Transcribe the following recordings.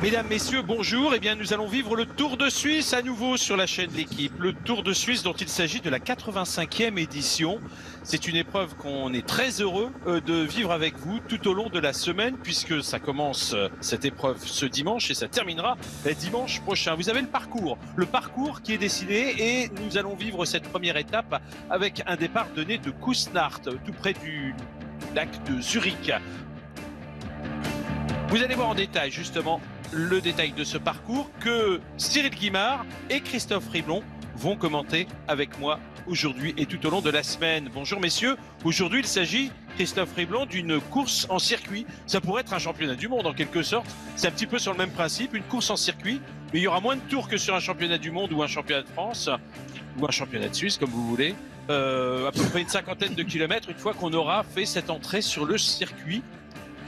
Mesdames, Messieurs, bonjour. Eh bien, nous allons vivre le Tour de Suisse à nouveau sur la chaîne L'Équipe. Le Tour de Suisse dont il s'agit de la 85e édition. C'est une épreuve qu'on est très heureux de vivre avec vous tout au long de la semaine puisque ça commence cette épreuve ce dimanche et ça terminera dimanche prochain. Vous avez le parcours qui est dessiné et nous allons vivre cette première étape avec un départ donné de Küssnacht, tout près du lac de Zurich. Vous allez voir en détail justement le détail de ce parcours que Cyril Guimard et Christophe Riblon vont commenter avec moi aujourd'hui et tout au long de la semaine. Bonjour messieurs, aujourd'hui il s'agit, Christophe Riblon, d'une course en circuit. Ça pourrait être un championnat du monde en quelque sorte, c'est un petit peu sur le même principe, une course en circuit, mais il y aura moins de tours que sur un championnat du monde ou un championnat de France, ou un championnat de Suisse comme vous voulez. À peu près une cinquantaine de kilomètres une fois qu'on aura fait cette entrée sur le circuit.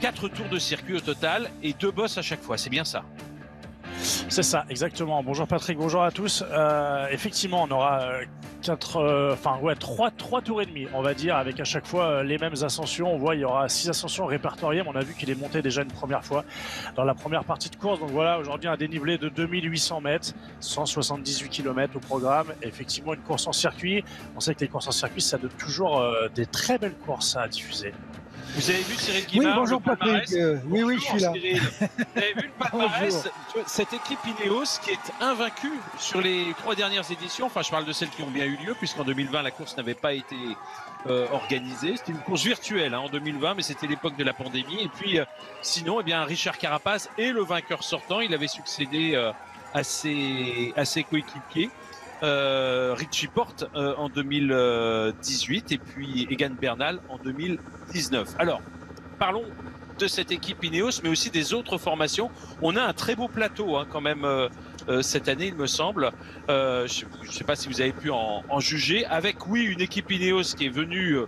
4 tours de circuit au total et 2 bosses à chaque fois, c'est bien ça? C'est ça, exactement. Bonjour Patrick, bonjour à tous. Effectivement, on aura 3 tours et demi, on va dire, avec à chaque fois les mêmes ascensions. On voit il y aura 6 ascensions répertoriées, mais on a vu qu'il est monté déjà une première fois dans la première partie de course. Donc voilà, aujourd'hui un dénivelé de 2800 mètres, 178 km au programme. Et effectivement, une course en circuit. On sait que les courses en circuit, ça donne toujours des très belles courses à diffuser. Vous avez vu Cyril Guimard? Oui, bonjour Patrick. Oui, je suis là. Cyril. Vous avez vu le palmarès? Cette équipe Ineos qui est invaincue sur les 3 dernières éditions. Enfin, je parle de celles qui ont bien eu lieu, puisqu'en 2020, la course n'avait pas été organisée. C'était une course virtuelle en 2020, mais c'était l'époque de la pandémie. Et puis, sinon, Richard Carapaz est le vainqueur sortant. Il avait succédé à ses coéquipiers. Richie Porte en 2018 et puis Egan Bernal en 2019. Alors, parlons de cette équipe Ineos, mais aussi des autres formations. On a un très beau plateau quand même cette année, il me semble. Je ne sais pas si vous avez pu en juger. Avec, oui, une équipe Ineos qui est venue,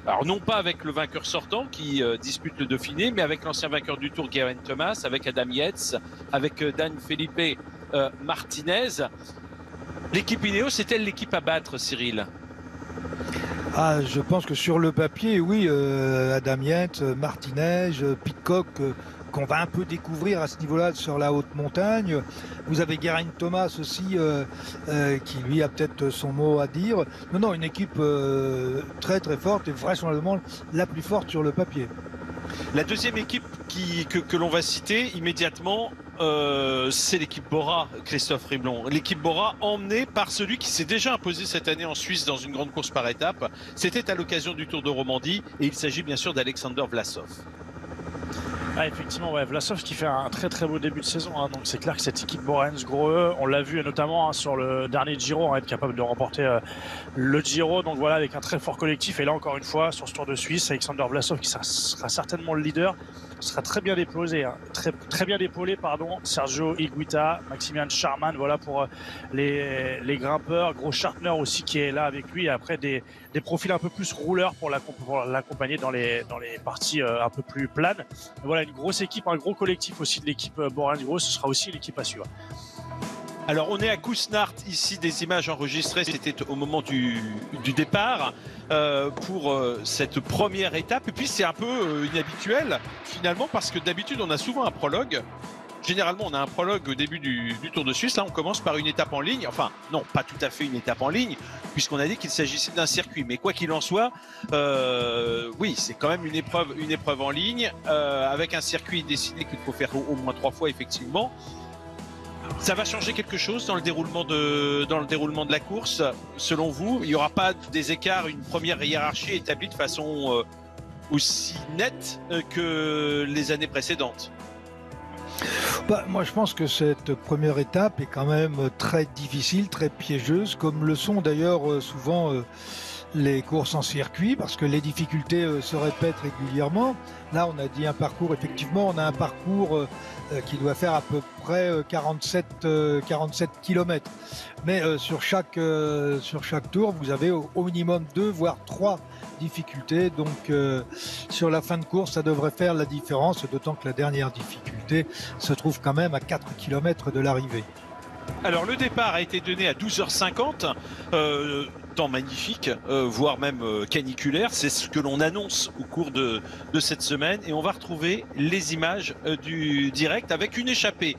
alors non pas avec le vainqueur sortant qui dispute le Dauphiné, mais avec l'ancien vainqueur du Tour, Geraint Thomas, avec Adam Yates, avec Dan Felipe Martinez. L'équipe Ineos, est-elle l'équipe à battre, Cyril? Je pense que sur le papier, oui, Adam Yates, Martinez, Pidcock, qu'on va un peu découvrir à ce niveau-là sur la haute montagne. Vous avez Geraint Thomas aussi, qui lui a peut-être son mot à dire. Non, une équipe très très forte et vraisemblablement la plus forte sur le papier. La deuxième équipe que l'on va citer immédiatement, c'est l'équipe Bora, Christophe Riblon. L'équipe Bora emmenée par celui qui s'est déjà imposé cette année en Suisse dans une grande course par étapes. C'était à l'occasion du Tour de Romandie et il s'agit bien sûr d'Alexander Vlasov. Effectivement, Vlasov qui fait un très très beau début de saison. Donc c'est clair que cette équipe Bora-Hansgrohe, on l'a vu notamment sur le dernier Giro, être capable de remporter le Giro. Donc voilà, avec un très fort collectif. Et là encore une fois, sur ce Tour de Suisse, Alexander Vlasov qui sera certainement le leader, sera très bien déposé, très bien épaulé, Sergio Higuita, Maximilian Charman, voilà pour les grimpeurs, Gros Schartner aussi qui est là avec lui. Et après des profils un peu plus rouleurs pour l'accompagner dans les parties un peu plus planes. Voilà, une grosse équipe, un gros collectif aussi de l'équipe Bora-Hansgrohe, ce sera aussi l'équipe à suivre. Alors on est à Küssnacht, ici des images enregistrées, c'était au moment du départ pour cette première étape. Et puis c'est un peu inhabituel finalement parce que d'habitude on a souvent un prologue. Généralement on a un prologue au début du Tour de Suisse. Là on commence par une étape en ligne, enfin non pas tout à fait une étape en ligne puisqu'on a dit qu'il s'agissait d'un circuit. Mais quoi qu'il en soit, oui c'est quand même une épreuve en ligne avec un circuit dessiné qu'il faut faire au moins 3 fois effectivement. Ça va changer quelque chose dans le déroulement de la course, selon vous? Il n'y aura pas des écarts, une première hiérarchie établie de façon aussi nette que les années précédentes? Moi, je pense que cette première étape est quand même très difficile, très piégeuse, comme le sont d'ailleurs souvent les courses en circuit, parce que les difficultés se répètent régulièrement. Là, on a dit un parcours, effectivement, on a un parcours qui doit faire à peu près 47 km. Mais sur chaque tour, vous avez au minimum 2, voire 3 difficultés. Donc, sur la fin de course, ça devrait faire la différence, d'autant que la dernière difficulté se trouve quand même à 4 km de l'arrivée. Alors le départ a été donné à 12h50, temps magnifique, voire même caniculaire. C'est ce que l'on annonce au cours de cette semaine. Et on va retrouver les images du direct avec une échappée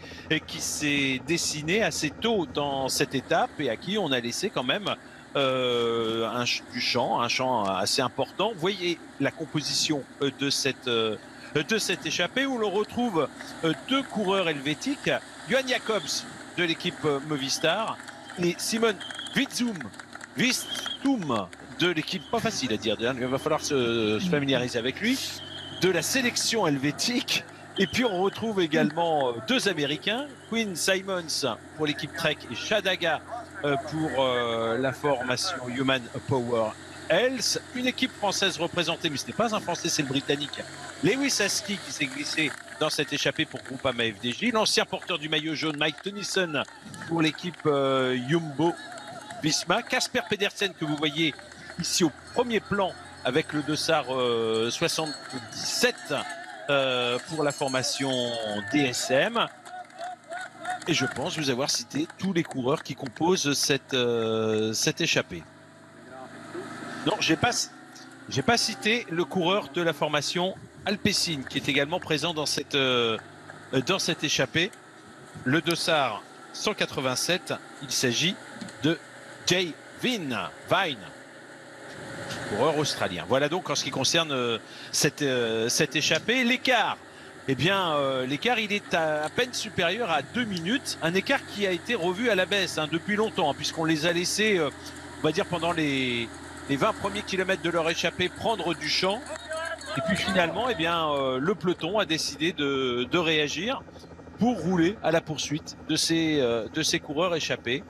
qui s'est dessinée assez tôt dans cette étape et à qui on a laissé quand même un champ assez important. Vous voyez la composition de cette échappée où l'on retrouve deux coureurs helvétiques, Johan Jacobs de l'équipe Movistar et Simon Vistum de l'équipe, pas facile à dire, il va falloir se familiariser avec lui, de la sélection helvétique. Et puis on retrouve également deux Américains, Quinn Simons pour l'équipe Trek et Shadaga pour la formation Human Power Health. Une équipe française représentée, mais ce n'est pas un Français, c'est le Britannique Lewis Askey qui s'est glissé dans cette échappée pour Groupama FDJ. L'ancien porteur du maillot jaune Mike Tennyson pour l'équipe Jumbo Visma. Casper Pedersen que vous voyez ici au premier plan avec le dossard 77 pour la formation DSM. Et je pense vous avoir cité tous les coureurs qui composent cette échappée. Non, j'ai pas cité le coureur de la formation Alpecin qui est également présent dans cette échappée. Le dossard 187, il s'agit de Jay Vine, coureur australien. Voilà donc en ce qui concerne cette échappée. L'écart, l'écart il est à peine supérieur à 2 minutes. Un écart qui a été revu à la baisse depuis longtemps, puisqu'on les a laissés, on va dire, pendant les 20 premiers kilomètres de leur échappée prendre du champ. Et puis finalement, le peloton a décidé de réagir pour rouler à la poursuite de ces coureurs échappés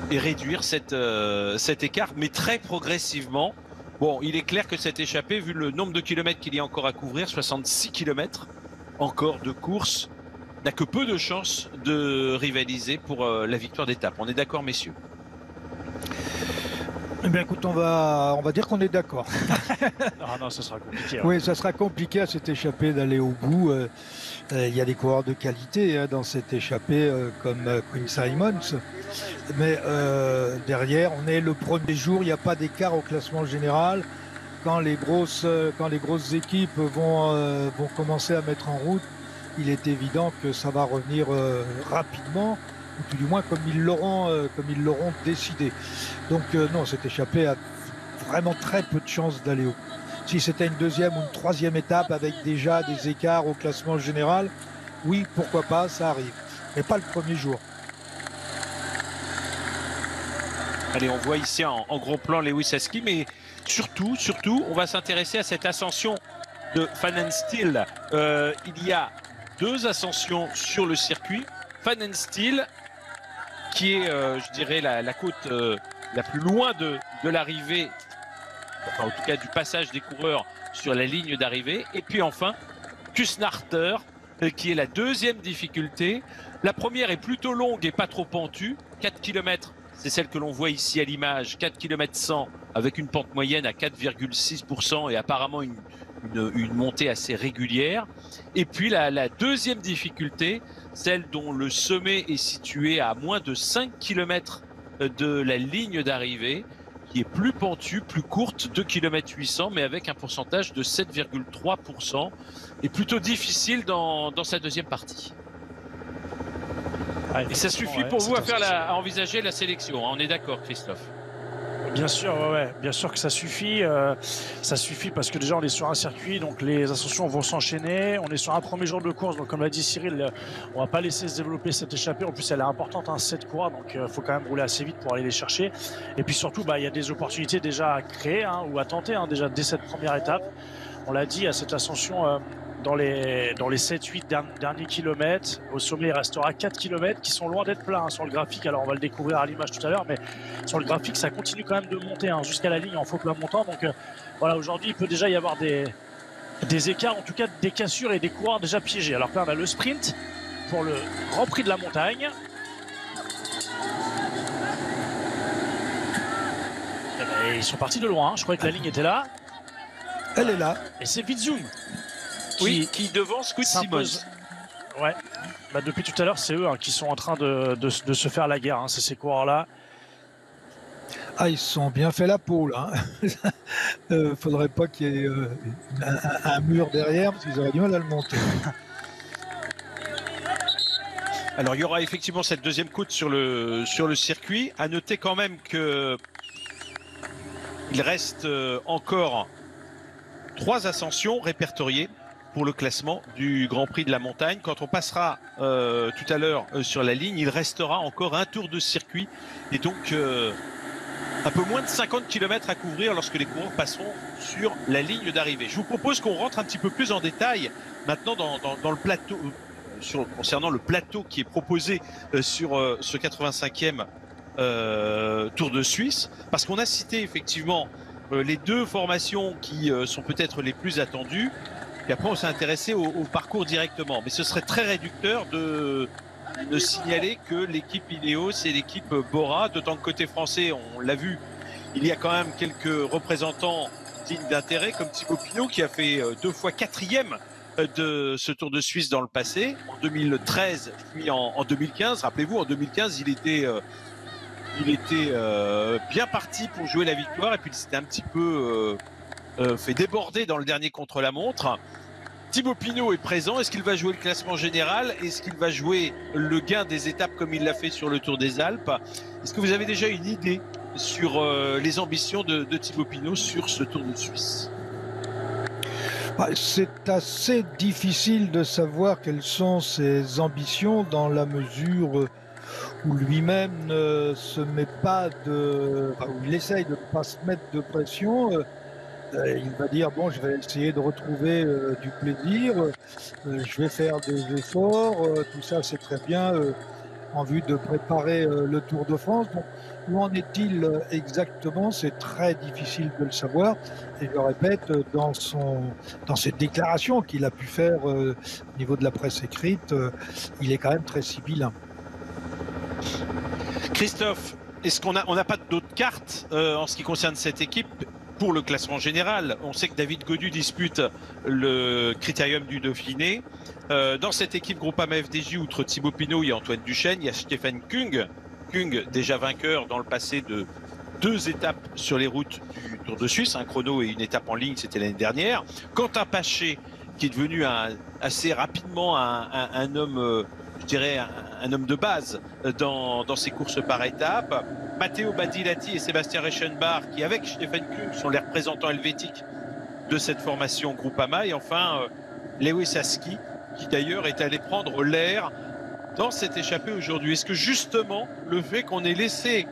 et réduire cet écart, mais très progressivement. Bon, il est clair que cette échappée, vu le nombre de kilomètres qu'il y a encore à couvrir, 66 kilomètres encore de course, n'a que peu de chances de rivaliser pour la victoire d'étape. On est d'accord, messieurs? Eh bien, écoute, on va dire qu'on est d'accord. Non, ça sera compliqué. Oui, ça sera compliqué à cette échappée d'aller au bout. Il y a des coureurs de qualité dans cette échappée, comme Quinn Simons. Mais derrière, on est le premier jour, il n'y a pas d'écart au classement général. Quand les grosses équipes vont commencer à mettre en route, il est évident que ça va revenir rapidement, ou tout du moins comme ils l'auront décidé. Donc non, cette échappée a vraiment très peu de chances d'aller au bout. Si c'était une deuxième ou une troisième étape avec déjà des écarts au classement général, oui, pourquoi pas, ça arrive. Mais pas le premier jour. Allez, on voit ici en gros plan Lewis Askey, mais surtout, on va s'intéresser à cette ascension de Pfannenstiel. Il y a 2 ascensions sur le circuit. Pfannenstiel, qui est, je dirais, la côte la plus loin de l'arrivée, enfin, en tout cas du passage des coureurs sur la ligne d'arrivée. Et puis enfin, Kusnarter, qui est la deuxième difficulté. La première est plutôt longue et pas trop pentue, 4 km. C'est celle que l'on voit ici à l'image, 4 km 100 avec une pente moyenne à 4,6% et apparemment une montée assez régulière. Et puis la deuxième difficulté, celle dont le sommet est situé à moins de 5 km de la ligne d'arrivée, qui est plus pentue, plus courte, 2 km 800, mais avec un pourcentage de 7,3% et plutôt difficile dans sa deuxième partie. Et ça suffit pour vous à envisager la sélection, on est d'accord, Christophe? Bien sûr, bien sûr que ça suffit. Ça suffit parce que déjà on est sur un circuit, donc les ascensions vont s'enchaîner. On est sur un premier jour de course, donc comme l'a dit Cyril, on va pas laisser se développer cette échappée. En plus, elle est importante, 7 coureurs, donc il faut quand même rouler assez vite pour aller les chercher. Et puis surtout, il y a des opportunités déjà à créer ou à tenter, déjà dès cette première étape. On l'a dit, à cette ascension. Dans les 7-8 derniers kilomètres. Au sommet, il restera 4 km qui sont loin d'être pleins sur le graphique. Alors, on va le découvrir à l'image tout à l'heure, mais sur le graphique, ça continue quand même de monter jusqu'à la ligne en faux plat montant. Donc, voilà, aujourd'hui, il peut déjà y avoir des écarts, en tout cas des cassures et des coureurs déjà piégés. Alors là, on a le sprint pour le Grand Prix de la montagne. Et ils sont partis de loin. Je croyais que la ligne était là. Elle est là. Et c'est Vistum. Qui devance Quinn Simons. Ouais. Depuis tout à l'heure, c'est eux qui sont en train de se faire la guerre, c'est ces coureurs-là. Ah, ils se sont bien fait la peau, là. Faudrait pas qu'il y ait un mur derrière, parce qu'ils auraient du mal à le monter. Alors, il y aura effectivement cette deuxième côte sur le circuit. À noter quand même que il reste encore 3 ascensions répertoriées pour le classement du Grand Prix de la montagne. Quand on passera tout à l'heure sur la ligne, il restera encore un tour de circuit et donc un peu moins de 50 km à couvrir lorsque les coureurs passeront sur la ligne d'arrivée. Je vous propose qu'on rentre un petit peu plus en détail maintenant dans le plateau, concernant le plateau qui est proposé sur ce 85e Tour de Suisse, parce qu'on a cité effectivement les 2 formations qui sont peut-être les plus attendues. Et après, on s'est intéressé au parcours directement. Mais ce serait très réducteur de signaler que l'équipe Ineos et l'équipe Bora, d'autant que côté français, on l'a vu, il y a quand même quelques représentants dignes d'intérêt, comme Thibaut Pinot, qui a fait 2 fois 4e de ce Tour de Suisse dans le passé, en 2013, puis en 2015. Rappelez-vous, en 2015, il était bien parti pour jouer la victoire, et puis il s'était un petit peu fait déborder dans le dernier contre-la-montre. Thibaut Pinot est présent. Est-ce qu'il va jouer le classement général? Est-ce qu'il va jouer le gain des étapes comme il l'a fait sur le Tour des Alpes? Est-ce que vous avez déjà une idée sur les ambitions de Thibaut Pinot sur ce Tour de Suisse? C'est assez difficile de savoir quelles sont ses ambitions dans la mesure où lui-même ne se met pas où il essaye de ne pas se mettre de pression. Il va dire, bon, je vais essayer de retrouver du plaisir, je vais faire des efforts, tout ça c'est très bien en vue de préparer le Tour de France. Donc, où en est-il exactement? C'est très difficile de le savoir. Et je répète, dans cette déclaration qu'il a pu faire au niveau de la presse écrite, il est quand même très sibyllin. Christophe, est-ce qu'on n'a pas d'autres cartes en ce qui concerne cette équipe pour le classement général? On sait que David Gaudu dispute le Critérium du Dauphiné. Dans cette équipe Groupama FDJ, outre Thibaut Pinot, il y a Antoine Duchesne, il y a Stéphane Kung, déjà vainqueur dans le passé de 2 étapes sur les routes du Tour de Suisse, un chrono et une étape en ligne, c'était l'année dernière. Quentin Paché, qui est devenu assez rapidement un homme, je dirais, un homme de base dans ces courses par étapes. Matteo Badilati et Sébastien Reichenbach, qui avec Stéphane Kung sont les représentants helvétiques de cette formation Groupama. Et enfin, Lewis Aski, qui d'ailleurs est allé prendre l'air dans cette échappée aujourd'hui. Est-ce que justement, le fait qu'on ait laissé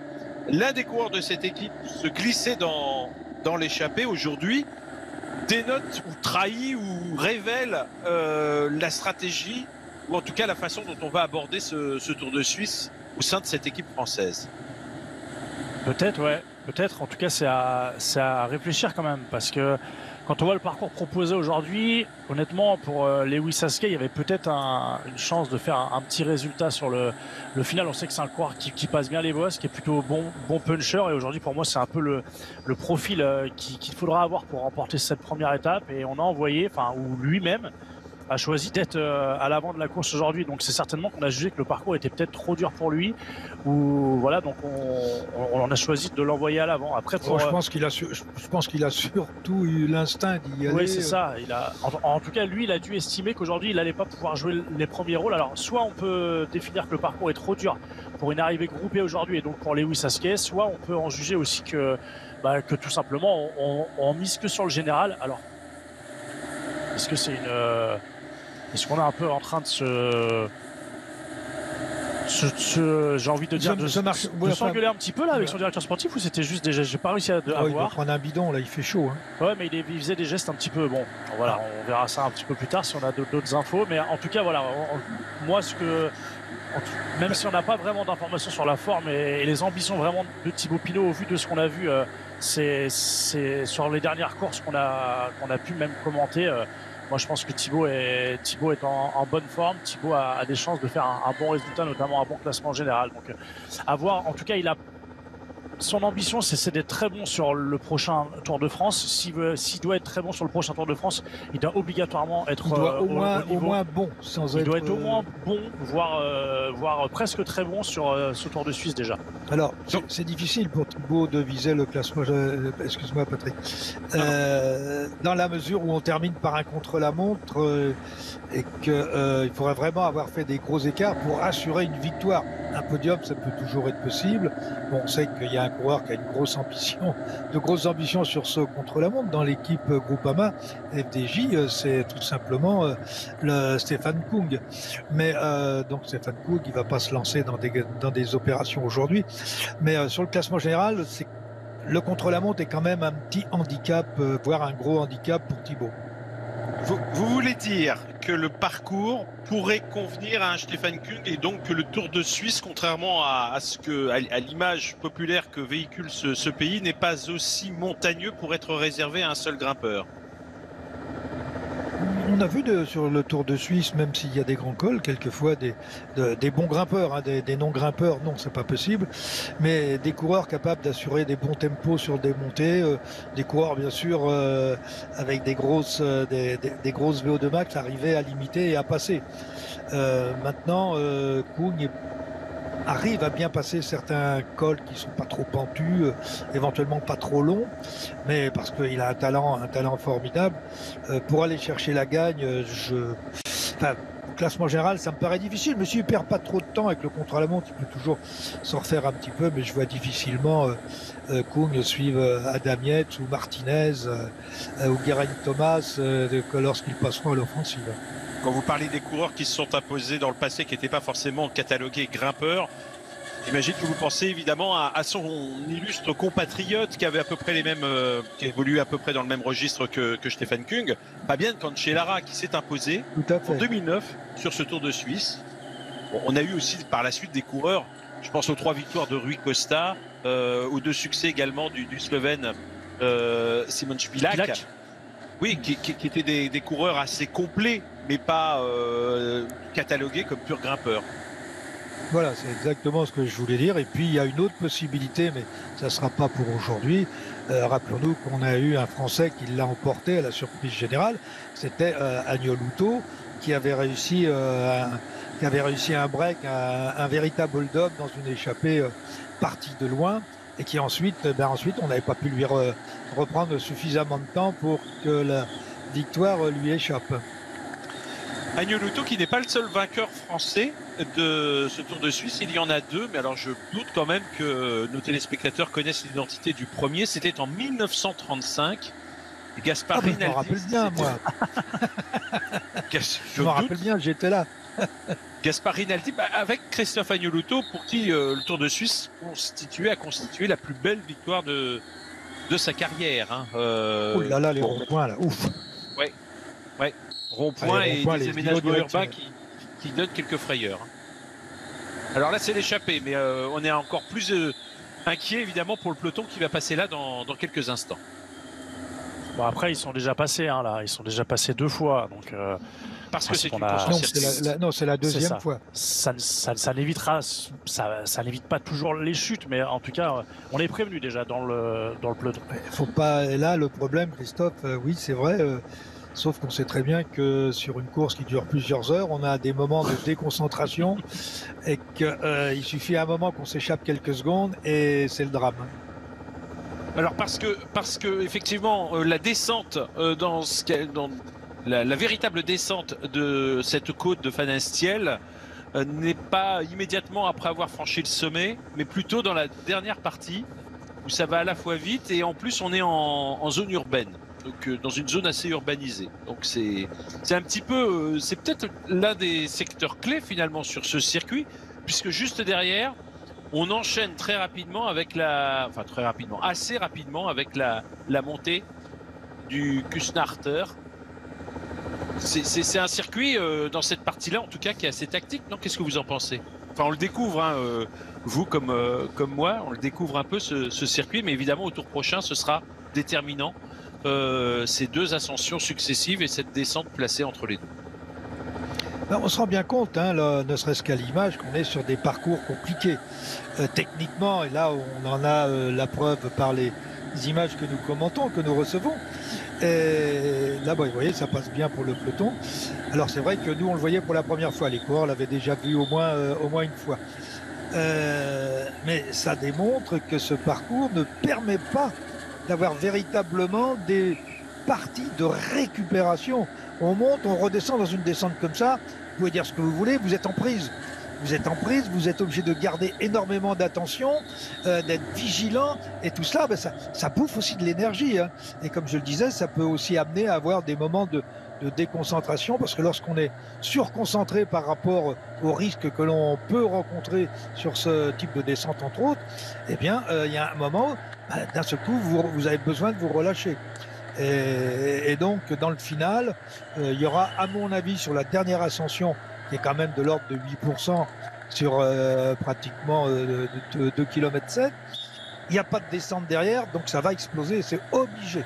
l'un des coureurs de cette équipe se glisser dans l'échappée aujourd'hui dénote ou trahit ou révèle la stratégie, ou en tout cas la façon dont on va aborder ce Tour de Suisse au sein de cette équipe française? Peut-être, ouais. Peut-être. En tout cas, c'est à réfléchir quand même. Parce que quand on voit le parcours proposé aujourd'hui, honnêtement, pour Lewis Askey, il y avait peut-être une chance de faire un petit résultat sur le final. On sait que c'est un coureur qui passe bien les bosses, qui est plutôt bon puncher. Et aujourd'hui, pour moi, c'est un peu le profil qu'il faudra avoir pour remporter cette première étape. Et on a envoyé, ou lui-même a choisi d'être à l'avant de la course aujourd'hui. Donc c'est certainement qu'on a jugé que le parcours était peut-être trop dur pour lui. Ou voilà, donc on a choisi de l'envoyer à l'avant. Après, je pense qu'il a surtout eu l'instinct d'y aller. Oui, c'est ça. En tout cas, lui, il a dû estimer qu'aujourd'hui, il n'allait pas pouvoir jouer les premiers rôles. Alors, soit on peut définir que le parcours est trop dur pour une arrivée groupée aujourd'hui, et donc pour Lewis Askey, soit on peut en juger aussi que tout simplement, on mise que sur le général. Alors, est-ce que c'est est-ce qu'on est un peu en train de j'ai envie de dire, de s'engueuler un petit peu là avec son directeur sportif, ou c'était juste déjà, j'ai pas réussi à voir. Il va prendre un bidon là, il fait chaud. Ouais, mais il faisait des gestes un petit peu, bon, voilà, on verra ça un petit peu plus tard si on a d'autres infos, mais en tout cas, voilà, moi, même si on n'a pas vraiment d'informations sur la forme et les ambitions vraiment de Thibaut Pinot au vu de ce qu'on a vu, c'est sur les dernières courses qu'on a pu même commenter. Moi, je pense que Thibaut est en bonne forme. Thibaut a des chances de faire un bon résultat, notamment un bon classement général. Donc, à voir. En tout cas, il a son ambition, c'est d'être très bon sur le prochain Tour de France. S'il doit être très bon sur le prochain Tour de France, il doit obligatoirement être Il doit au niveau. moins bon, sans il être. doit être au moins bon, voire presque très bon sur ce Tour de Suisse déjà. Alors, c'est difficile pour Thibaut de viser le classement. Excuse-moi, Patrick. Dans la mesure où on termine par un contre-la-montre et qu'il faudrait vraiment avoir fait des gros écarts pour assurer une victoire. Un podium, ça peut toujours être possible. Bon, on sait qu'il y a un coureur qui a de grosses ambitions sur ce contre-la-montre dans l'équipe Groupama FDJ. C'est tout simplement le Stéphane Kung. Mais donc Stéphane Kung, il va pas se lancer dans des opérations aujourd'hui. Mais sur le classement général, le contre-la-montre est quand même un petit handicap, voire un gros handicap pour Thibaut. Vous voulez dire que le parcours pourrait convenir à un Stéphane Kung et donc que le Tour de Suisse, contrairement à l'image populaire que véhicule ce pays, n'est pas aussi montagneux pour être réservé à un seul grimpeur? On a vu sur le Tour de Suisse, même s'il y a des grands cols, quelquefois des bons grimpeurs, hein, des non-grimpeurs, non, c'est pas possible, mais des coureurs capables d'assurer des bons tempos sur des montées, des coureurs bien sûr avec des grosses VO2 max arriver à limiter et à passer. Maintenant, Kung arrive à bien passer certains cols qui sont pas trop pentus, éventuellement pas trop longs, mais parce qu'il a un talent formidable. Pour aller chercher la gagne, au classement général, ça me paraît difficile, mais s'il ne perd pas trop de temps avec le contre-la-montre, il peut toujours s'en refaire un petit peu, mais je vois difficilement Kung suivre Adam Yates ou Martinez ou Geraint Thomas lorsqu'ils passeront à l'offensive. Quand vous parlez des coureurs qui se sont imposés dans le passé, qui n'étaient pas forcément catalogués grimpeurs, j'imagine que vous pensez évidemment à son illustre compatriote qui avait à peu près qui évolue à peu près dans le même registre que Stéphane Kung, Fabian Cancellara, qui s'est imposé en 2009 sur ce Tour de Suisse. Bon, on a eu aussi par la suite des coureurs, je pense aux 3 victoires de Rui Costa, aux 2 succès également du Slovène Simon Špilak. Oui, qui étaient des coureurs assez complets, mais pas catalogués comme purs grimpeurs. Voilà, c'est exactement ce que je voulais dire. Et puis, il y a une autre possibilité, mais ça ne sera pas pour aujourd'hui. Rappelons-nous qu'on a eu un Français qui l'a emporté à la surprise générale. C'était Agnolouto, qui avait réussi un break, un véritable hold-up dans une échappée partie de loin. Et qui ensuite, on n'avait pas pu lui reprendre suffisamment de temps pour que la victoire lui échappe. Agnolouto qui n'est pas le seul vainqueur français de ce Tour de Suisse, il y en a 2, mais alors je doute quand même que nos téléspectateurs connaissent l'identité du premier. C'était en 1935. Gaspard Rinaldi. Je m'en rappelle bien, moi. Je m'en rappelle bien, j'étais là. Gaspard Rinaldi, avec Christophe Agnolouto, pour qui le Tour de Suisse a constitué la plus belle victoire de sa carrière. Hein. Oh là là, les ronds-points, là, ouf. Ouais. Ronds-points et des aménagements urbains qui donnent quelques frayeurs. Alors là, c'est l'échappée, mais on est encore plus inquiet, évidemment, pour le peloton qui va passer là dans quelques instants. Bon, après, ils sont déjà passés, hein, là. Ils sont déjà passés 2 fois, donc... Parce que c'est une Non, c'est la deuxième fois. Ça n'évite pas toujours les chutes, mais en tout cas, on est prévenu déjà dans le peloton. Faut pas. Et là, le problème, Christophe, oui, c'est vrai. Sauf qu'on sait très bien que sur une course qui dure plusieurs heures, on a des moments de déconcentration et qu'il suffit à un moment qu'on s'échappe quelques secondes et c'est le drame. Alors parce que effectivement, la descente dans la véritable descente de cette côte de Fanestiel n'est pas immédiatement après avoir franchi le sommet, mais plutôt dans la dernière partie où ça va à la fois vite et en plus on est en zone urbaine, donc dans une zone assez urbanisée. Donc c'est un petit peu, c'est peut-être l'un des secteurs clés finalement sur ce circuit, puisque juste derrière, on enchaîne assez rapidement avec la montée du Kusnarter. C'est un circuit dans cette partie-là, en tout cas, qui est assez tactique, non? Qu'est-ce que vous en pensez? Enfin, on le découvre, hein, vous comme moi, on le découvre un peu ce circuit, mais évidemment, au tour prochain, ce sera déterminant. Ces 2 ascensions successives et cette descente placée entre les 2. Ben, on se rend bien compte, hein, là, ne serait-ce qu'à l'image, qu'on est sur des parcours compliqués techniquement, et là on en a la preuve par les images que nous commentons, que nous recevons. Et là, vous voyez, ça passe bien pour le peloton. Alors c'est vrai que nous, on le voyait pour la première fois. Les coureurs l'avaient déjà vu au moins une fois. Mais ça démontre que ce parcours ne permet pas d'avoir véritablement des parties de récupération. On monte, on redescend dans une descente comme ça. Vous pouvez dire ce que vous voulez, vous êtes en prise. Vous êtes en prise, vous êtes obligé de garder énormément d'attention, d'être vigilant, et tout cela, ben ça bouffe aussi de l'énergie. Hein. Et comme je le disais, ça peut aussi amener à avoir des moments de déconcentration, parce que lorsqu'on est surconcentré par rapport aux risques que l'on peut rencontrer sur ce type de descente, entre autres, eh bien, il y a un moment, d'un seul coup, vous avez besoin de vous relâcher. Et donc, dans le final, il y aura, à mon avis, sur la dernière ascension, qui est quand même de l'ordre de 8% sur pratiquement 2,7 km, il n'y a pas de descente derrière, donc ça va exploser, c'est obligé.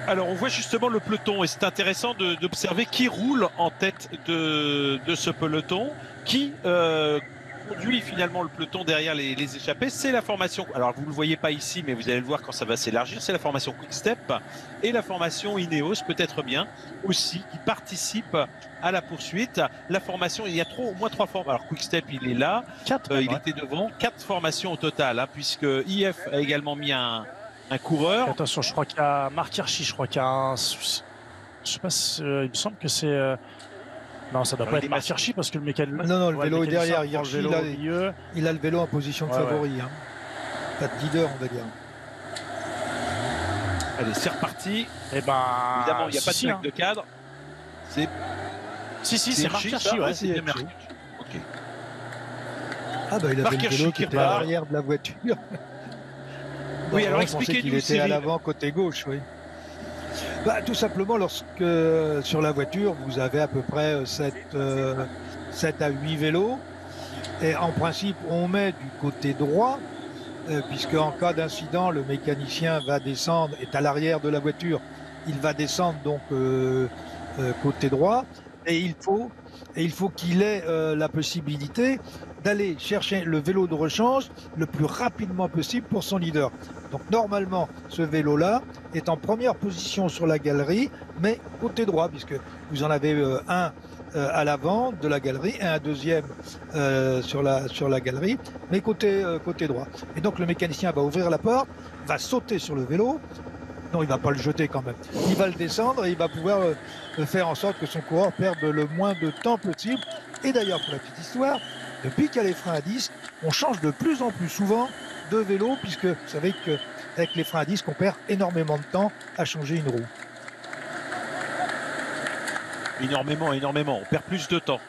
Alors on voit justement le peloton et c'est intéressant d'observer qui roule en tête de ce peloton, qui conduit finalement le peloton derrière les échappés. C'est la formation, alors vous ne le voyez pas ici mais vous allez le voir quand ça va s'élargir, c'est la formation Quick Step et la formation Ineos peut-être bien aussi qui participe à la poursuite. La formation, il y a au moins 3 formations. Alors Quick Step il est là, 4, il était devant, 4 formations au total hein, puisque IF a également mis un coureur. Attention, je crois qu'il y a Marc Hirschi, je crois qu'il y a un... Je sais pas, il me semble que c'est... Non, ça doit pas être Marc Hirschi parce que le mécanicien... Non, le vélo est derrière. Hirschi, il a le vélo en position de favori. Ouais. Hein. Pas de leader, on va dire. Allez, c'est reparti. Et ben... Évidemment, il n'y a pas de plaque de cadre. C'est... Si, c'est Marc Hirschi, ouais. C'est Hirschi. Ok. Ah bah il avait le vélo qui était à l'arrière de la voiture. Oui, alors expliquez-nous. Il était à l'avant côté gauche, oui. Bah, tout simplement lorsque sur la voiture vous avez à peu près 7 à 8 vélos et en principe on met du côté droit puisque en cas d'incident le mécanicien va descendre, est à l'arrière de la voiture, il va descendre donc côté droit et il faut qu'il ait la possibilité d'aller chercher le vélo de rechange le plus rapidement possible pour son leader. Donc normalement, ce vélo-là est en première position sur la galerie, mais côté droit, puisque vous en avez un à l'avant de la galerie et un deuxième sur la galerie, mais côté droit. Et donc le mécanicien va ouvrir la porte, va sauter sur le vélo. Non, il va pas le jeter quand même. Il va le descendre et il va pouvoir faire en sorte que son coureur perde le moins de temps possible. Et d'ailleurs, pour la petite histoire, depuis qu'il y a les freins à disque, on change de plus en plus souvent de vélo, puisque vous savez qu'avec les freins à disque, on perd énormément de temps à changer une roue. Énormément. On perd plus de temps.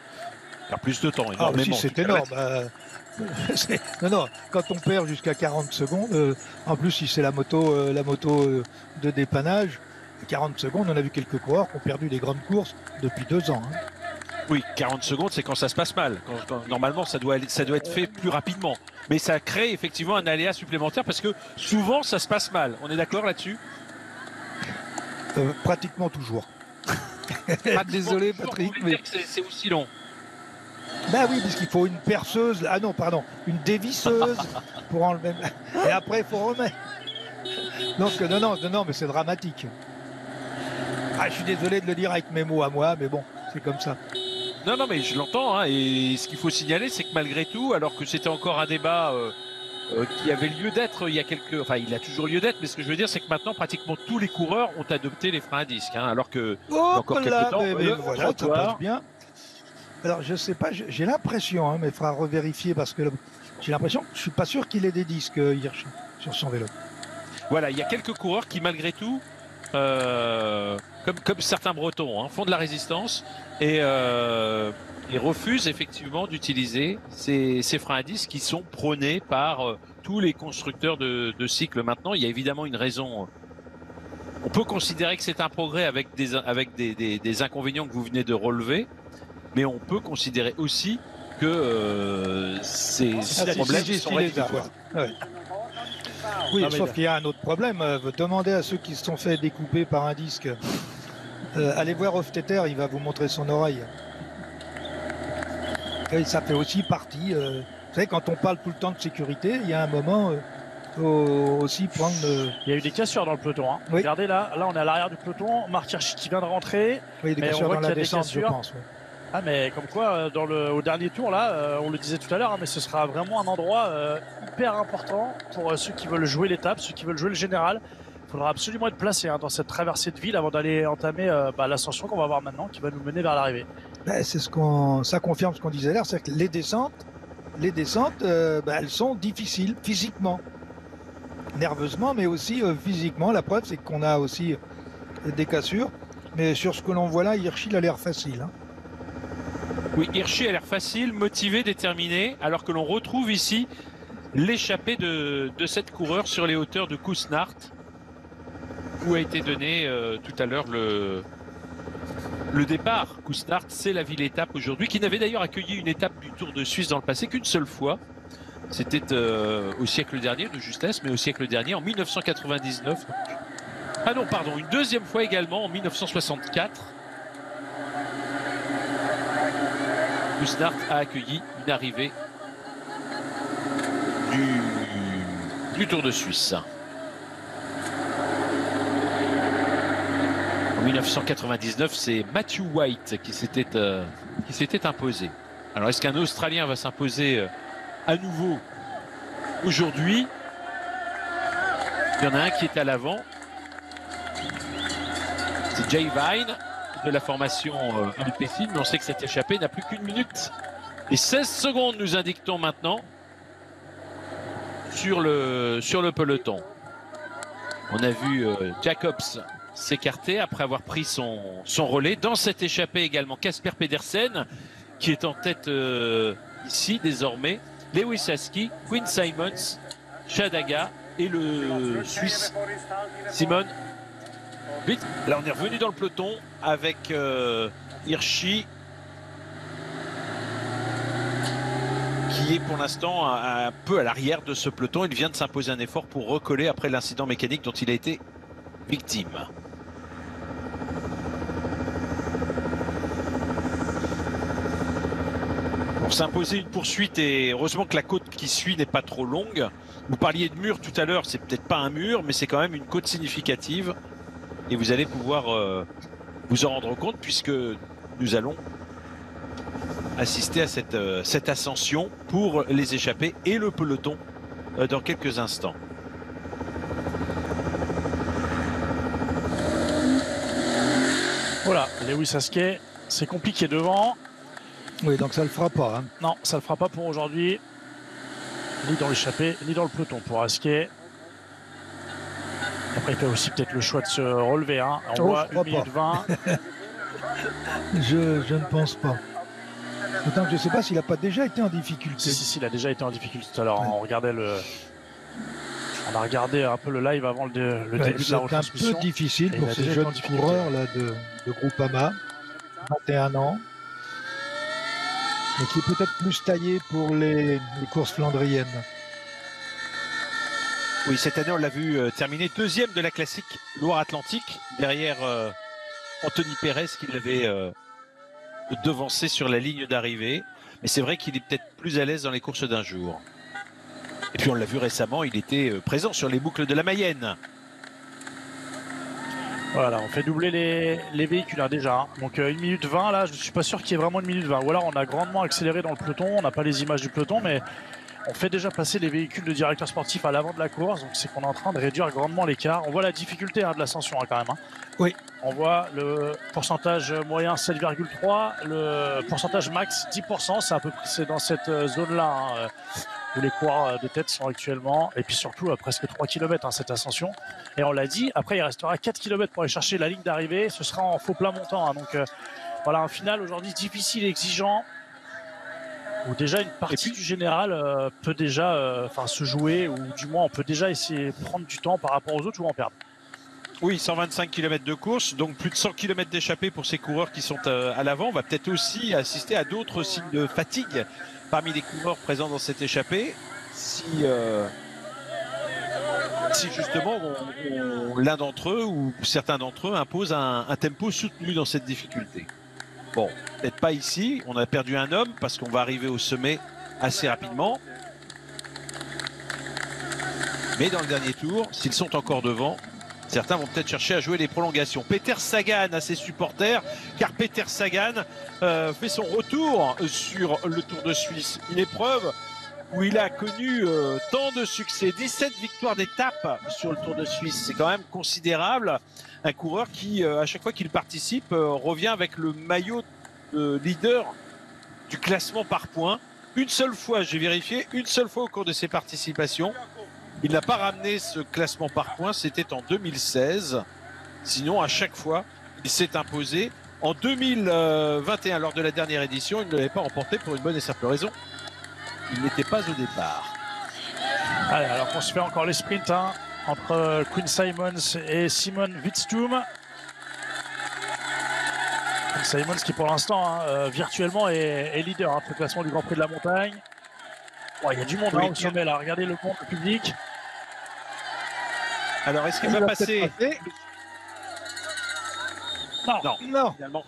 Énormément. Ah, aussi, c'est énorme. Non, quand on perd jusqu'à 40 secondes, en plus si c'est la moto de dépannage, 40 secondes, on a vu quelques coureurs qui ont perdu des grandes courses depuis 2 ans. Hein. Oui, 40 secondes, c'est quand ça se passe mal. Normalement, ça doit être fait plus rapidement. Mais ça crée effectivement un aléa supplémentaire parce que souvent, ça se passe mal. On est d'accord là-dessus ? Pratiquement toujours. Désolé, Patrick, mais c'est aussi long. Ben oui, parce qu'il faut une perceuse, une dévisseuse pour enlever. Et après, il faut remettre. Donc, non, mais c'est dramatique. Ah, je suis désolé de le dire avec mes mots à moi, mais bon, c'est comme ça. Non, mais je l'entends. Hein, et ce qu'il faut signaler, c'est que malgré tout, alors que c'était encore un débat qui avait lieu d'être il y a il a toujours lieu d'être, mais ce que je veux dire, c'est que maintenant, pratiquement tous les coureurs ont adopté les freins à disque. Hein, alors que encore quelques temps, voilà, ça passe bien. Alors, je sais pas, j'ai l'impression, mais il faudra revérifier parce que j'ai l'impression, je suis pas sûr qu'il ait des disques Hirschi sur son vélo. Voilà, il y a quelques coureurs qui, malgré tout, comme certains Bretons, font de la résistance et refusent effectivement d'utiliser ces freins à disque qui sont prônés par tous les constructeurs de cycles. Maintenant, il y a évidemment une raison. On peut considérer que c'est un progrès avec des inconvénients que vous venez de relever. Mais on peut considérer aussi que ces problèmes sont rédhibitoires. Oui, sauf qu'il y a un autre problème. Demandez à ceux qui se sont fait découper par un disque Allez voir Hofstetter, il va vous montrer son oreille. Et ça fait aussi partie. Vous savez, quand on parle tout le temps de sécurité, il y a un moment, faut aussi prendre. Il y a eu des cassures dans le peloton. Hein. Oui. Regardez là, on est à l'arrière du peloton. Marc Hirschi qui vient de rentrer. Oui, des Mais cassures on voit dans qu'il y la a des descente, je cassures. pense. Oui. Ah, mais comme quoi, au dernier tour, là, on le disait tout à l'heure, hein, mais ce sera vraiment un endroit hyper important pour ceux qui veulent jouer l'étape, ceux qui veulent jouer le général. Il faudra absolument être placé dans cette traversée de ville avant d'aller entamer l'ascension qu'on va voir maintenant, qui va nous mener vers l'arrivée. Ben, ça confirme ce qu'on disait là, c'est que les descentes, elles sont difficiles physiquement, nerveusement, mais aussi physiquement. La preuve, c'est qu'on a aussi des cassures. Mais sur ce que l'on voit là, Hirschi il a l'air facile. Hein. Oui, Hirschi a l'air facile, motivé, déterminé, alors que l'on retrouve ici l'échappée de 7 coureurs sur les hauteurs de Kuznart, où a été donné tout à l'heure le départ. Kuznart, c'est la ville-étape aujourd'hui, qui n'avait d'ailleurs accueilli une étape du Tour de Suisse dans le passé qu'une seule fois. C'était au siècle dernier, de justesse, mais au siècle dernier, en 1999. Ah non, pardon, une deuxième fois également, en 1964. Kuznart a accueilli une arrivée du Tour de Suisse. En 1999, c'est Matthew White qui s'était imposé. Alors, est-ce qu'un Australien va s'imposer à nouveau aujourd'hui? Il y en a un qui est à l'avant. C'est Jay Vine de la formation Alpecin, mais on sait que cette échappée n'a plus qu'une minute et 16 secondes, nous indiquons maintenant, sur le peloton. On a vu Jacobs s'écarter après avoir pris son relais. Dans cette échappée également, Casper Pedersen, qui est en tête ici désormais. Lewis Haski, Quinn Simons, Chadaga et le Suisse Simon. Vite. Là, on est revenu dans le peloton avec Hirschi, qui est pour l'instant un peu à l'arrière de ce peloton. Il vient de s'imposer un effort pour recoller après l'incident mécanique dont il a été victime. Pour s'imposer une poursuite, et heureusement que la côte qui suit n'est pas trop longue. Vous parliez de mur tout à l'heure, c'est peut-être pas un mur, mais c'est quand même une côte significative. Et vous allez pouvoir vous en rendre compte, puisque nous allons assister à cette ascension pour les échappés et le peloton dans quelques instants. Voilà, Lewis Haskey, c'est compliqué devant. Oui, donc ça le fera pas. Hein. Non, ça le fera pas pour aujourd'hui. Ni dans l'échappée, ni dans le peloton pour Haskey. Après, il fait aussi peut-être le choix de se relever. Hein. On voit 1 minute 20. Je ne pense pas. Autant que je ne sais pas s'il n'a pas déjà été en difficulté. Si, il a déjà été en difficulté tout à l'heure. Ouais. On a regardé un peu le live avant le début de la retransmission. C'est un peu difficile pour ces jeunes coureurs là, de Groupama, 21 ans, mais qui est peut-être plus taillé pour les courses flandriennes. Oui, cette année, on l'a vu terminer deuxième de la classique Loire-Atlantique, derrière Anthony Pérez qui l'avait devancé sur la ligne d'arrivée. Mais c'est vrai qu'il est peut-être plus à l'aise dans les courses d'un jour. Et puis on l'a vu récemment, il était présent sur les boucles de la Mayenne. Voilà, on fait doubler les véhicules hein, déjà. Hein. Donc 1 minute 20, là, je ne suis pas sûr qu'il y ait vraiment 1 minute 20. Ou alors on a grandement accéléré dans le peloton, on n'a pas les images du peloton, mais on fait déjà passer les véhicules de directeur sportif à l'avant de la course. Donc c'est qu'on est en train de réduire grandement l'écart. On voit la difficulté hein, de l'ascension hein, quand même. Hein. Oui. On voit le pourcentage moyen 7,3, le pourcentage max 10%. C'est à peu près c'est dans cette zone-là hein, où les coureurs de tête sont actuellement. Et puis surtout à presque 3 km hein, cette ascension. Et on l'a dit, après il restera 4 km pour aller chercher la ligne d'arrivée. Ce sera en faux plat montant. Hein, donc voilà un final aujourd'hui difficile et exigeant. Où déjà une partie du général peut déjà se jouer, ou du moins on peut déjà essayer de prendre du temps par rapport aux autres ou en perdre. Oui, 125 km de course, donc plus de 100 km d'échappée pour ces coureurs qui sont à l'avant. On va peut-être aussi assister à d'autres signes de fatigue parmi les coureurs présents dans cette échappée. Si si justement l'un d'entre eux ou certains d'entre eux imposent un tempo soutenu dans cette difficulté. Bon, peut-être pas ici, on a perdu un homme parce qu'on va arriver au sommet assez rapidement. Mais dans le dernier tour, s'ils sont encore devant, certains vont peut-être chercher à jouer les prolongations. Peter Sagan a ses supporters, car Peter Sagan fait son retour sur le Tour de Suisse. Une épreuve où il a connu tant de succès, 17 victoires d'étape sur le Tour de Suisse. C'est quand même considérable. Un coureur qui, à chaque fois qu'il participe, revient avec le maillot de leader du classement par points. Une seule fois, j'ai vérifié, une seule fois au cours de ses participations, il n'a pas ramené ce classement par points, c'était en 2016. Sinon, à chaque fois, il s'est imposé. En 2021, lors de la dernière édition, il ne l'avait pas remporté pour une bonne et simple raison. Il n'était pas au départ. Allez, alors qu'on se fait encore les sprints entre Quinn Simons et Simon Wittstoom. Quinn Simons qui pour l'instant virtuellement est leader du classement du Grand Prix de la Montagne. Il y a du monde au sommet là, regardez le monde, le public. Alors est-ce qu'il va passer? Non. Finalement.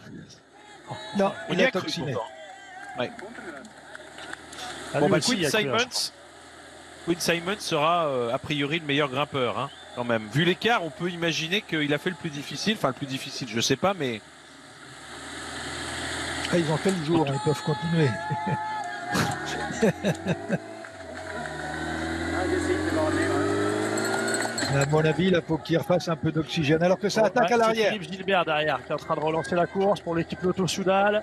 Non, il est a toxiné. Ouais. Bon, Quinn Simons sera a priori le meilleur grimpeur, quand même. Vu l'écart, on peut imaginer qu'il a fait le plus difficile. Enfin, le plus difficile, je sais pas, mais... Ah, ils ont fait le jour, ils peuvent continuer. À mon avis, il faut qu'il refasse un peu d'oxygène, alors que ça attaque à l'arrière. Philippe Gilbert derrière, qui est en train de relancer la course pour l'équipe Lotto-Soudal,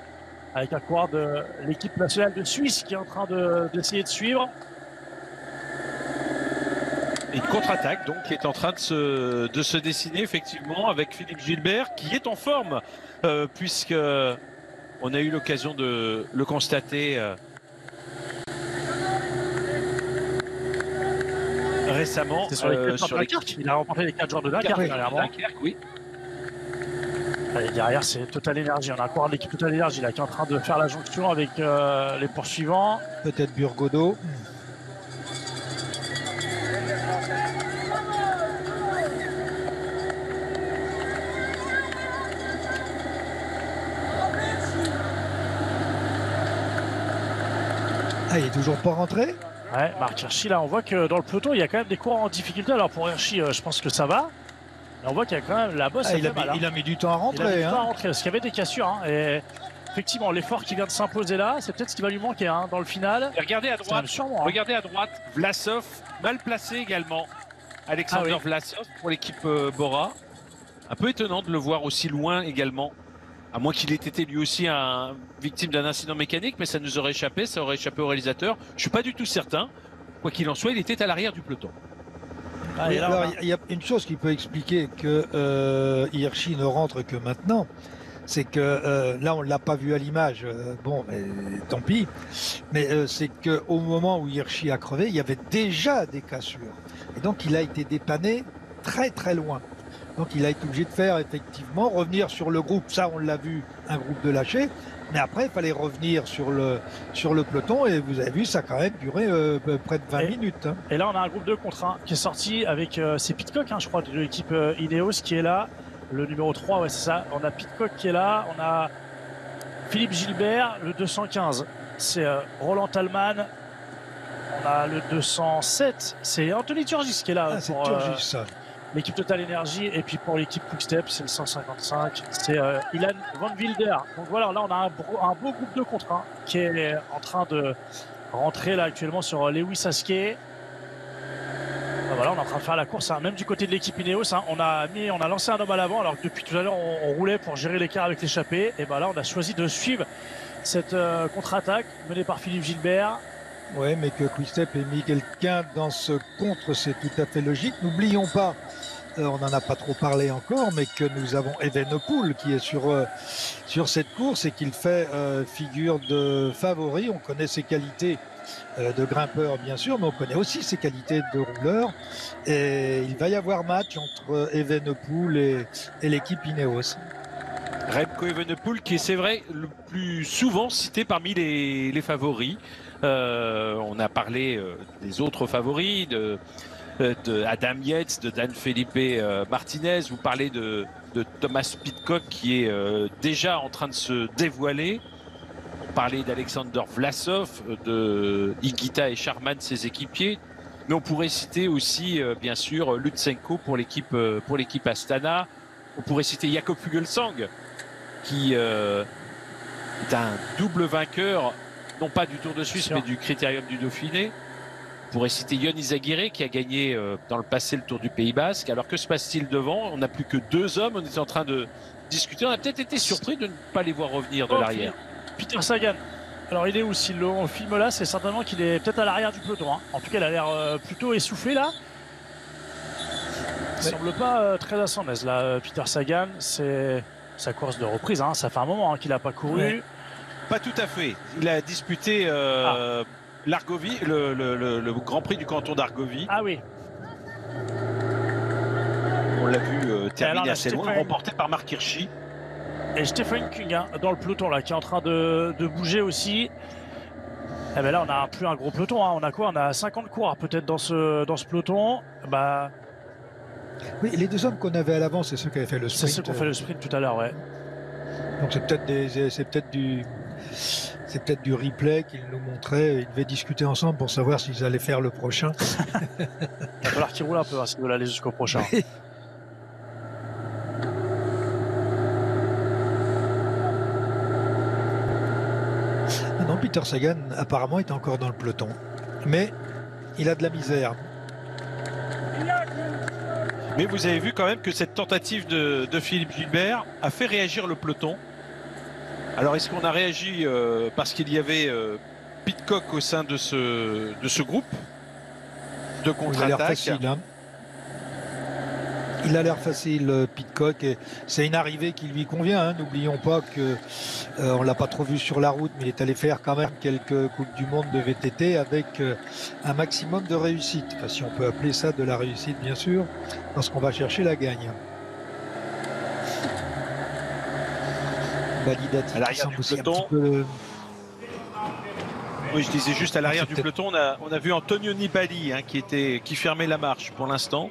avec un coureur de l'équipe nationale de Suisse qui est en train d'essayer de suivre. Une contre-attaque donc qui est en train de se dessiner effectivement avec Philippe Gilbert qui est en forme puisque on a eu l'occasion de le constater récemment. C'est sur les 4 jours de Dunkerque. Il a remporté les 4 jours de Dunkerque dernièrement. Oui. Allez, derrière c'est Total Energy. On a un coureur de l'équipe Total Energy là qui est en train de faire la jonction avec les poursuivants. Peut-être Burgodo. Ah, il est toujours pas rentré? Ouais, Marc Hirschi, là, on voit que dans le peloton, il y a quand même des coureurs en difficulté. Alors pour Hirschi, je pense que ça va. Mais on voit qu'il y a quand même la bosse. Il a mis du temps à rentrer. Il a mis du temps à rentrer, parce qu'il y avait des cassures. Et effectivement, l'effort qui vient de s'imposer là, c'est peut-être ce qui va lui manquer dans le final. Et regardez à droite, regardez à droite, Vlasov, mal placé également. Alexander Vlasov pour l'équipe Bora. Un peu étonnant de le voir aussi loin également. À moins qu'il ait été lui aussi victime d'un incident mécanique, mais ça nous aurait échappé, ça aurait échappé au réalisateur. Je suis pas du tout certain. Quoi qu'il en soit, il était à l'arrière du peloton. Oui, alors, il y a une chose qui peut expliquer que Hirschi ne rentre que maintenant, c'est que là on l'a pas vu à l'image, bon, mais, tant pis, mais c'est qu'au moment où Hirschi a crevé, il y avait déjà des cassures. Et donc il a été dépanné très très loin. Donc il a été obligé de faire effectivement revenir sur le groupe, ça on l'a vu, un groupe de lâchés, mais après il fallait revenir sur le peloton et vous avez vu ça a quand même duré près de 20 minutes. Et là on a un groupe de contre 1 qui est sorti avec c'est Pidcock je crois de l'équipe Ineos qui est là, le numéro 3, ouais c'est ça, on a Pidcock qui est là, on a Philippe Gilbert, le 215 c'est Roland Thalmann, on a le 207 c'est Anthony Turgis qui est là c'est pour Turgis, l'équipe Total Energy, et puis pour l'équipe Quickstep, c'est le 155, c'est Ilan Van Wilder. Donc voilà, là on a un beau groupe de contre 1 qui est en train de rentrer là actuellement sur Lewis Haskey. Voilà, on est en train de faire la course, même du côté de l'équipe Ineos, on a lancé un homme à l'avant, alors que depuis tout à l'heure on roulait pour gérer l'écart avec l'échappée, et ben là on a choisi de suivre cette contre-attaque menée par Philippe Gilbert. Oui, mais que Quickstep ait mis quelqu'un dans ce contre, c'est tout à fait logique. N'oublions pas, on n'en a pas trop parlé encore, mais que nous avons Evenepoel qui est sur cette course et qu'il fait figure de favori. On connaît ses qualités de grimpeur, bien sûr, mais on connaît aussi ses qualités de rouleur. Et il va y avoir match entre Evenepoel et l'équipe Ineos. Remco Evenepoel qui est, c'est vrai, le plus souvent cité parmi les favoris. On a parlé des autres favoris, de Adam Yates, de Dan Felipe Martinez. Vous parlez de Thomas Pidcock qui est déjà en train de se dévoiler. On parlait d'Alexander Vlasov, de Higuita et Sharman, ses équipiers. Mais on pourrait citer aussi, bien sûr, Lutsenko pour l'équipe Astana. On pourrait citer Jakob Fuglsang, qui est un double vainqueur, non pas du Tour de Suisse, mais du Critérium du Dauphiné. On pourrait citer Yon Izagirre, qui a gagné dans le passé le Tour du Pays Basque. Alors que se passe-t-il devant? On n'a plus que 2 hommes. On est en train de discuter. On a peut-être été surpris de ne pas les voir revenir de l'arrière. Peter Sagan. Alors il est où? Si on filme là, c'est certainement qu'il est peut-être à l'arrière du peloton. Hein. En tout cas, il a l'air plutôt essoufflé là. Il semble pas très à son aise là, Peter Sagan. C'est sa course de reprise. Hein. Ça fait un moment qu'il n'a pas couru. Ouais. Pas tout à fait. Il a disputé l'Argovie, le Grand Prix du canton d'Argovie. Ah oui. On l'a vu terminer assez loin, remporté par Marc Hirschi. Et Stephen Kung hein, dans le peloton là, qui est en train de bouger aussi. Et ben là, on n'a plus un gros peloton. Hein. On a quoi? On a 50 coureurs peut-être dans ce peloton. Bah... Oui, les 2 hommes qu'on avait à l'avant, c'est ceux qui avaient fait le sprint. C'est ceux qui ont fait le sprint tout à l'heure, ouais. Donc c'est peut-être du replay qu'ils nous montraient. Ils devaient discuter ensemble pour savoir s'ils allaient faire le prochain. Il va falloir qu'ils roulent un peu hein, s'ils veulent aller jusqu'au prochain. Non, Peter Sagan apparemment est encore dans le peloton, mais il a de la misère. Mais vous avez vu quand même que cette tentative de Philippe Gilbert a fait réagir le peloton. Alors est-ce qu'on a réagi parce qu'il y avait Pidcock au sein de ce groupe de contre-attaque? Il a l'air facile, Pidcock, et c'est une arrivée qui lui convient. Hein. N'oublions pas que on l'a pas trop vu sur la route, mais il est allé faire quand même quelques coupes du monde de VTT avec un maximum de réussite. Enfin, si on peut appeler ça de la réussite, bien sûr, parce qu'on va chercher la gagne. Balidati, à l'arrière du peloton. Oui, je disais juste à l'arrière du peloton, on a vu Antonio Nibali hein, qui fermait la marche pour l'instant.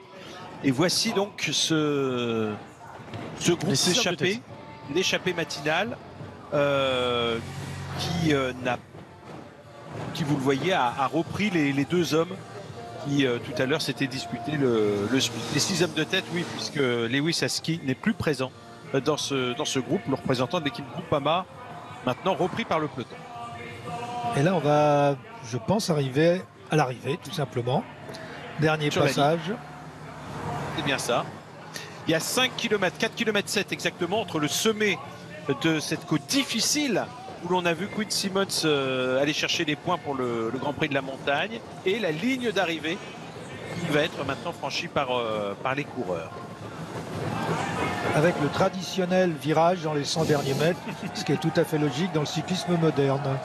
Et voici donc ce groupe d'échappée matinale qui, vous le voyez, a repris les 2 hommes qui tout à l'heure s'étaient disputés le sprint. Les 6 hommes de tête, oui, puisque Lewis Aski n'est plus présent dans ce groupe, le représentant de l'équipe Groupama, maintenant repris par le peloton. Et là, on va, je pense, arriver à l'arrivée, tout simplement. Dernier passage. C'est bien ça. Il y a 5 km, 4 km 7 exactement entre le sommet de cette côte difficile où l'on a vu Quinn Simmons aller chercher les points pour le Grand Prix de la montagne et la ligne d'arrivée qui va être maintenant franchie par les coureurs. Avec le traditionnel virage dans les 100 derniers mètres, ce qui est tout à fait logique dans le cyclisme moderne.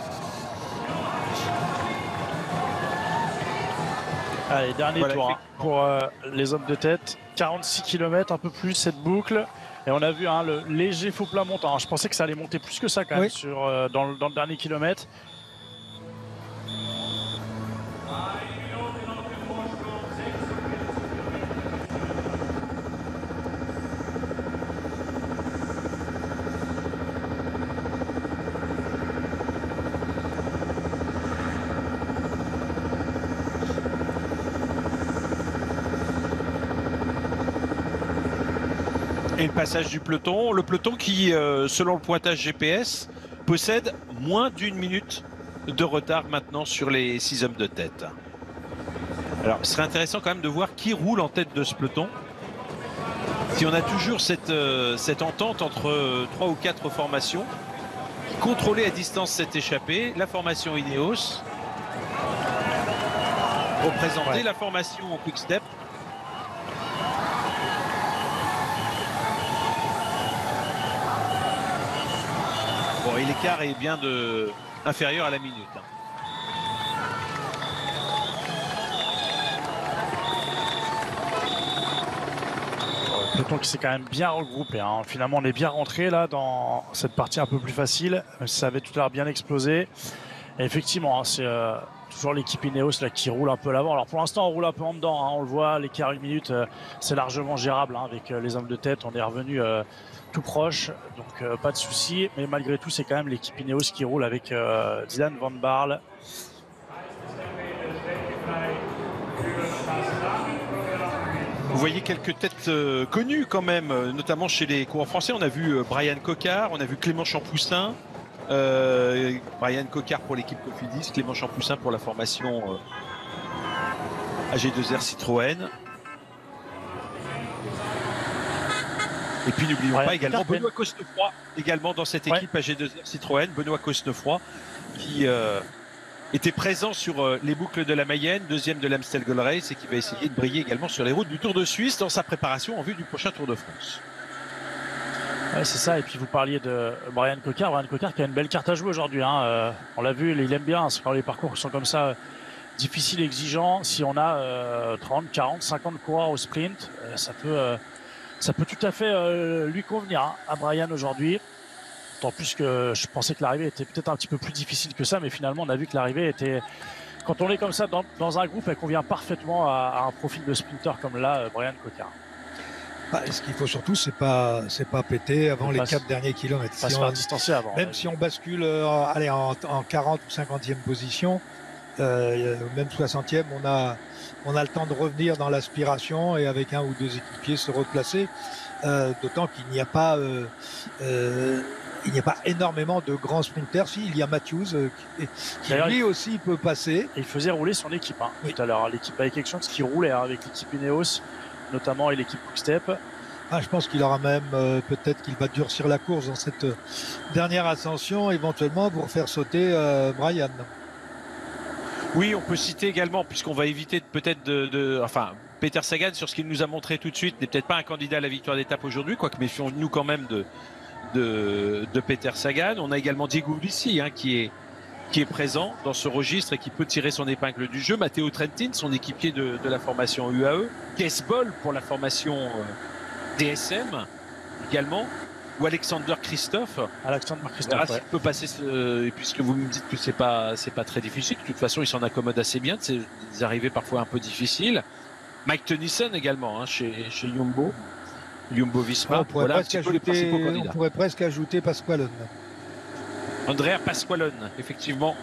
Allez, dernier tour hein, pour les hommes de tête. 46 km, un peu plus cette boucle. Et on a vu hein, le léger faux plat montant. Alors, je pensais que ça allait monter plus que ça quand même dans le dernier kilomètre. Et le passage du peloton. Le peloton qui, selon le pointage GPS, possède moins d'1 minute de retard maintenant sur les 6 hommes de tête. Alors, ce serait intéressant quand même de voir qui roule en tête de ce peloton. Si on a toujours cette entente entre 3 ou 4 formations, qui contrôlait à distance cette échappée, la formation Ineos, représenter la formation Quick Step. Bon, et l'écart est bien inférieur à la minute. Le peloton qui s'est quand même bien regroupé. Hein. Finalement, on est bien rentré là dans cette partie un peu plus facile. Ça avait tout à l'heure bien explosé. Et effectivement, hein, c'est toujours l'équipe Ineos là, qui roule un peu l'avant. Alors pour l'instant, on roule un peu en dedans, hein, on le voit, l'écart 1 minute, c'est largement gérable, hein, avec les hommes de tête. On est revenu tout proche, donc pas de souci. Mais malgré tout, c'est quand même l'équipe Ineos qui roule avec Dylan Van Baarle. Vous voyez quelques têtes connues quand même, notamment chez les coureurs français. On a vu Brian Cocard, on a vu Clément Champoussin. Brian Cocard pour l'équipe Cofidis, Clément Champoussin pour la formation AG2R Citroën. Et puis n'oublions pas également Benoît Cosnefroy, également dans cette équipe AG2R Citroën, Benoît Cosnefroy, qui était présent sur les boucles de la Mayenne, deuxième de l'Amstel Gold Race, et qui va essayer de briller également sur les routes du Tour de Suisse dans sa préparation en vue du prochain Tour de France. Ouais, c'est ça. Et puis vous parliez de Brian Cocard. Brian Cocard qui a une belle carte à jouer aujourd'hui, hein. On l'a vu, il aime bien quand les parcours sont comme ça, difficiles, exigeants. Si on a 30, 40, 50 coureurs au sprint, ça peut tout à fait lui convenir, hein, à Brian aujourd'hui. D'autant plus que je pensais que l'arrivée était peut-être un petit peu plus difficile que ça, mais finalement on a vu que l'arrivée était, quand on est comme ça dans un groupe, elle convient parfaitement à un profil de sprinter comme là, Brian Cocard. Ce qu'il faut surtout, c'est pas péter avant les 4 derniers kilomètres. Pas se faire distancer avant. Même si on bascule en 40 ou 50e position, même 60e, on a le temps de revenir dans l'aspiration et avec un ou deux équipiers se replacer. D'autant qu'il n'y a pas énormément de grands sprinters. Si, il y a Matthews qui lui aussi peut passer. Et il faisait rouler son équipe, hein, tout à l'heure. L'équipe avec quelque chose qui roulait, hein, avec l'équipe Ineos notamment et l'équipe Quick-Step. Je pense qu'il aura même peut-être qu'il va durcir la course dans cette dernière ascension, éventuellement pour faire sauter Brian. Oui, on peut citer également, puisqu'on va éviter peut-être enfin, Peter Sagan, sur ce qu'il nous a montré tout de suite, n'est peut-être pas un candidat à la victoire d'étape aujourd'hui, quoique méfions-nous quand même de Peter Sagan. On a également Diego Ulissi, hein, qui est présent dans ce registre et qui peut tirer son épingle du jeu. Matteo Trentin, son équipier de la formation UAE. Kees Bol pour la formation DSM également. Ou Alexander Christophe. Ouais. Peut passer puisque vous me dites que c'est pas très difficile. De toute façon, il s'en accommode assez bien de ces arrivées parfois un peu difficiles. Mike Tennyson également, hein, chez Jumbo Visma. On pourrait presque ajouter Pasqualone. Andrea Pasqualone, effectivement,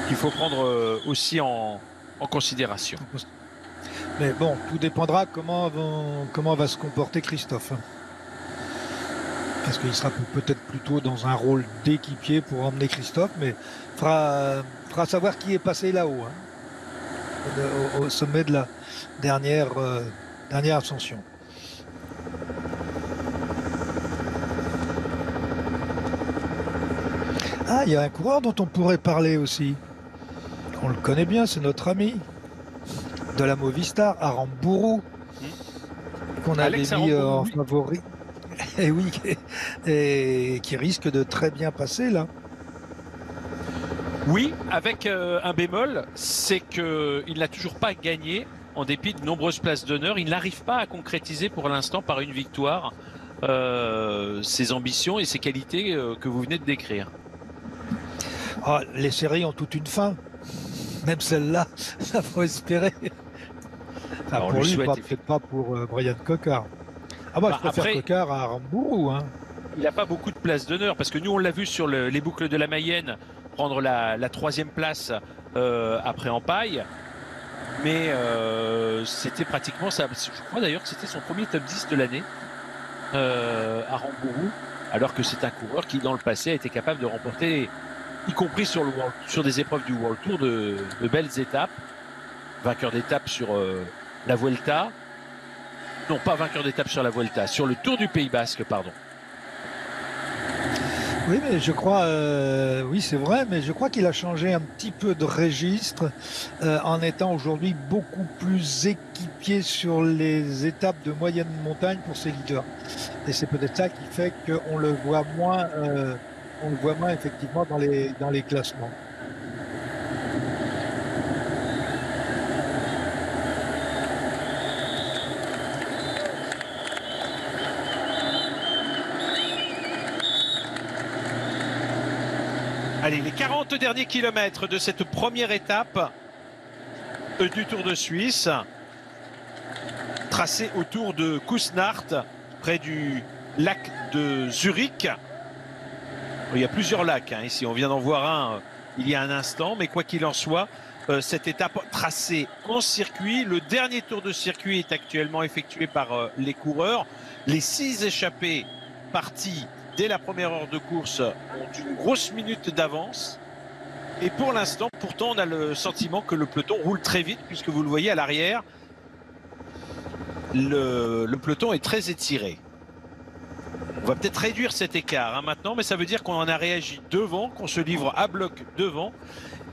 qu'il faut prendre aussi en considération. Mais bon, tout dépendra comment va se comporter Christophe. Parce qu'il sera peut-être plutôt dans un rôle d'équipier pour emmener Christophe, mais fera savoir qui est passé là-haut, hein, au sommet de la dernière ascension. Il y a un coureur dont on pourrait parler aussi. On le connaît bien, c'est notre ami de la Movistar, Aramburu, qu'on avait mis en favori. Et oui, et qui risque de très bien passer là. Oui, avec un bémol, c'est qu'il n'a toujours pas gagné en dépit de nombreuses places d'honneur. Il n'arrive pas à concrétiser pour l'instant par une victoire ses ambitions et ses qualités que vous venez de décrire. Les séries ont toute une fin. Même celle-là, ça faut espérer. Pour lui, peut-être pas pour Brian Cocard. Je préfère Cocard à Aramburu. Hein. Il n'a pas beaucoup de places d'honneur parce que nous, on l'a vu sur les boucles de la Mayenne prendre la 3e place après Empaille. Mais c'était pratiquement ça. Je crois d'ailleurs que c'était son premier top 10 de l'année, Aramburu, alors que c'est un coureur qui, dans le passé, a été capable de remporter, y compris sur des épreuves du World Tour, de belles étapes. Vainqueur d'étape sur la Vuelta. Non, pas vainqueur d'étape sur la Vuelta, sur le Tour du Pays Basque, pardon. Oui, mais je crois, oui c'est vrai, mais je crois qu'il a changé un petit peu de registre en étant aujourd'hui beaucoup plus équipier sur les étapes de moyenne montagne pour ses leaders. Et c'est peut-être ça qui fait qu'on le voit moins, effectivement dans les classements. Allez, les 40 derniers kilomètres de cette première étape du Tour de Suisse, tracé autour de Küsnacht, près du lac de Zurich. Il y a plusieurs lacs ici, on vient d'en voir un il y a un instant, mais quoi qu'il en soit, cette étape tracée en circuit, le dernier tour de circuit est actuellement effectué par les coureurs. Les 6 échappés partis dès la première heure de course ont une grosse minute d'avance. Et pour l'instant, pourtant, on a le sentiment que le peloton roule très vite, puisque vous le voyez à l'arrière, le peloton est très étiré. On va peut-être réduire cet écart maintenant, mais ça veut dire qu'on en a réagi devant, qu'on se livre à bloc devant,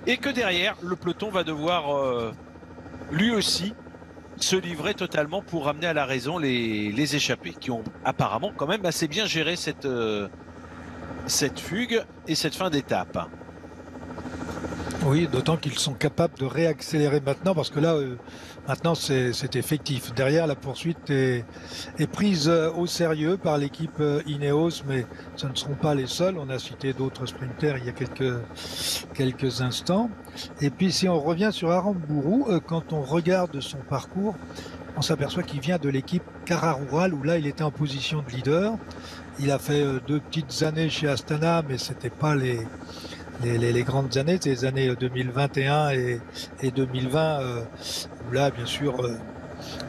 et que derrière, le peloton va devoir lui aussi se livrer totalement pour ramener à la raison les échappés, qui ont apparemment quand même assez bien géré cette fugue et cette fin d'étape. Oui, d'autant qu'ils sont capables de réaccélérer maintenant, parce que là, maintenant, c'est effectif. Derrière, la poursuite est prise au sérieux par l'équipe Ineos, mais ce ne seront pas les seuls. On a cité d'autres sprinters il y a quelques instants. Et puis, si on revient sur Aramburu, quand on regarde son parcours, on s'aperçoit qu'il vient de l'équipe Cara Rural, où là, il était en position de leader. Il a fait 2 petites années chez Astana, mais c'était pas les grandes années, c'est les années 2021 et 2020, où là, bien sûr,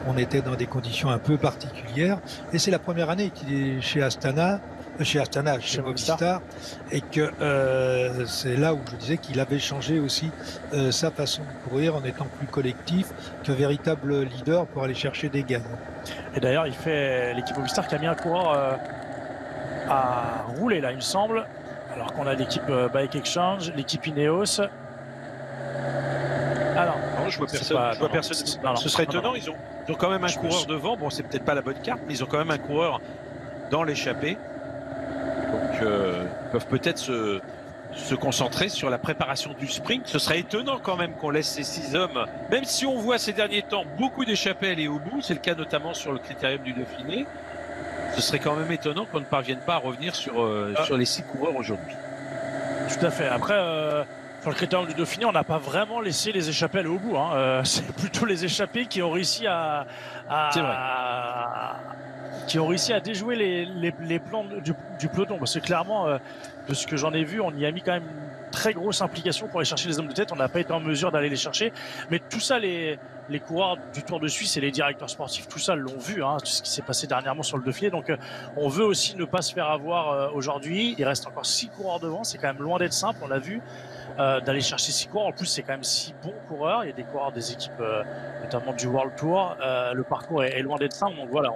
on était dans des conditions un peu particulières. Et c'est la première année qu'il est chez Movistar, et que c'est là où je disais qu'il avait changé aussi sa façon de courir en étant plus collectif que véritable leader pour aller chercher des gains. Et d'ailleurs, il fait l'équipe Movistar qui a mis un coureur à rouler là, il me semble. Alors qu'on a l'équipe Bike Exchange, l'équipe Ineos. Alors, non, je vois personne. Ce serait étonnant. Ils ont quand même un coureur devant. Bon, c'est peut-être pas la bonne carte, mais ils ont quand même un coureur dans l'échappée. Donc, ils peuvent peut-être se concentrer sur la préparation du sprint. Ce serait étonnant quand même qu'on laisse ces 6 hommes, même si on voit ces derniers temps beaucoup d'échappées aller au bout. C'est le cas notamment sur le Critérium du Dauphiné. Ce serait quand même étonnant qu'on ne parvienne pas à revenir sur les 6 coureurs aujourd'hui. Tout à fait. Après, sur le Critérium du Dauphiné, on n'a pas vraiment laissé les échappés aller au bout. C'est plutôt les échappés qui ont réussi à déjouer les plans du peloton. Parce que clairement, de ce que j'en ai vu, on y a mis quand même une très grosse implication pour aller chercher les hommes de tête. On n'a pas été en mesure d'aller les chercher. Mais tout ça, les coureurs du Tour de Suisse et les directeurs sportifs, tout ça l'ont vu, tout ce qui s'est passé dernièrement sur le Dauphiné. Donc on veut aussi ne pas se faire avoir aujourd'hui. Il reste encore 6 coureurs devant, c'est quand même loin d'être simple, on l'a vu, d'aller chercher 6 coureurs. En plus, c'est quand même 6 bons coureurs. Il y a des coureurs des équipes, notamment du World Tour. Le parcours est loin d'être simple. Donc voilà,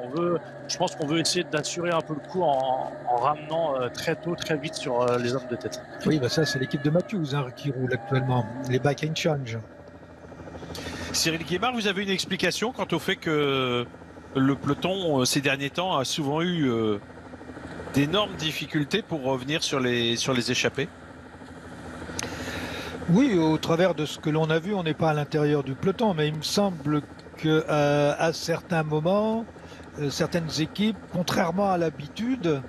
je pense qu'on veut essayer d'assurer un peu le coup en ramenant très tôt, très vite sur les hommes de tête. Oui, ça c'est l'équipe de Matthews qui roule actuellement, les Bike Exchange. Cyril Guimard, vous avez une explication quant au fait que le peloton, ces derniers temps, a souvent eu d'énormes difficultés pour revenir sur les échappées? Oui, au travers de ce que l'on a vu, on n'est pas à l'intérieur du peloton, mais il me semble qu'à certains moments, certaines équipes, contrairement à l'habitude,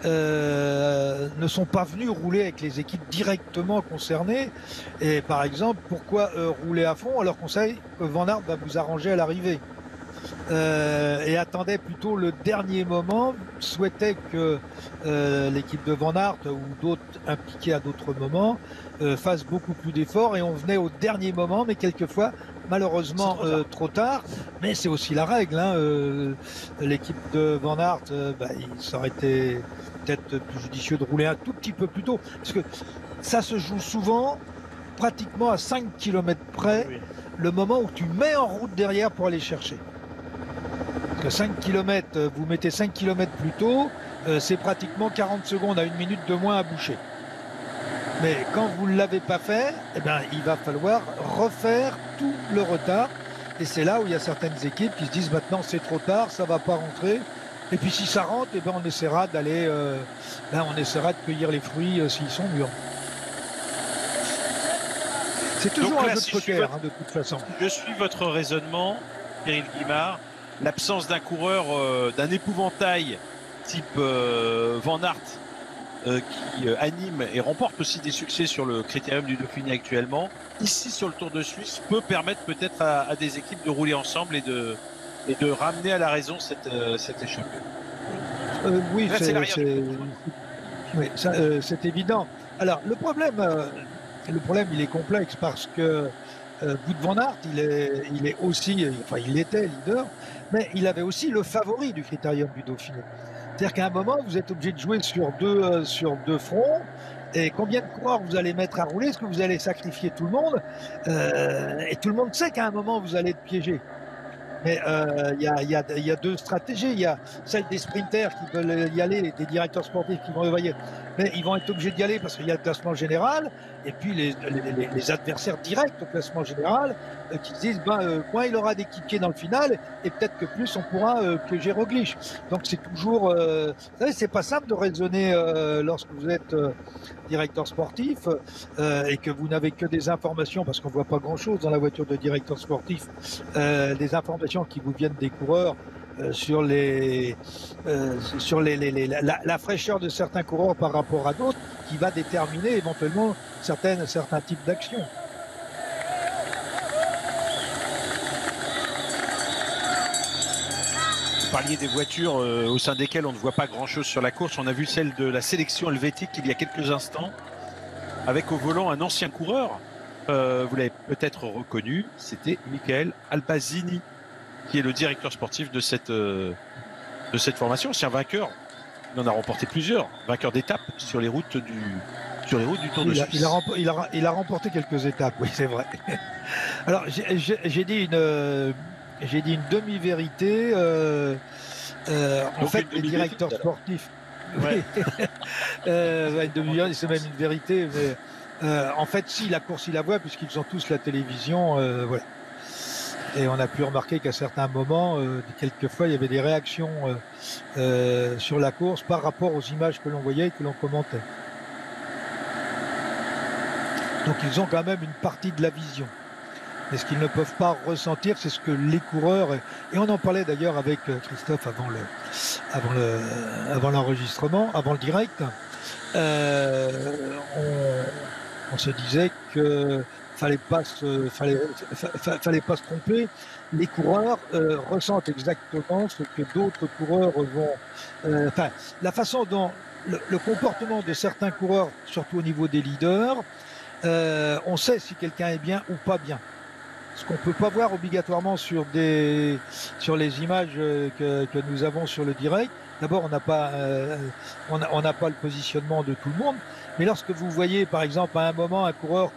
ne sont pas venus rouler avec les équipes directement concernées. Et par exemple, pourquoi rouler à fond alors qu'on sait que Van Aert va vous arranger à l'arrivée, et attendait plutôt le dernier moment, souhaitait que l'équipe de Van Aert ou d'autres impliqués à d'autres moments fassent beaucoup plus d'efforts, et on venait au dernier moment, mais quelquefois malheureusement trop tard. Mais c'est aussi la règle, l'équipe de Van Aert, ça aurait été peut-être plus judicieux de rouler un tout petit peu plus tôt, parce que ça se joue souvent pratiquement à 5 km près, le moment où tu mets en route derrière pour aller chercher. Parce que 5 km, vous mettez 5 km plus tôt, c'est pratiquement 40 secondes à 1 minute de moins à boucher. Mais quand vous ne l'avez pas fait, il va falloir refaire tout le retard. Et c'est là où il y a certaines équipes qui se disent maintenant c'est trop tard, ça ne va pas rentrer. Et puis si ça rentre, on essaiera d'aller, on essaiera de cueillir les fruits s'ils sont mûrs. C'est toujours un jeu de poker, de toute façon. Je suis votre raisonnement, Cyril Guimard. L'absence d'un coureur d'un épouvantail type Van Aert qui anime et remporte aussi des succès sur le Critérium du Dauphiné actuellement, ici sur le Tour de Suisse, peut permettre peut-être à des équipes de rouler ensemble et de ramener à la raison cette échappée. Oui, Là, c'est l'arrière du oui, c'est évident. Alors, le problème, il est complexe parce que Wout van Aert, il est aussi, enfin, il était leader, mais il avait aussi le favori du Critérium du Dauphiné. C'est-à-dire qu'à un moment, vous êtes obligé de jouer sur deux fronts. Et combien de coureurs vous allez mettre à rouler? Est-ce que vous allez sacrifier tout le monde? Et tout le monde sait qu'à un moment, vous allez être piégé. Mais il y a deux stratégies. Il y a celle des sprinters qui veulent y aller, des directeurs sportifs qui vont y aller. Mais ils vont être obligés d'y aller parce qu'il y a le classement général. Et puis les adversaires directs au classement général qui se disent quand il aura d'équipiers dans le final, et peut-être que plus on pourra piéger Roglic. Donc c'est toujours. Vous savez, c'est pas simple de raisonner lorsque vous êtes directeur sportif et que vous n'avez que des informations, parce qu'on ne voit pas grand-chose dans la voiture de directeur sportif, des informations qui vous viennent des coureurs sur la fraîcheur de certains coureurs par rapport à d'autres, qui va déterminer éventuellement certains types d'actions. Vous parliez des voitures au sein desquelles on ne voit pas grand-chose sur la course. On a vu celle de la sélection helvétique il y a quelques instants, avec au volant un ancien coureur. Vous l'avez peut-être reconnu, c'était Michael Alpazini, qui est le directeur sportif de cette formation. C'est un vainqueur. Il en a remporté plusieurs, vainqueur d'étapes sur les routes du Tour de Suisse. Il a remporté quelques étapes, oui, c'est vrai. Alors, j'ai dit une demi-vérité. En fait, les directeurs sportifs. Ouais. Une demi-vérité, c'est même une vérité. Mais en fait, si la course, il la voit, puisqu'ils ont tous la télévision. Voilà. Et on a pu remarquer qu'à certains moments, quelquefois, il y avait des réactions sur la course par rapport aux images que l'on voyait et que l'on commentait. Donc ils ont quand même une partie de la vision. Mais ce qu'ils ne peuvent pas ressentir, c'est ce que les coureurs, et on en parlait d'ailleurs avec Christophe avant l'enregistrement, avant le direct, on se disait que fallait pas se tromper. Les coureurs ressentent exactement ce que d'autres coureurs vont. La façon dont le comportement de certains coureurs, surtout au niveau des leaders, on sait si quelqu'un est bien ou pas bien. Ce qu'on ne peut pas voir obligatoirement sur les images que nous avons sur le direct. D'abord, on n'a pas le positionnement de tout le monde. Mais lorsque vous voyez, par exemple, à un moment, un coureur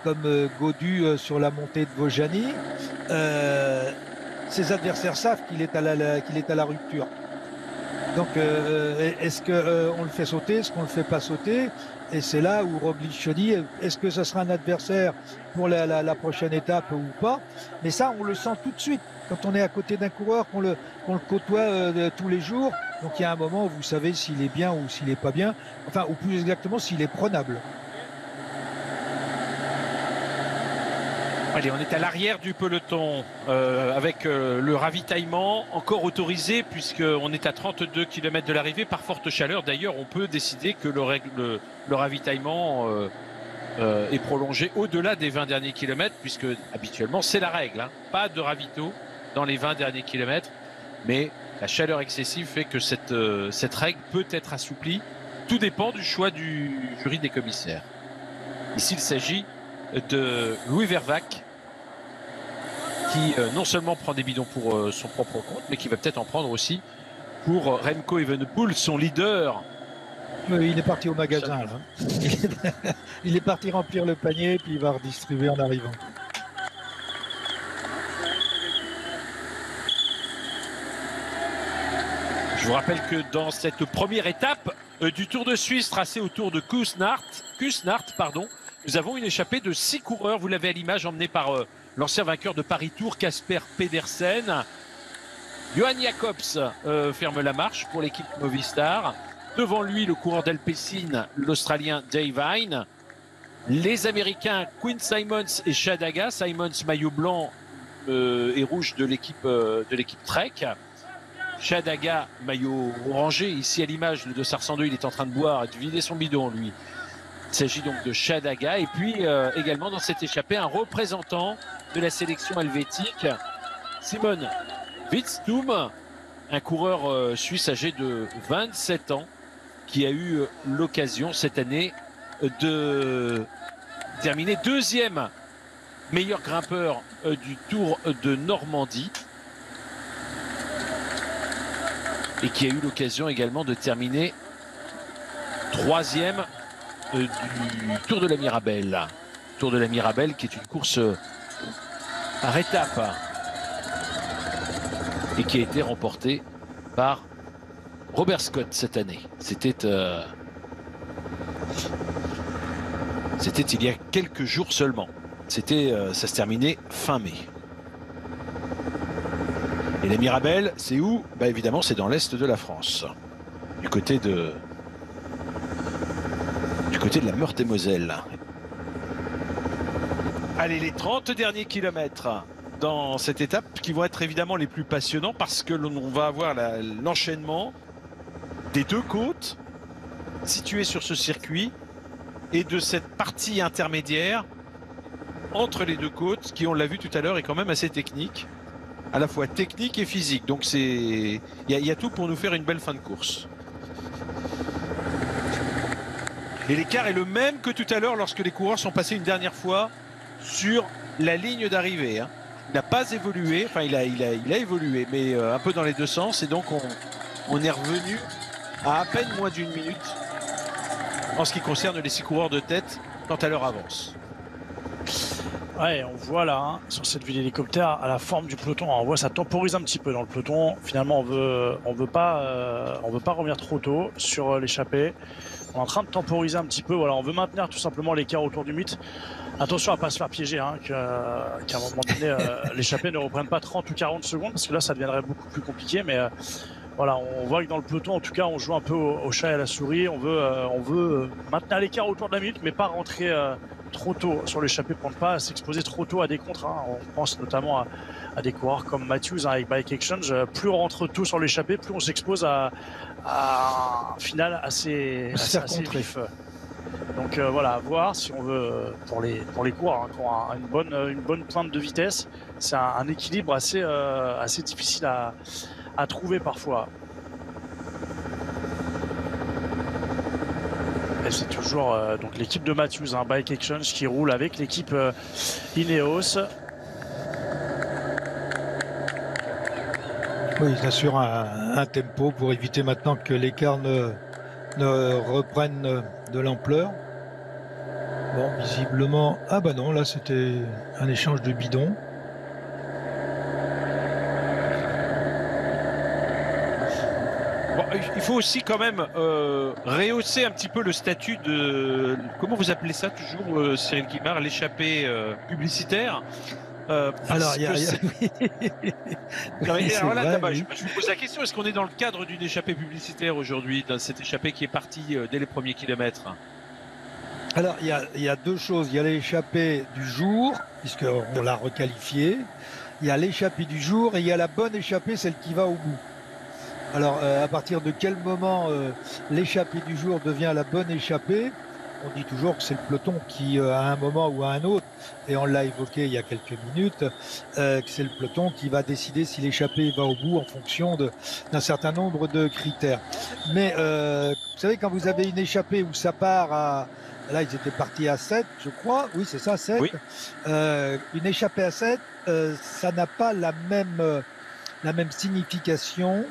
comme Gaudu sur la montée de Vojani, ses adversaires savent qu'il est à la rupture. Donc, est-ce qu'on le fait sauter? Est-ce qu'on ne le fait pas sauter? Et c'est là où Roglic se dit, est-ce que ce sera un adversaire pour la prochaine étape ou pas? Mais ça, on le sent tout de suite quand on est à côté d'un coureur, qu'on le côtoie tous les jours. Donc il y a un moment où vous savez s'il est bien ou s'il n'est pas bien, enfin, ou plus exactement s'il est prenable. Allez, on est à l'arrière du peloton avec le ravitaillement encore autorisé puisqu'on est à 32 km de l'arrivée par forte chaleur. D'ailleurs, on peut décider que le ravitaillement est prolongé au-delà des 20 derniers kilomètres puisque habituellement c'est la règle. Pas de ravito dans les 20 derniers kilomètres, mais la chaleur excessive fait que cette règle peut être assouplie. Tout dépend du choix du jury des commissaires. Ici, il s'agit de Louis Vervaeke qui non seulement prend des bidons pour son propre compte, mais qui va peut-être en prendre aussi pour Remco Evenepoel, son leader. Il est parti au magasin là. Il est parti remplir le panier puis il va redistribuer en arrivant. Je vous rappelle que dans cette première étape du Tour de Suisse tracée autour de Kussnacht, nous avons une échappée de 6 coureurs. Vous l'avez à l'image, emmené par l'ancien vainqueur de Paris-Tour, Casper Pedersen. Johan Jacobs ferme la marche pour l'équipe Movistar. Devant lui, le coureur d'Alpecin, l'Australien Dave Hine. Les Américains Quinn Simmons et Shadaga. Simmons, maillot blanc et rouge de l'équipe Trek. Chadaga, maillot orangé, ici à l'image, le Dossard 102, il est en train de boire et de vider son bidon, lui. Il s'agit donc de Chadaga. Et puis également dans cette échappée, un représentant de la sélection helvétique, Simon Witztum, un coureur suisse âgé de 27 ans, qui a eu l'occasion cette année de terminer deuxième meilleur grimpeur du Tour de Normandie. Et qui a eu l'occasion également de terminer troisième du Tour de la Mirabelle. Tour de la Mirabelle qui est une course par étapes et qui a été remportée par Robert Scott cette année. C'était il y a quelques jours seulement. Ça se terminait fin mai. Et la Mirabelle, c'est où? Bah évidemment, c'est dans l'est de la France, du côté de la Meurthe-et-Moselle. Allez, les 30 derniers kilomètres dans cette étape qui vont être évidemment les plus passionnants parce que l'on va avoir l'enchaînement des deux côtes situées sur ce circuit et de cette partie intermédiaire entre les deux côtes qui, on l'a vu tout à l'heure, est quand même assez technique. À la fois technique et physique. Donc il y a tout pour nous faire une belle fin de course. Et l'écart est le même que tout à l'heure lorsque les coureurs sont passés une dernière fois sur la ligne d'arrivée. Hein. Il n'a pas évolué, enfin il a évolué, mais un peu dans les deux sens. Et donc on est revenu à peine moins d'une minute en ce qui concerne les 6 coureurs de tête quant à leur avance. Ouais, on voit là, hein, sur cette vue d'hélicoptère, à la forme du peloton, on voit ça temporise un petit peu dans le peloton. Finalement, on veut pas revenir trop tôt sur l'échappée. On est en train de temporiser un petit peu. Voilà, on veut maintenir tout simplement l'écart autour du mythe. Attention à pas se faire piéger, hein, qu'à un moment donné, l'échappée ne reprenne pas 30 ou 40 secondes, parce que là, ça deviendrait beaucoup plus compliqué. Mais voilà, on voit que dans le peloton, en tout cas, on joue un peu au chat et à la souris. On veut maintenir l'écart autour de la minute, mais pas rentrer trop tôt sur l'échappée pour ne pas s'exposer trop tôt à des contres. Hein. On pense notamment à des coureurs comme Matthews, hein, avec Bike Exchange. Plus on rentre tôt sur l'échappée, plus on s'expose à un final assez vif. Donc voilà, à voir si on veut, pour les coureurs, hein, qui ont une bonne pointe de vitesse, c'est un équilibre assez difficile à trouver parfois. Et c'est toujours donc l'équipe de Matthews, hein, Bike Exchange, qui roule avec l'équipe Ineos. Oui, ils assurent un tempo pour éviter maintenant que l'écart ne reprenne de l'ampleur. Bon, visiblement... Ah bah non, là c'était un échange de bidons. Bon, il faut aussi quand même rehausser un petit peu le statut de... Comment vous appelez ça toujours, Cyril Guimard, l'échappée publicitaire Alors, il y a... Je vous pose la question, est-ce qu'on est dans le cadre d'une échappée publicitaire aujourd'hui, dans cette échappée qui est partie dès les premiers kilomètres? Alors, il y a deux choses. Il y a l'échappée du jour, puisqu'on l'a requalifiée. Il y a l'échappée du jour et il y a la bonne échappée, celle qui va au bout. Alors, à partir de quel moment l'échappée du jour devient la bonne échappée? On dit toujours que c'est le peloton qui, à un moment ou à un autre, et on l'a évoqué il y a quelques minutes, que c'est le peloton qui va décider si l'échappée va au bout en fonction d'un certain nombre de critères. Mais vous savez, quand vous avez une échappée où ça part à... Là, ils étaient partis à 7, je crois. Oui, c'est ça, 7. Oui. Une échappée à 7, ça n'a pas la même signification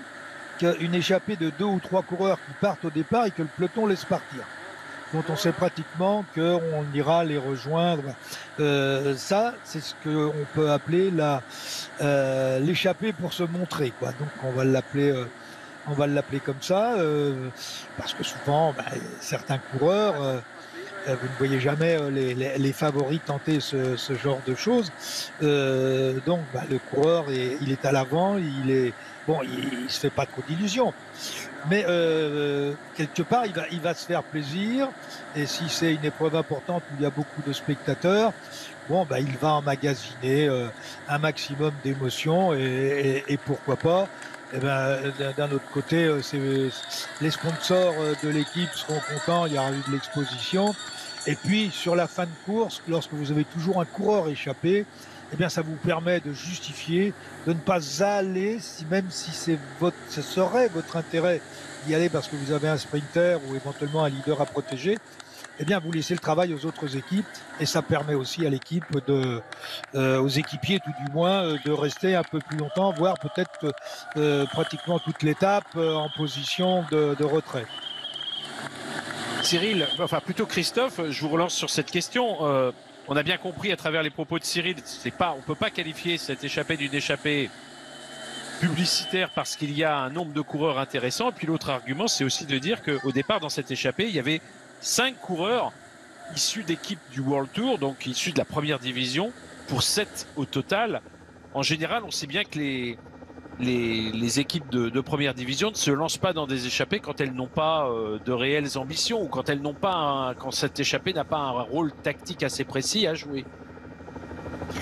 qu'une échappée de 2 ou 3 coureurs qui partent au départ et que le peloton laisse partir. Dont on sait pratiquement qu'on ira les rejoindre. Ça, c'est ce qu'on peut appeler l'échappée pour se montrer, quoi. Donc, on va l'appeler comme ça, parce que souvent, certains coureurs, vous ne voyez jamais les favoris tenter ce genre de choses. Donc, le coureur, il est à l'avant, il se fait pas trop d'illusions. Mais quelque part, il va se faire plaisir. Et si c'est une épreuve importante où il y a beaucoup de spectateurs, bon, bah, il va emmagasiner un maximum d'émotions et pourquoi pas. Eh ben, d'un autre côté, les sponsors de l'équipe seront contents, il y aura eu de l'exposition. Et puis, sur la fin de course, lorsque vous avez toujours un coureur échappé, eh bien, ça vous permet de justifier, de ne pas aller, même si ce serait votre intérêt d'y aller parce que vous avez un sprinter ou éventuellement un leader à protéger, eh bien, vous laissez le travail aux autres équipes et ça permet aussi à l'équipe aux équipiers tout du moins, de rester un peu plus longtemps, voire peut-être pratiquement toute l'étape en position de retrait. Cyril, enfin plutôt Christophe, je vous relance sur cette question. On a bien compris à travers les propos de Cyril, on ne peut pas qualifier cette échappée d'une échappée publicitaire parce qu'il y a un nombre de coureurs intéressants. Et puis l'autre argument, c'est aussi de dire qu'au départ, dans cette échappée, il y avait 5 coureurs issus d'équipes du World Tour, donc issus de la première division, pour 7 au total. En général, on sait bien que les équipes de première division ne se lancent pas dans des échappées quand elles n'ont pas de réelles ambitions ou quand elles n'ont pas quand cette échappée n'a pas un rôle tactique assez précis à jouer.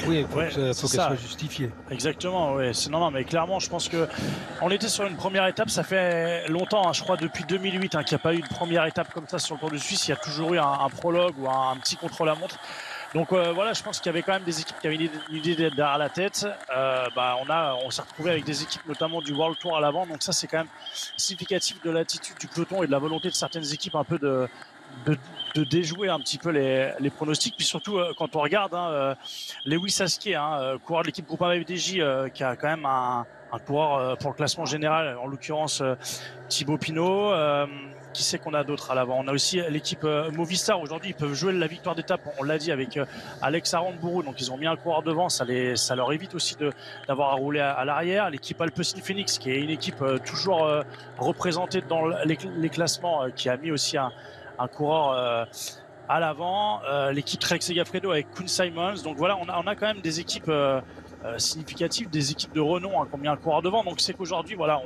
Oui, il faut qu'elle soit justifiée. Exactement, oui. Non, mais clairement, je pense que on était sur une première étape. Ça fait longtemps, hein, je crois depuis 2008, qu'il n'y a pas eu de première étape comme ça sur le Tour de Suisse. Il y a toujours eu un prologue ou un petit contre-la-montre. Donc voilà, je pense qu'il y avait quand même des équipes qui avaient une idée derrière la tête. On s'est retrouvé avec des équipes notamment du World Tour à l'avant. Donc ça, c'est quand même significatif de l'attitude du peloton et de la volonté de certaines équipes un peu de déjouer un petit peu les pronostics. Puis surtout, quand on regarde Lewis Haske, coureur de l'équipe Groupama FDJ, qui a quand même un coureur pour le classement général, en l'occurrence Thibaut Pinot. Qui sait qu'on a d'autres à l'avant? On a aussi l'équipe Movistar. Aujourd'hui, ils peuvent jouer la victoire d'étape. On l'a dit avec Alex Aranburu. Donc, ils ont mis un coureur devant. Ça leur évite aussi d'avoir à rouler à l'arrière. L'équipe Alpecin Phoenix, qui est une équipe toujours représentée dans les classements, qui a mis aussi un coureur à l'avant. L'équipe Trek Segafredo avec Koen Simons. Donc voilà, on a quand même des équipes significatives, des équipes de renom qui ont mis un coureur devant. Donc c'est qu'aujourd'hui, voilà,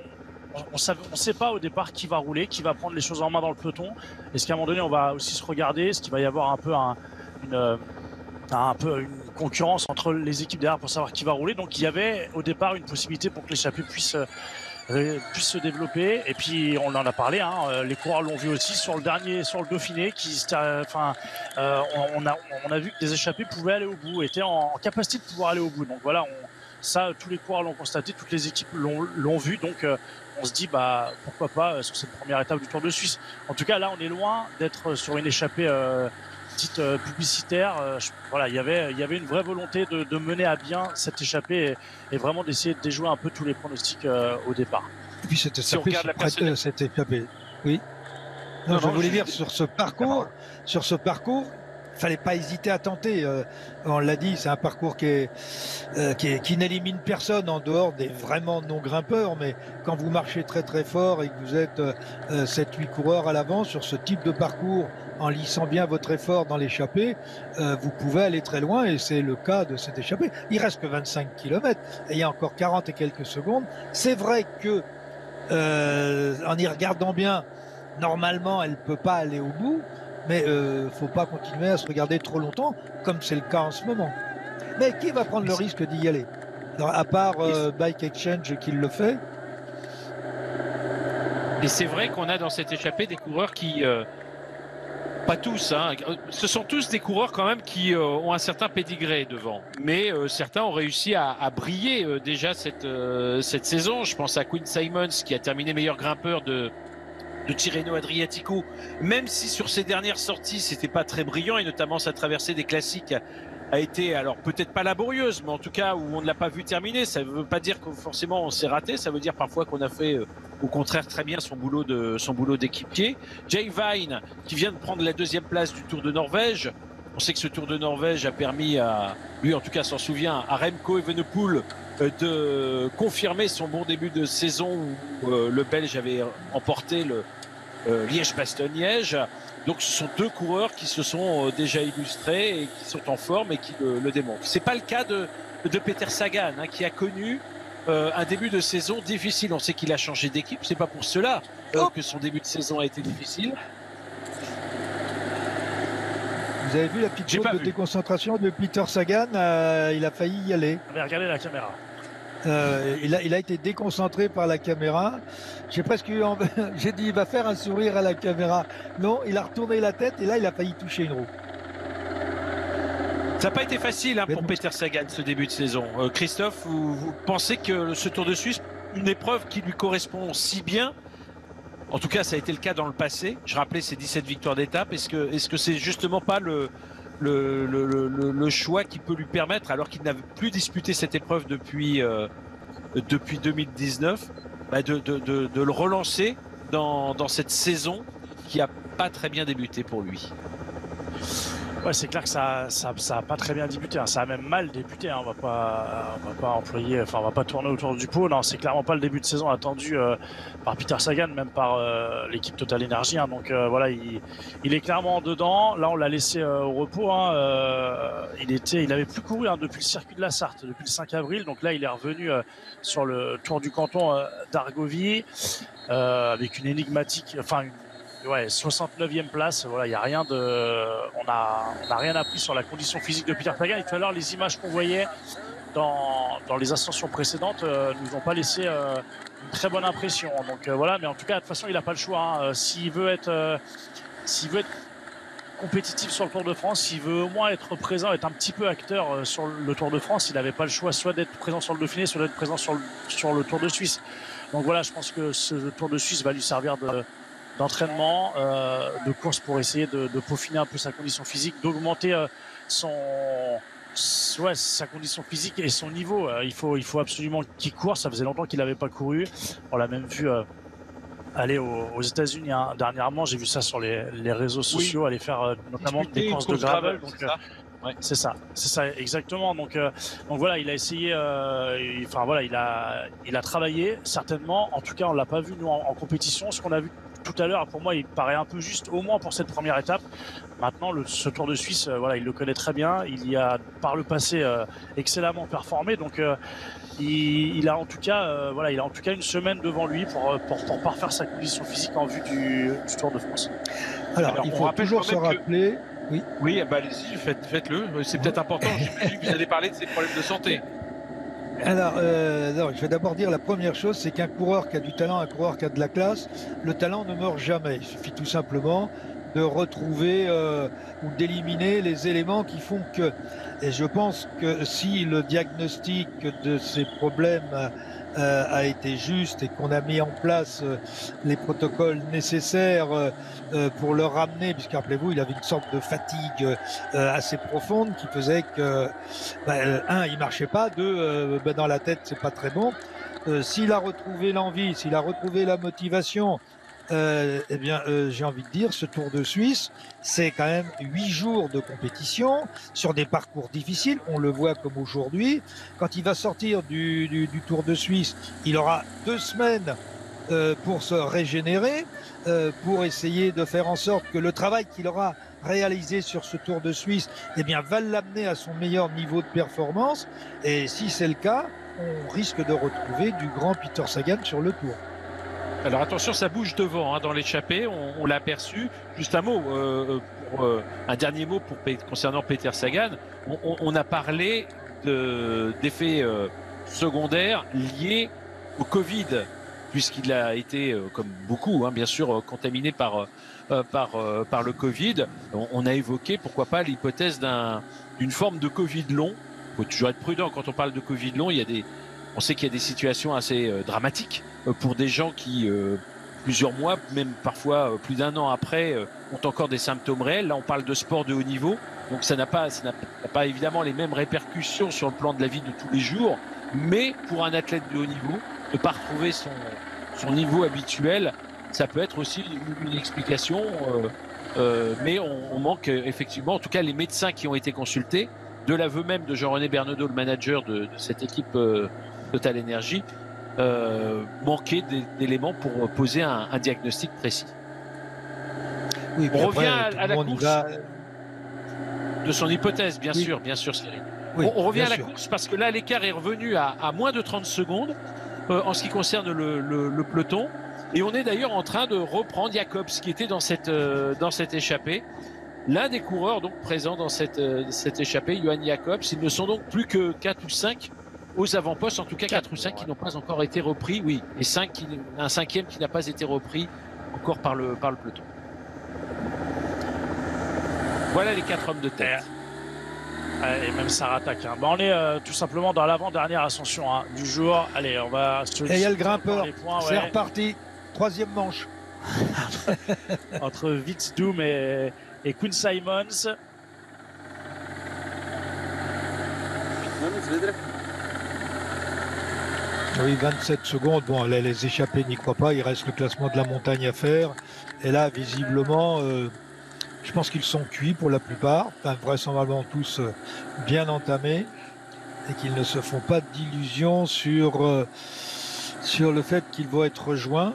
on sait pas au départ qui va rouler, qui va prendre les choses en main dans le peloton. Est-ce qu'à un moment donné, on va aussi se regarder? Est-ce qu'il va y avoir un peu une concurrence entre les équipes derrière pour savoir qui va rouler? Donc il y avait au départ une possibilité pour que l'échappée puisse se développer. Et puis on en a parlé, les coureurs l'ont vu aussi sur le Dauphiné, on a vu que des échappées pouvaient aller au bout, étaient en capacité de pouvoir aller au bout. Donc voilà, ça tous les coureurs l'ont constaté, toutes les équipes l'ont vu. Donc on se dit pourquoi pas sur cette première étape du Tour de Suisse. En tout cas là, on est loin d'être sur une échappée dite publicitaire. Il y avait une vraie volonté de mener à bien cette échappée et vraiment d'essayer de déjouer un peu tous les pronostics au départ. Et puis cette échappée, oui. Non, je voulais dire sur ce parcours, il fallait pas hésiter à tenter. On l'a dit, c'est un parcours qui n'élimine personne en dehors des vraiment non grimpeurs, mais quand vous marchez très très fort et que vous êtes 7-8 coureurs à l'avant sur ce type de parcours, en lissant bien votre effort dans l'échappée, vous pouvez aller très loin et c'est le cas de cette échappée. Il reste que 25 km et il y a encore 40 et quelques secondes. C'est vrai que en y regardant bien, normalement elle peut pas aller au bout, mais faut pas continuer à se regarder trop longtemps comme c'est le cas en ce moment. Mais qui va prendre le risque d'y aller? Alors, à part Bike Exchange qui le fait. Et c'est vrai qu'on a dans cette échappée des coureurs qui pas tous, ce sont tous des coureurs quand même qui ont un certain pédigré devant, mais certains ont réussi à briller déjà cette saison. Je pense à Koen Simons qui a terminé meilleur grimpeur de Tirreno Adriatico, même si sur ses dernières sorties c'était pas très brillant, et notamment sa traversée des classiques a été, alors peut-être pas laborieuse, mais en tout cas où on ne l'a pas vu terminer. Ça ne veut pas dire que forcément on s'est raté, ça veut dire parfois qu'on a fait au contraire très bien son boulot d'équipier. Jay Vine qui vient de prendre la 2e place du Tour de Norvège. On sait que ce Tour de Norvège a permis à lui, en tout cas s'en souvient, à Remco Evenepoel de confirmer son bon début de saison où le Belge avait emporté le Liège-Bastogne-Liège. Donc ce sont 2 coureurs qui se sont déjà illustrés et qui sont en forme et qui le démontrent. C'est pas le cas de Peter Sagan, qui a connu un début de saison difficile. On sait qu'il a changé d'équipe, c'est pas pour cela que son début de saison a été difficile. Vous avez vu la petite faute de déconcentration de Peter Sagan, il a failli y aller. Regardez la caméra. Il a été déconcentré par la caméra. J'ai presque eu j'ai dit il va faire un sourire à la caméra. Non, il a retourné la tête et là il a failli toucher une roue. Ça n'a pas été facile pour Peter Sagan ce début de saison. Christophe, vous pensez que ce Tour de Suisse, une épreuve qui lui correspond si bien, en tout cas ça a été le cas dans le passé, je rappelais ces 17 victoires d'étape, est-ce que c'est justement pas le choix qui peut lui permettre, alors qu'il n'avait plus disputé cette épreuve depuis 2019, de le relancer dans cette saison qui n'a pas très bien débuté pour lui? Ouais, c'est clair que ça a pas très bien débuté, hein. Ça a même mal débuté, hein. On va pas on va pas tourner autour du pot. Non, c'est clairement pas le début de saison attendu par Peter Sagan, même par l'équipe Total Energy, hein. Donc voilà, il est clairement dedans. Là, on l'a laissé au repos, hein. Il avait plus couru, hein, depuis le circuit de la Sarthe, depuis le 5 avril. Donc là, il est revenu sur le Tour du Canton d'Argovie avec une énigmatique, 69e place. Voilà, il y a rien on a rien appris sur la condition physique de Peter Sagan. Et tout à l'heure, les images qu'on voyait dans les ascensions précédentes nous ont pas laissé une très bonne impression. Donc voilà, mais en tout cas, de toute façon, il n'a pas le choix, hein. S'il veut être compétitif sur le Tour de France, s'il veut au moins être présent, être un petit peu acteur sur le Tour de France, il n'avait pas le choix soit d'être présent sur le Dauphiné, soit d'être présent sur le Tour de Suisse. Donc voilà, je pense que ce Tour de Suisse va lui servir d'entraînement, de course pour essayer de peaufiner un peu sa condition physique, d'augmenter sa condition physique et son niveau. Il faut absolument qu'il court. Ça faisait longtemps qu'il n'avait pas couru. On l'a même vu aller aux États-Unis, hein. Dernièrement, j'ai vu ça sur les réseaux sociaux, aller faire notamment des courses de gravel. Donc ouais, c'est ça exactement. Donc voilà, il a essayé, il a travaillé certainement. En tout cas, on l'a pas vu nous en compétition. Ce qu'on a vu tout à l'heure, pour moi, il paraît un peu juste, au moins pour cette première étape. Maintenant, ce Tour de Suisse, il le connaît très bien. Il y a par le passé excellemment performé. Donc il a en tout cas une semaine devant lui pour parfaire sa condition physique en vue du Tour de France. Alors il faut toujours se rappeler. Oui, allez-y, faites-le. C'est peut-être important. J'imagine que vous allez parler de ses problèmes de santé. Alors, je vais d'abord dire la première chose, c'est qu'un coureur qui a du talent, un coureur qui a de la classe, le talent ne meurt jamais. Il suffit tout simplement de retrouver ou d'éliminer les éléments qui font que. Et je pense que si le diagnostic de ces problèmes a été juste et qu'on a mis en place les protocoles nécessaires pour le ramener, puisque rappelez-vous, il avait une sorte de fatigue assez profonde qui faisait que, il marchait pas, dans la tête, c'est pas très bon. S'il a retrouvé l'envie, s'il a retrouvé la motivation, j'ai envie de dire, ce Tour de Suisse, c'est quand même 8 jours de compétition sur des parcours difficiles. On le voit comme aujourd'hui. Quand il va sortir du Tour de Suisse, il aura 2 semaines pour se régénérer, pour essayer de faire en sorte que le travail qu'il aura réalisé sur ce Tour de Suisse, va l'amener à son meilleur niveau de performance. Et si c'est le cas, on risque de retrouver du grand Peter Sagan sur le Tour. Alors attention, ça bouge devant, hein, dans l'échappée, on l'a aperçu. Juste un mot, un dernier mot concernant Peter Sagan. On a parlé d'effets secondaires liés au Covid, puisqu'il a été, comme beaucoup, hein, bien sûr, contaminé par le Covid. On a évoqué, pourquoi pas, l'hypothèse d'une forme de Covid long. Il faut toujours être prudent quand on parle de Covid long. On sait qu'il y a des situations assez dramatiques pour des gens qui, plusieurs mois, même parfois plus d'un an après, ont encore des symptômes réels. Là, on parle de sport de haut niveau, donc ça n'a pas évidemment les mêmes répercussions sur le plan de la vie de tous les jours. Mais pour un athlète de haut niveau, ne pas retrouver son niveau habituel, ça peut être aussi une explication. Mais on manque effectivement, en tout cas les médecins qui ont été consultés, de l'aveu même de Jean-René Bernaudot, le manager de cette équipe Total Energy, manquer d'éléments pour poser un diagnostic précis. Oui, on revient à la course de son hypothèse, bien sûr, Cyril. Oui, on revient bien à la sûr. course parce que là, l'écart est revenu à moins de 30 secondes en ce qui concerne le peloton. Et on est d'ailleurs en train de reprendre Jacobs qui était dans cette échappée. L'un des coureurs donc présents dans cette échappée, Johan Jacobs. Ils ne sont donc plus que 4 ou 5 aux avant-postes, en tout cas 4 ou 5 qui n'ont pas encore été repris. Oui, et un cinquième qui n'a pas été repris encore par le peloton. Voilà les 4 hommes de tête. Et même ça rattaque. Hein. On est tout simplement dans l'avant-dernière ascension du jour. Allez, on va se... Et il y a le grimpeur. Points, C'est reparti. Troisième manche. Entre Vitz-Doom et Quinn Simons. Oui, 27 secondes. Bon, les échappés n'y croient pas. Il reste le classement de la montagne à faire. Et là, visiblement, je pense qu'ils sont cuits pour la plupart. Enfin, vraisemblablement tous bien entamés. Et qu'ils ne se font pas d'illusions sur le fait qu'ils vont être rejoints.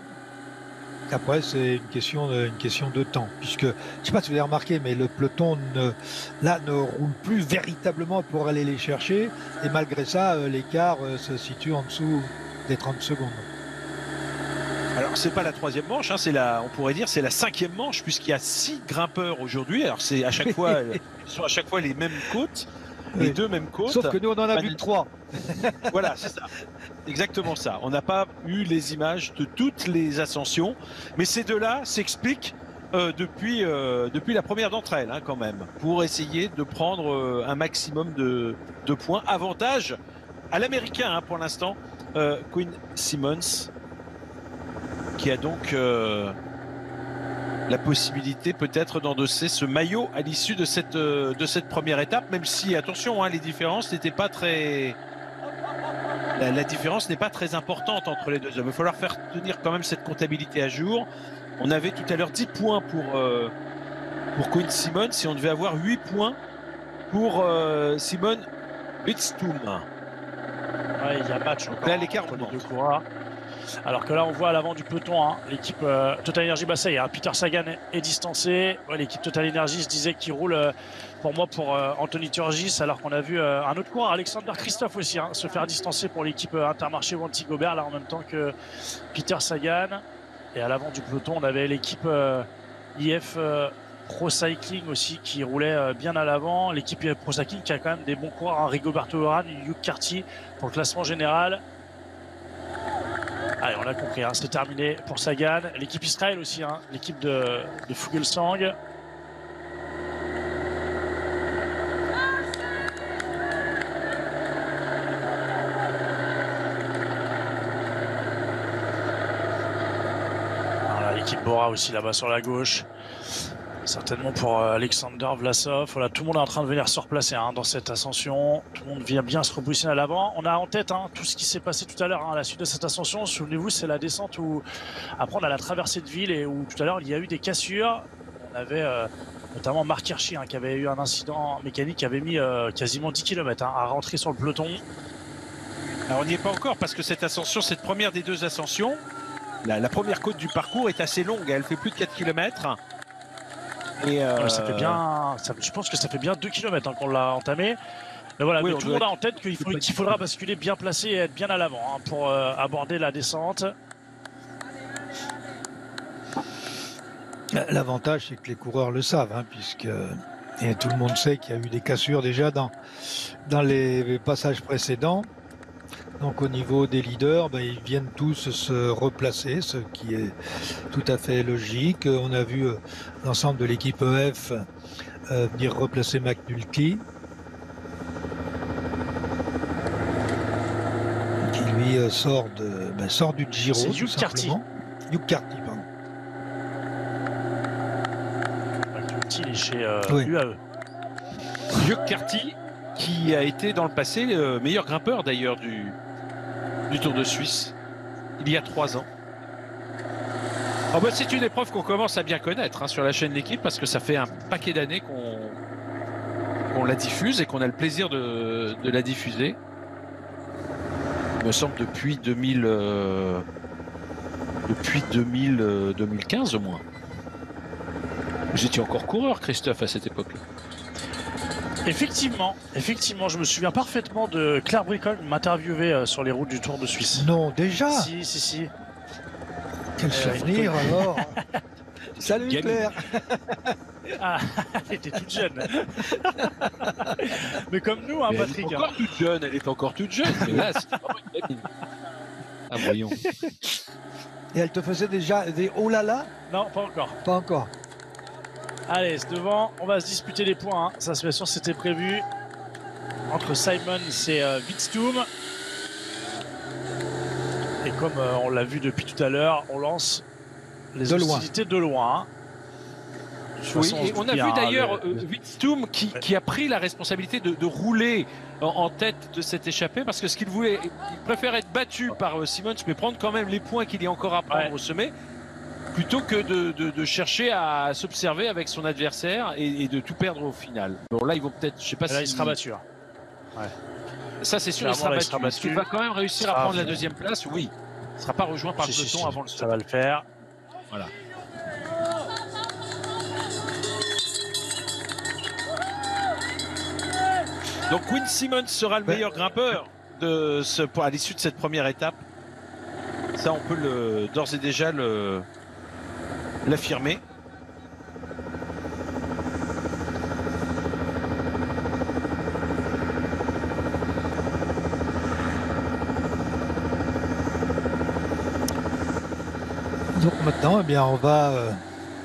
Après, c'est une question de temps. Puisque, je ne sais pas si vous avez remarqué, mais le peloton ne roule plus véritablement pour aller les chercher. Et malgré ça, l'écart se situe en dessous des 30 secondes. Alors, c'est pas la troisième manche, hein, on pourrait dire c'est la cinquième manche, puisqu'il y a 6 grimpeurs aujourd'hui. Alors, c'est à chaque fois, ils sont à chaque fois les mêmes côtes. Les 2 mêmes côtes. Sauf que nous, on en a vu 3. Voilà, c'est ça. Exactement ça. On n'a pas eu les images de toutes les ascensions, mais ces 2-là s'expliquent depuis la première d'entre elles, hein, quand même, pour essayer de prendre un maximum de points. Avantage à l'américain, hein, pour l'instant, Quinn Simmons, qui a donc la possibilité peut-être d'endosser ce maillot à l'issue de cette première étape, même si, attention, hein, les différences n'étaient pas très... La différence n'est pas très importante entre les deux hommes. Il va falloir faire tenir quand même cette comptabilité à jour. On avait tout à l'heure 10 points pour Quinn Simmons et on devait avoir 8 points pour Simon Vitz-Doom. Ouais, il y a match encore. Là, l'écart entre les augmente. 2 coureurs. Alors que là, on voit à l'avant du peloton, hein, l'équipe Total Energy Basset, hein, Peter Sagan est distancé. Ouais, l'équipe Total Energy se disait qu'il roule pour Anthony Turgis, alors qu'on a vu un autre coureur, Alexander Christophe aussi, hein, se faire distancer pour l'équipe Intermarché Wanty Gobert, là en même temps que Peter Sagan. Et à l'avant du peloton, on avait l'équipe IF Pro Cycling aussi qui roulait bien à l'avant. L'équipe IF Pro Cycling qui a quand même des bons coureurs, hein, Rigoberto Urán, Hugh Carty pour le classement général. Allez, on a compris, hein, c'est terminé pour Sagan. L'équipe Israël aussi, hein, l'équipe de Fuglsang. Voilà, l'équipe Bora aussi là-bas sur la gauche. Certainement pour Alexander Vlasov. Voilà, tout le monde est en train de venir se replacer, hein, dans cette ascension. Tout le monde vient bien se repositionner à l'avant. On a en tête, hein, tout ce qui s'est passé tout à l'heure, hein, à la suite de cette ascension. Souvenez-vous, c'est la descente où après on a la traversée de ville et où tout à l'heure il y a eu des cassures. On avait notamment Marc Hirschi, hein, qui avait eu un incident mécanique qui avait mis quasiment 10 km, hein, à rentrer sur le peloton. Alors, on n'y est pas encore parce que cette ascension, cette première des 2 ascensions, la première côte du parcours est assez longue. Elle fait plus de 4 km. Et ça fait bien, je pense que ça fait bien 2 km, hein, qu'on l'a entamé. Mais voilà, oui, mais tout le monde a en tête qu'il faudra basculer bien placé et être bien à l'avant, hein, pour aborder la descente. L'avantage, c'est que les coureurs le savent, hein, puisque et tout le monde sait qu'il y a eu des cassures déjà dans les passages précédents. Donc au niveau des leaders, ils viennent tous se replacer, ce qui est tout à fait logique. On a vu l'ensemble de l'équipe EF venir replacer McNulty, qui lui sort du Giro. C'est Hugh Carty. Hugh Carty, pardon. McNulty, il est chez Oui. UAE. Hugh Carty, qui a été dans le passé le meilleur grimpeur d'ailleurs du Tour de Suisse, il y a 3 ans. Oh bah, c'est une épreuve qu'on commence à bien connaître, hein, sur la chaîne L'équipe, parce que ça fait un paquet d'années qu'on la diffuse et qu'on a le plaisir de la diffuser. Il me semble depuis 2015 au moins. Vous étiez encore coureur, Christophe, à cette époque-là. Effectivement, je me souviens parfaitement de Claire Bricol m'interviewer sur les routes du Tour de Suisse. Non, déjà. Si. Quel souvenir alors. Salut Gabi. Claire. Ah, elle était toute jeune. Mais comme nous, hein, Mais Patrick. elle est encore toute jeune, mais là, c'est vraiment une gamine. Ah, voyons. Et elle te faisait déjà des oh là là? Non, pas encore. Pas encore. Allez, c'est devant, on va se disputer les points. Hein. Ça, bien sûr, c'était prévu entre Simon et Wittstoom. Et comme on l'a vu depuis tout à l'heure, on lance les hostilités de loin. Oui, et on a vu d'ailleurs Wittstoom qui a pris la responsabilité de rouler en tête de cette échappée, parce que ce qu'il voulait, il préfère être battu par Simmons, mais prendre quand même les points qu'il y a encore à prendre au sommet, plutôt que de chercher à s'observer avec son adversaire et de tout perdre au final. Bon, là, ils vont peut-être, je sais pas si... Là, il sera battu. Hein. Ouais. Ça, c'est sûr, il sera battu. Est-ce qu'il va quand même réussir à prendre la deuxième place? Oui. Il ne sera pas rejoint par le peloton avant le stop. Ça va le faire. Voilà. Donc Quinn Simmons sera le meilleur grimpeur à l'issue de cette première étape. Ça, on peut d'ores et déjà l'affirmer. Donc maintenant, eh bien, on va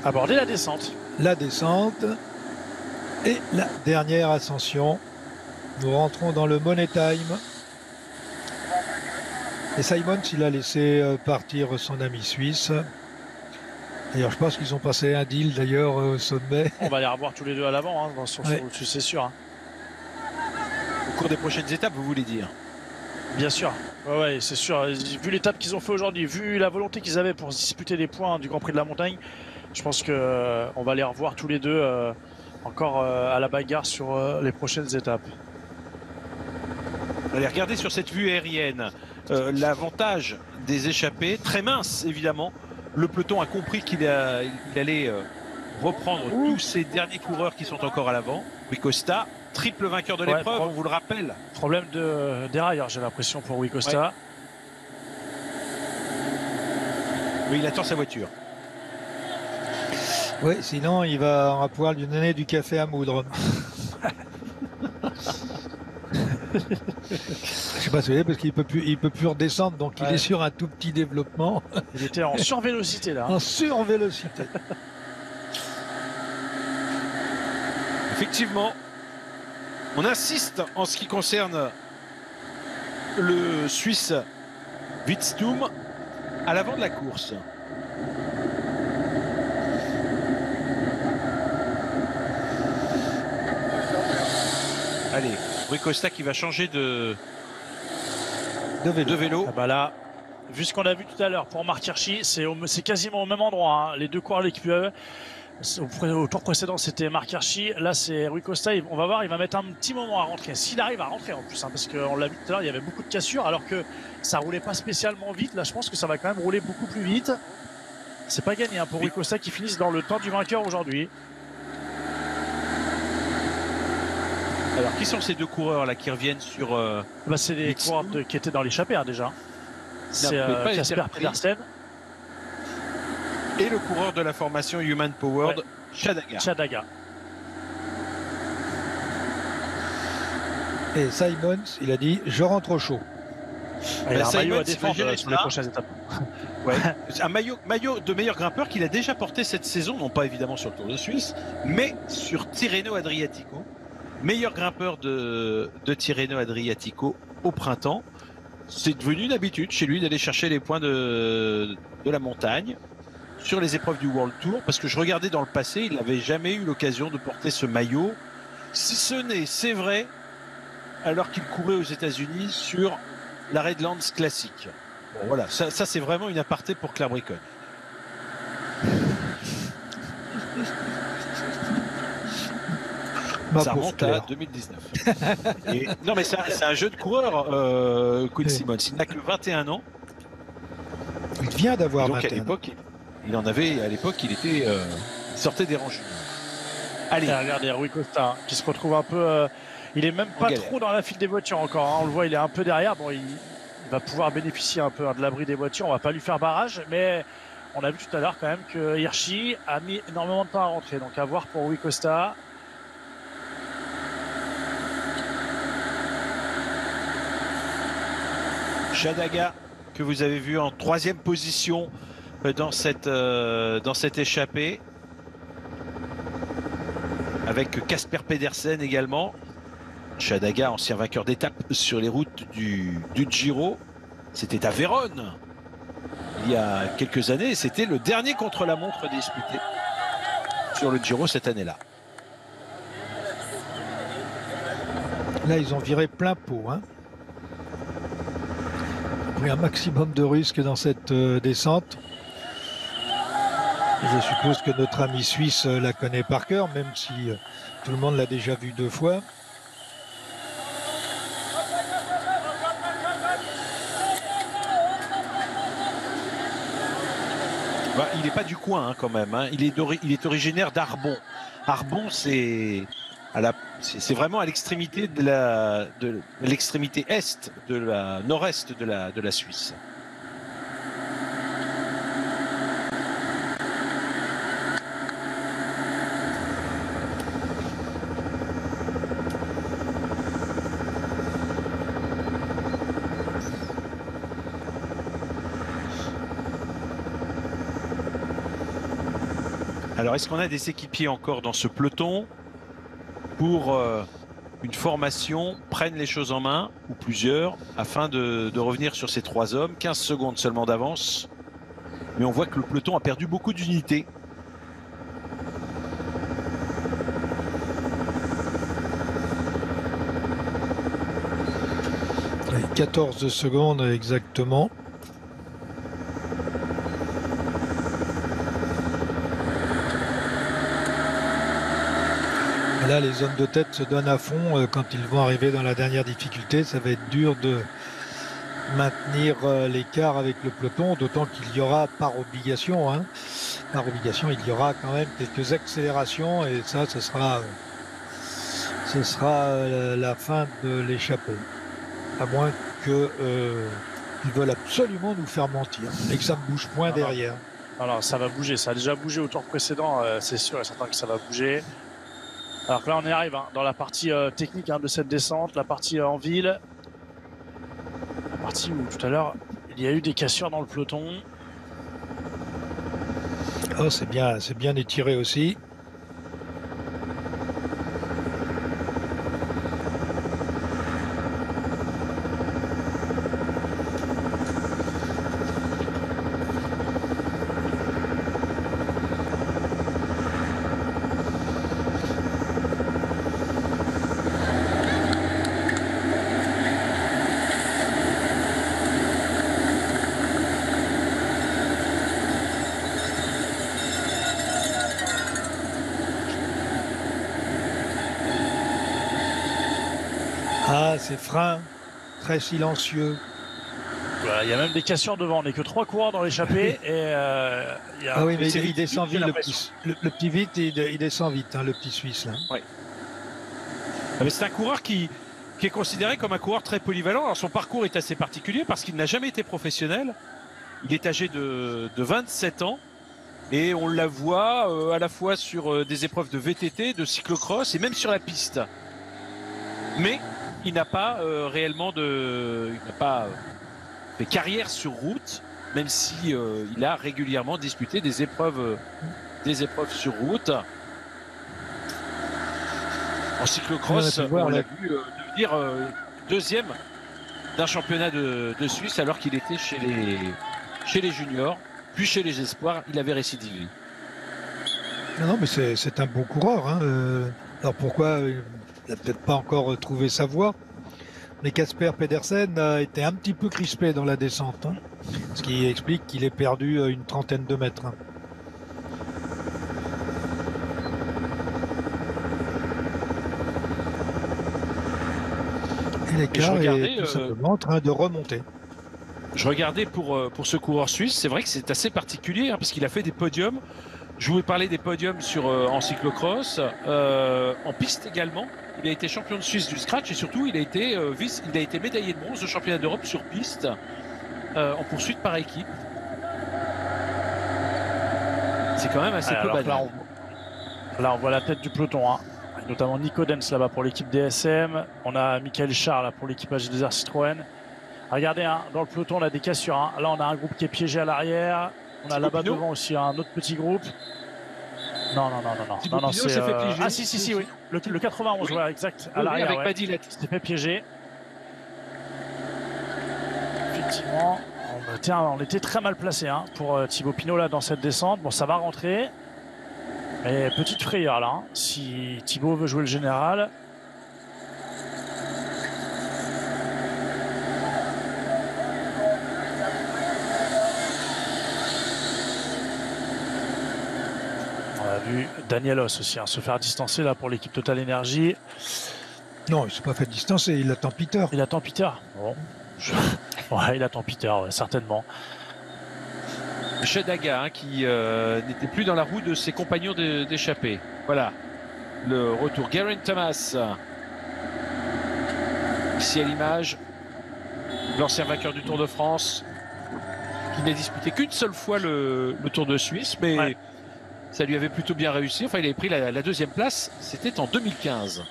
aborder la descente. La descente et la dernière ascension. Nous rentrons dans le Money Time. Et Simons, il a laissé partir son ami suisse. D'ailleurs, je pense qu'ils ont passé un deal d'ailleurs au sommet. On va les revoir tous les deux à l'avant, hein, c'est sûr. Hein. Au cours des prochaines étapes, vous voulez dire? Bien sûr. Ouais, c'est sûr. Vu l'étape qu'ils ont fait aujourd'hui, vu la volonté qu'ils avaient pour disputer les points du Grand Prix de la Montagne, je pense qu'on va les revoir tous les deux encore à la bagarre sur les prochaines étapes. Allez, regardez sur cette vue aérienne l'avantage des échappés, très mince évidemment. Le peloton a compris qu'il allait reprendre tous ces derniers coureurs qui sont encore à l'avant. Rui Costa, triple vainqueur de l'épreuve, on vous le rappelle. Problème de dérailleur, j'ai l'impression, pour Rui Costa. Ouais. Oui, il attend sa voiture. Oui, sinon il va pouvoir lui donner du café à moudre. Je sais pas si vous voyez, parce qu'il peut plus redescendre, donc il est sur un tout petit développement. Il était en survélocité là. En survélocité. Effectivement, on insiste en ce qui concerne le Suisse Wittstoom à l'avant de la course. Allez, Rui Costa qui va changer de vélo. Ah bah là, vu ce qu'on a vu tout à l'heure pour Marc Hirschi, c'est quasiment au même endroit. Hein. Les deux coureurs l'équipe au tour précédent, c'était Marc Hirschi. Là, c'est Rui Costa. On va voir, il va mettre un petit moment à rentrer. S'il arrive à rentrer en plus, hein, parce qu'on l'a vu tout à l'heure, il y avait beaucoup de cassures, alors que ça roulait pas spécialement vite. Là, je pense que ça va quand même rouler beaucoup plus vite. C'est pas gagné hein, pour Rui Costa qui finisse dans le temps du vainqueur aujourd'hui. Alors, qui sont ces deux coureurs là qui reviennent sur... Bah, c'est les coureurs qui étaient dans l'échappée hein, déjà. C'est Casper Pedersen. Et le coureur de la formation Human Powered, Chadaga. Et Simons, il a dit « Je rentre au chaud ». Il a un maillot à défendre sur les prochaines étapes. Ouais. Un maillot de meilleur grimpeur qu'il a déjà porté cette saison, non pas évidemment sur le Tour de Suisse, mais sur Tirreno Adriatico. Meilleur grimpeur de Tirreno Adriatico au printemps. C'est devenu une habitude chez lui d'aller chercher les points de la montagne sur les épreuves du World Tour, parce que je regardais dans le passé, il n'avait jamais eu l'occasion de porter ce maillot, si ce n'est, c'est vrai, alors qu'il courait aux États-Unis sur la Redlands classique. Bon, voilà, ça c'est vraiment une aparté pour Claire Bricol. Ça remonte à 2019. Non mais c'est un jeune coureur, Quinn Simmons. Il n'a que 21 ans. Il vient d'avoir 21 ans. À l'époque, il sortait des rangs juniors. Allez. Et regardez, Rui Costa hein, qui se retrouve un peu. Il est même pas trop dans la file des voitures encore. Hein. On le voit, il est un peu derrière. Bon, il va pouvoir bénéficier un peu de l'abri des voitures. On va pas lui faire barrage, mais on a vu tout à l'heure quand même que Hirschi a mis énormément de temps à rentrer. Donc à voir pour Rui Costa. Chadaga, que vous avez vu en 3e position dans cette échappée. Avec Casper Pedersen également. Chadaga, ancien vainqueur d'étape sur les routes du Giro. C'était à Vérone il y a quelques années. C'était le dernier contre-la-montre disputé sur le Giro cette année-là. Là, ils ont viré plein pot. Hein. Ils ont pris un maximum de risques dans cette descente. Je suppose que notre ami suisse la connaît par cœur, même si tout le monde l'a déjà vu 2 fois. Bah, il n'est pas du coin hein, quand même. Hein. Il est originaire d'Arbon. Arbon, c'est vraiment à l'extrémité de l'extrémité est, de la nord-est de la Suisse. Alors, est-ce qu'on a des équipiers encore dans ce peloton pour une formation, prennent les choses en main, ou plusieurs, afin de revenir sur ces 3 hommes? 15 secondes seulement d'avance. Mais on voit que le peloton a perdu beaucoup d'unités. 14 secondes exactement. Là, les hommes de tête se donnent à fond quand ils vont arriver dans la dernière difficulté. Ça va être dur de maintenir l'écart avec le peloton, d'autant qu'il y aura par obligation, il y aura quand même quelques accélérations et ça, ce sera la fin de l'échappée. À moins qu'ils veulent absolument nous faire mentir et que ça ne bouge point derrière. Alors ça va bouger, ça a déjà bougé au tour précédent, c'est sûr et certain que ça va bouger. Alors que là on y arrive dans la partie technique de cette descente, la partie en ville. La partie où tout à l'heure il y a eu des cassures dans le peloton. Oh, c'est bien étiré aussi. Ah, ces freins très silencieux. Voilà, il y a même des cassures devant, on n'est que 3 coureurs dans l'échappée. Ah oui, mais il descend vite, le petit vite, il descend vite, le petit Suisse. Là. Ouais. Mais c'est un coureur qui est considéré comme un coureur très polyvalent. Alors son parcours est assez particulier parce qu'il n'a jamais été professionnel. Il est âgé de 27 ans. Et on la voit à la fois sur des épreuves de VTT, de cyclocross et même sur la piste. Mais il n'a pas réellement fait carrière sur route, même si il a régulièrement disputé des épreuves sur route. En cyclocross, on l'a vu devenir deuxième d'un championnat de Suisse alors qu'il était chez les juniors, puis chez les espoirs, il avait récidivé. Non, mais c'est un bon coureur. Alors pourquoi il n'a peut-être pas encore trouvé sa voie? Mais Casper Pedersen a été un petit peu crispé dans la descente, ce qui explique qu'il ait perdu une trentaine de mètres. Et l'écart est tout simplement en train de remonter. Je regardais pour ce coureur suisse, c'est vrai que c'est assez particulier parce qu'il a fait des podiums Je voulais parler des podiums en cyclocross, en piste également. Il a été champion de Suisse du scratch et surtout il a été médaillé de bronze au championnat d'Europe sur piste en poursuite par équipe. C'est quand même assez peu banal. Là, on voit la tête du peloton, hein. Notamment Nico Dens là-bas pour l'équipe DSM. On a Michael Charles là, pour l'équipage des Citroën. Regardez, hein, dans le peloton, on a des cassures. Hein. Là, on a un groupe qui est piégé à l'arrière. On a là-bas devant aussi un autre petit groupe. Non, c'est ah si, oui. Le 91, oui. Ouais, exact. À l'arrière, avec ouais. Badilette. Il s'est fait piéger. Effectivement, on était très mal placé hein, pour Thibaut Pinot là dans cette descente. Bon, ça va rentrer. Mais petite frayeur là. Hein. Si Thibaut veut jouer le général. Vu Danielos aussi hein, se faire distancer là pour l'équipe Total Energy. Non, il ne s'est pas fait distancer, il attend Peter. Il attend Peter. Bon. Ouais, il attend Peter, ouais, certainement. Shadaga hein, qui n'était plus dans la roue de ses compagnons d'échappée. Voilà le retour. Geraint Thomas ici à l'image, l'ancien vainqueur du Tour de France qui n'a disputé qu'une seule fois le Tour de Suisse, mais ouais. Ça lui avait plutôt bien réussi. Enfin, il avait pris la deuxième place. C'était en 2015.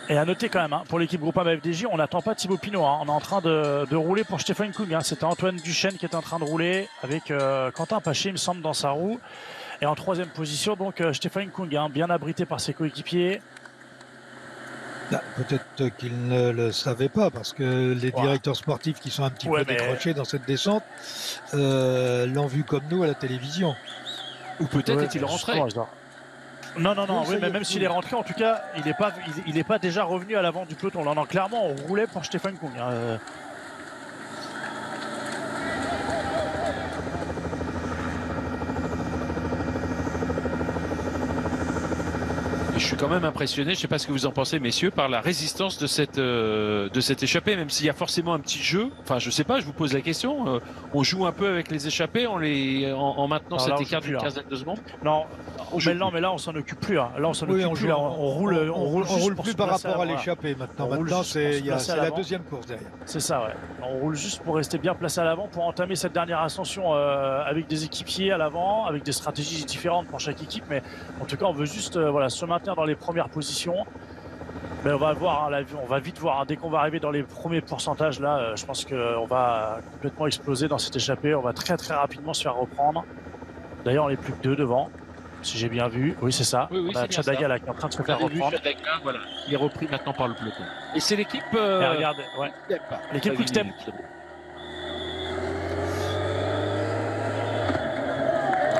Et à noter quand même, hein, pour l'équipe Groupama FDJ, on n'attend pas Thibaut Pinot. Hein. On est en train de rouler pour Stefan Kung. Hein. C'était Antoine Duchesne qui est en train de rouler avec Quentin Paché, il me semble, dans sa roue. Et en troisième position, donc Stefan Kung, hein, bien abrité par ses coéquipiers. Peut-être qu'il ne le savait pas, parce que les directeurs sportifs qui sont un petit peu décrochés dans cette descente l'ont vu comme nous à la télévision. Ou peut-être est-il rentré. Non, oui, mais même s'il est rentré, en tout cas, il n'est pas déjà revenu à l'avant du peloton. Là, non, clairement, on roulait pour Stefan Kung. Hein. Je suis quand même impressionné, je ne sais pas ce que vous en pensez messieurs, par la résistance de cette échappée, même s'il y a forcément un petit jeu. Enfin, je ne sais pas, je vous pose la question. On joue un peu avec les échappées en maintenant cet écart d'une quinzaine de secondes. Non, mais là on s'en occupe plus. Hein. Là on s'en occupe plus. On roule plus par rapport à l'échappée maintenant. Maintenant c'est la deuxième course derrière. C'est ça, ouais. On roule juste pour rester bien placé à l'avant, pour entamer cette dernière ascension avec des équipiers à l'avant, avec des stratégies différentes pour chaque équipe. Mais en tout cas, on veut juste se maintenir dans les premières positions. Mais on va voir, hein, on va vite voir, hein, dès qu'on va arriver dans les premiers pourcentages là, je pense qu'on va complètement exploser dans cette échappée. On va très rapidement se faire reprendre. D'ailleurs, on n'est plus que deux devant, si j'ai bien vu. Oui, c'est ça. Oui, on a Chadaga là qui est en train de se faire reprendre. Chadaga, voilà. Il est repris maintenant par le peloton. Et c'est l'équipe. Regarde, ouais. L'équipe Quick-Step.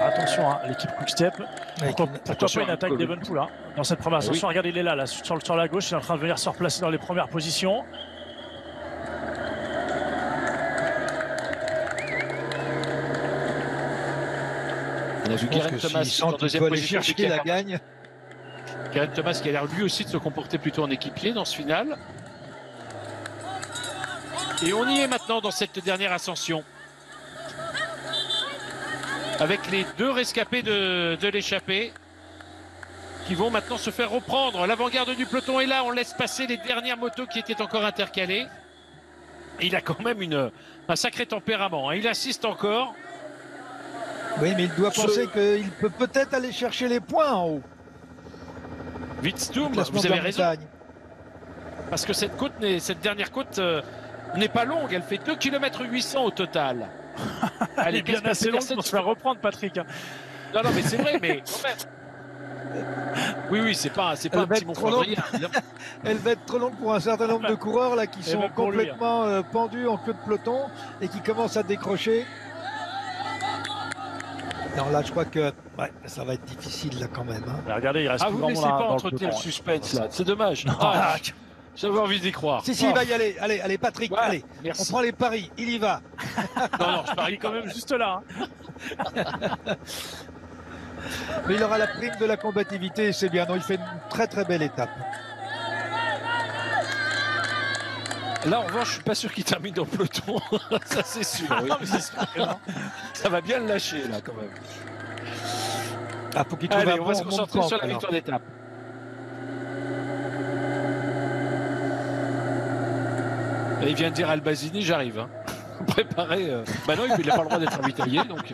Attention, hein, l'équipe Quick-Step. Pourquoi pas une attaque d'Evenpool hein, dans cette première ascension. Regarde, il est là sur la gauche, il est en train de venir se replacer dans les premières positions. On a vu Geraint Thomas en deuxième position qui la gagne. Geraint Thomas qui a l'air lui aussi de se comporter plutôt en équipier dans ce final. Et on y est maintenant dans cette dernière ascension. Avec les deux rescapés de l'échappée qui vont maintenant se faire reprendre. L'avant-garde du peloton est là, on laisse passer les dernières motos qui étaient encore intercalées. Et il a quand même un sacré tempérament, hein. Il insiste encore. Oui, mais il doit penser qu'il peut peut-être aller chercher les points en haut. Witstoom, vous avez raison. Parce que cette dernière côte n'est pas longue, elle fait 2 km 800 au total. Elle est bien assez longue pour se faire reprendre, Patrick. Non, mais c'est vrai, mais quand même. Oui, c'est pas un petit monstre. Elle va être trop longue pour un certain nombre de coureurs là qui sont complètement pendus en queue de peloton et qui commencent à décrocher. Non, là, je crois que ça va être difficile là quand même. Hein. Mais regardez, il reste plus vous grand ne monde laissez pas dans entretenir le suspense là, c'est dommage. J'avais envie d'y croire. Si, il va y aller. Allez, Patrick, allez. Merci. On prend les paris, il y va. Non, je parie quand même juste là. Hein. Mais il aura la prime de la combativité, c'est bien. Non, il fait une très belle étape. Là, en revanche, je suis pas sûr qu'il termine dans le peloton. Ça, c'est sûr. Oui. Non, mais c'est sûr que non. Ça va bien le lâcher, là, quand même. Ah, faut qu'il trouve Allez, un on va bon se concentrer sur la victoire d'étape. Et il vient de dire Albazini, j'arrive. Hein. Préparé. Bah non, il n'a pas le droit d'être ravitaillé, donc.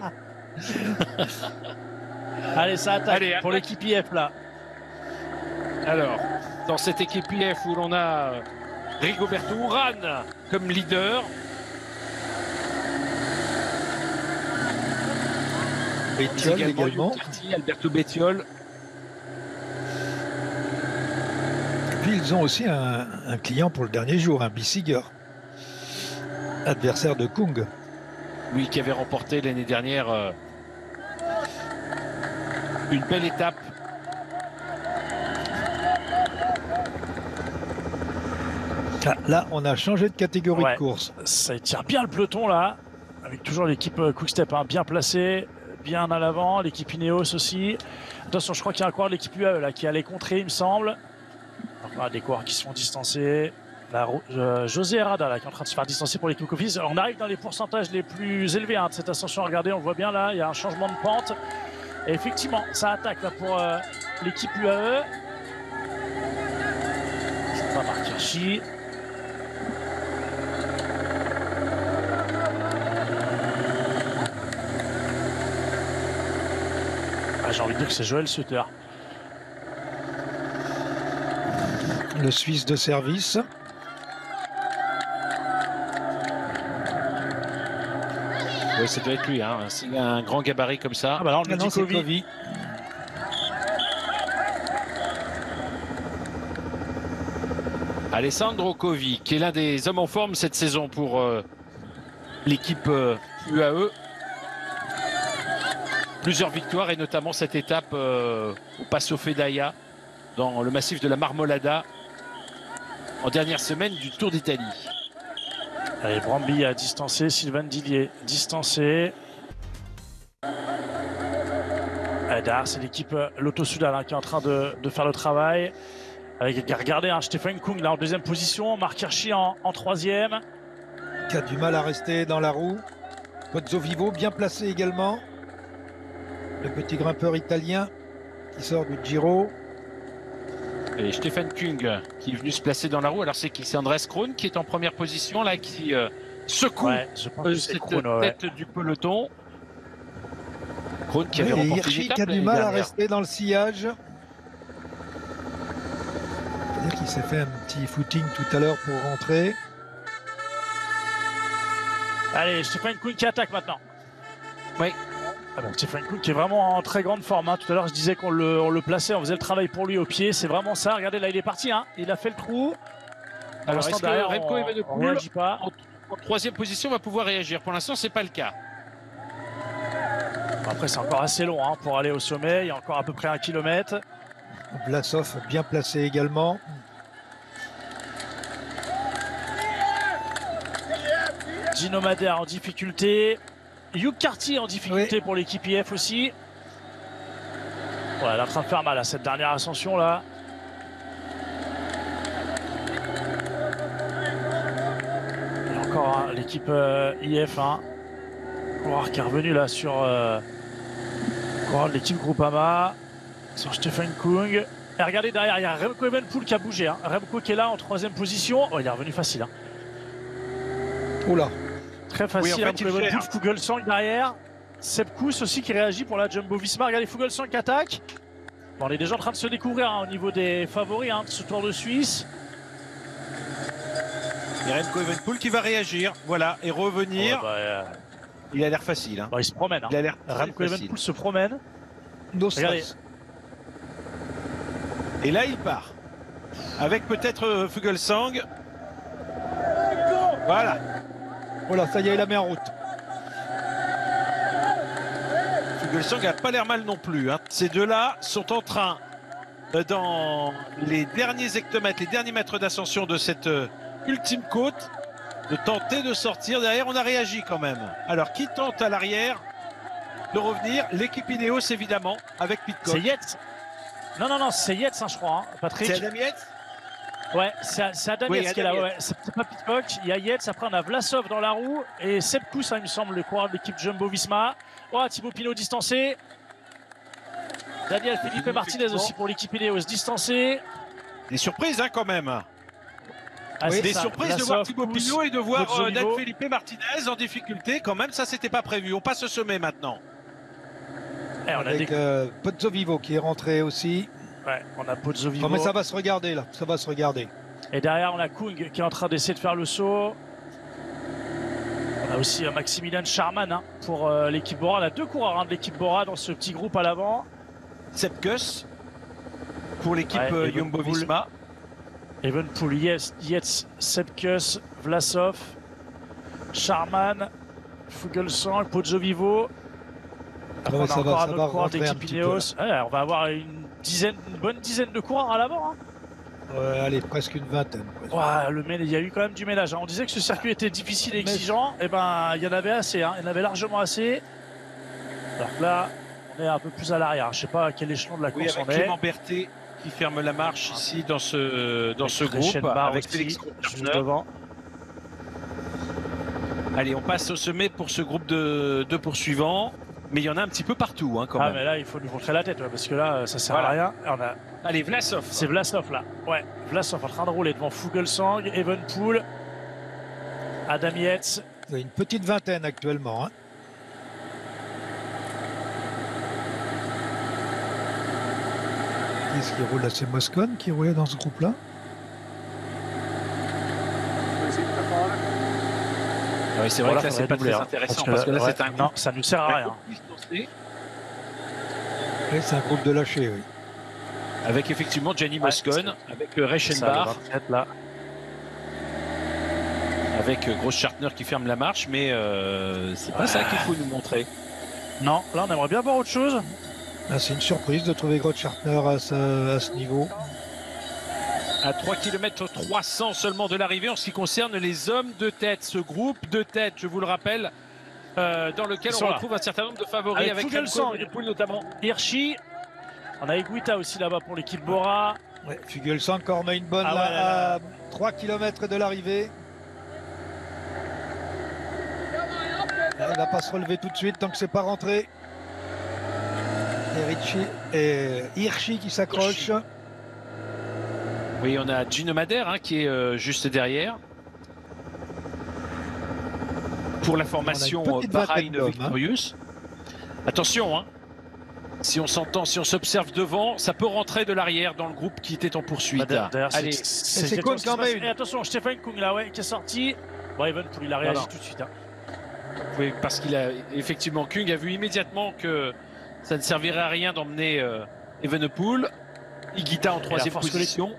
Allez, ça attaque Allez, pour l'équipe IF là. Alors, dans cette équipe IF où l'on a Rigoberto Urán comme leader. Bettiol également. Alberto Bettiol. Et puis ils ont aussi un client pour le dernier jour, un Bissiger, adversaire de Kung. Oui, qui avait remporté l'année dernière une belle étape. Ah, là, on a changé de catégorie de course. Ça tire bien le peloton là, avec toujours l'équipe Quick-Step hein, bien placée, bien à l'avant, l'équipe Ineos aussi. Attention, je crois qu'il y a un coureur de l'équipe UAE là, qui allait contrer, il me semble. Enfin, des coureurs qui se font distancer. Là, José Herrada là, qui est en train de se faire distancer pour l'équipe Cofidis. On arrive dans les pourcentages les plus élevés hein, de cette ascension. Regardez, on le voit bien là, il y a un changement de pente. Et effectivement, ça attaque là pour l'équipe UAE. C'est pas Marc Hirschi. Ah, j'ai envie de dire que c'est Joël Sutter. Le Suisse de service. Oui, ça doit être lui. Hein. C'est un grand gabarit comme ça. Ah bah là, on le dit c'est Covid. Alessandro Covi, qui est l'un des hommes en forme cette saison pour l'équipe UAE. Plusieurs victoires et notamment cette étape au Passo Fedaya dans le massif de la Marmolada en dernière semaine du Tour d'Italie. Allez, Bramby a distancé, Sylvain Dillier distancé. Derrière, c'est l'équipe Lotto Soudal hein, qui est en train de faire le travail. Avec, regardez, hein, Stefan Kung là en deuxième position, Marc Hirschi en troisième. Qui a du mal à rester dans la roue. Pozzo Vivo bien placé également. Le petit grimpeur italien qui sort du Giro. Et Stefan Kung qui est venu se placer dans la roue. Alors c'est qui? C'est Andres Krohn qui est en première position là, qui secoue cette tête du peloton. Krohn qui avait remporté Hirschi l'étape qui a du mal à rester dans le sillage. C'est-à-dire qu'il s'est fait un petit footing tout à l'heure pour rentrer. Allez, Stefan Kung qui attaque maintenant. Oui. Ah bon, Stefan Kung qui est vraiment en très grande forme. Hein. Tout à l'heure, je disais qu'on le plaçait, on faisait le travail pour lui au pied. C'est vraiment ça. Regardez, là, il est parti. Hein. Il a fait le trou. Alors, est-ce que Remco Evenepoel, pas en troisième position, va pouvoir réagir? Pour l'instant, c'est pas le cas. Après, c'est encore assez long hein, pour aller au sommet. Il y a encore à peu près 1 kilomètre. Vlasov bien placé également. Gino Madère en difficulté. Hugh Carty en difficulté pour l'équipe IF aussi. Ouais, elle est en train de faire mal à cette dernière ascension là. Et encore hein, l'équipe IF. Hein. Coureur qui est revenu là sur l'équipe Groupama. Sur Stefan Kung. Et regardez derrière, il y a Remco Evenepoel qui a bougé. Hein. Remco qui est là en troisième position. Oh, il est revenu facile. Hein. Oula. Très facile, oui, en fait, Evenepoel, Fuglsang derrière. Sepp Kuss aussi qui réagit pour la Jumbo-Visma. Regardez Fuglsang qui attaque. Bon, on est déjà en train de se découvrir hein, au niveau des favoris hein, de ce Tour de Suisse. Et Remco Evenepoel qui va réagir, voilà, et revenir. Il a l'air facile. Hein. Bon, il se promène. Hein. Il a l'air Remco Evenepoel se promène. Regardez. Et là, il part. Avec peut-être Fuglsang. Voilà. Voilà, ça y est, il la met en route. Fuglsang n'a pas l'air mal non plus. Hein. Ces deux-là sont en train, dans les derniers hectomètres, les derniers mètres d'ascension de cette ultime côte, de tenter de sortir. Derrière, on a réagi quand même. Alors, qui tente à l'arrière de revenir? L'équipe Ineos, évidemment, avec Pidcock. C'est Yates. Non, c'est Yates, hein, je crois, hein, Patrick. C'est Adam Yates? Ouais, c'est Adam Yates qui est là. Ouais. C'est pas Pidcock. Il y a Yates. Après, on a Vlasov dans la roue. Et Sepp Kuss, hein, il me semble, le coureur de l'équipe Jumbo-Visma. Oh, Thibaut Pinot distancé. Daniel Felipe Martinez aussi pour l'équipe Ineos distancé. Des surprises hein, quand même. Ah, Oui, c'est des ça. surprises de Vlasov, voir Thibaut pousse, Pinot et de voir Pozzo Dan Vivo. Felipe Martinez en difficulté. Quand même, ça c'était pas prévu. On passe au sommet maintenant. Eh, on a Avec Pozzo Vivo qui est rentré aussi. Ouais, on a Pozzo Vivo. Oh, mais ça va se regarder là, ça va se regarder. Et derrière, on a Kung qui est en train d'essayer de faire le saut. On a aussi Maximilian Charman hein, pour l'équipe Bora. On a 2 coureurs hein, de l'équipe Bora dans ce petit groupe à l'avant. Sepkus pour l'équipe Ouais, Jumbo-Visma. Evenepoel, Yates, Sepkus, Vlasov, Charman, Fuglsang, Pozzo Vivo. Après, Ouais, on a ça encore va un autre coureur rentrer un d'équipe petit peu, Ineos. Ouais, on va avoir une bonne dizaine de coureurs à l'avant. Hein. Allez, presque une vingtaine. Presque. Ouais, il y a eu quand même du ménage. Hein. On disait que ce circuit était difficile et exigeant. Et ben, il y en avait assez. Hein. Il y en avait largement assez. Alors que là, on est un peu plus à l'arrière. Je sais pas à quel échelon de la Oui, course avec on est. Clément Berthet qui ferme la marche ici dans ce groupe. Barre Avec aussi, Félix juste Kroeger. devant. Allez, on passe au sommet pour ce groupe de poursuivants. Mais il y en a un petit peu partout hein, quand Ah, même. mais là, il faut nous montrer la tête ouais, parce que là, ça sert Voilà. à rien. Et on a... Allez, Vlasov. C'est Vlasov là. Ouais, Vlasov en train de rouler devant Fuglsang, Evenepoel, Adam Yates. Il y a une petite vingtaine actuellement. Hein. Qui est-ce qui roule là? C'est Moscone qui roulait dans ce groupe-là. Oui, c'est vrai Voilà, que là, c'est faudrait pas doubler, très hein, intéressant que parce que là, ouais, c'est un non, groupe ça nous sert à rien. Oui, c'est un groupe de lâchés, oui. Avec effectivement Gianni Moscone, avec Ça, le Reichenbach, 27, là. avec Gross Schartner qui ferme la marche, mais c'est pas ça qu'il faut nous montrer. Non, là on aimerait bien voir autre chose. Ah, c'est une surprise de trouver Gross Schartner à ce niveau. À 3 km 300 seulement de l'arrivée en ce qui concerne les hommes de tête. Ce groupe de tête, je vous le rappelle, dans lequel Ils on sont là. retrouve un certain nombre de favoris avec Fuglsang, Evenepoel notamment. Hirschi. On a Higuita aussi là-bas pour l'équipe Bora. Ouais, Fuglsang encore met une bonne Ah ouais, là, là, à 3 km de l'arrivée. Là, il va pas se relever tout de suite tant que c'est pas rentré. Et Hirschi qui s'accroche. Oui, on a Gino Madère hein, qui est juste derrière. Pour la formation On a une petite Bahreïn vingtaine d'hommes, Victorious. Attention, hein. Si on s'entend, si on s'observe devant, ça peut rentrer de l'arrière dans le groupe qui était en poursuite. D'ailleurs, Allez, c'est exactement Kung ce qui se qui en met passe. une. Et attention, Stefan Kung là, ouais, qui est sorti. Bon, Evenepoel, il a réagi Non. tout de suite. Hein. oui, parce qu'il a effectivement Kung a vu immédiatement que ça ne servirait à rien d'emmener Evenepoel. Higuita en troisième force position.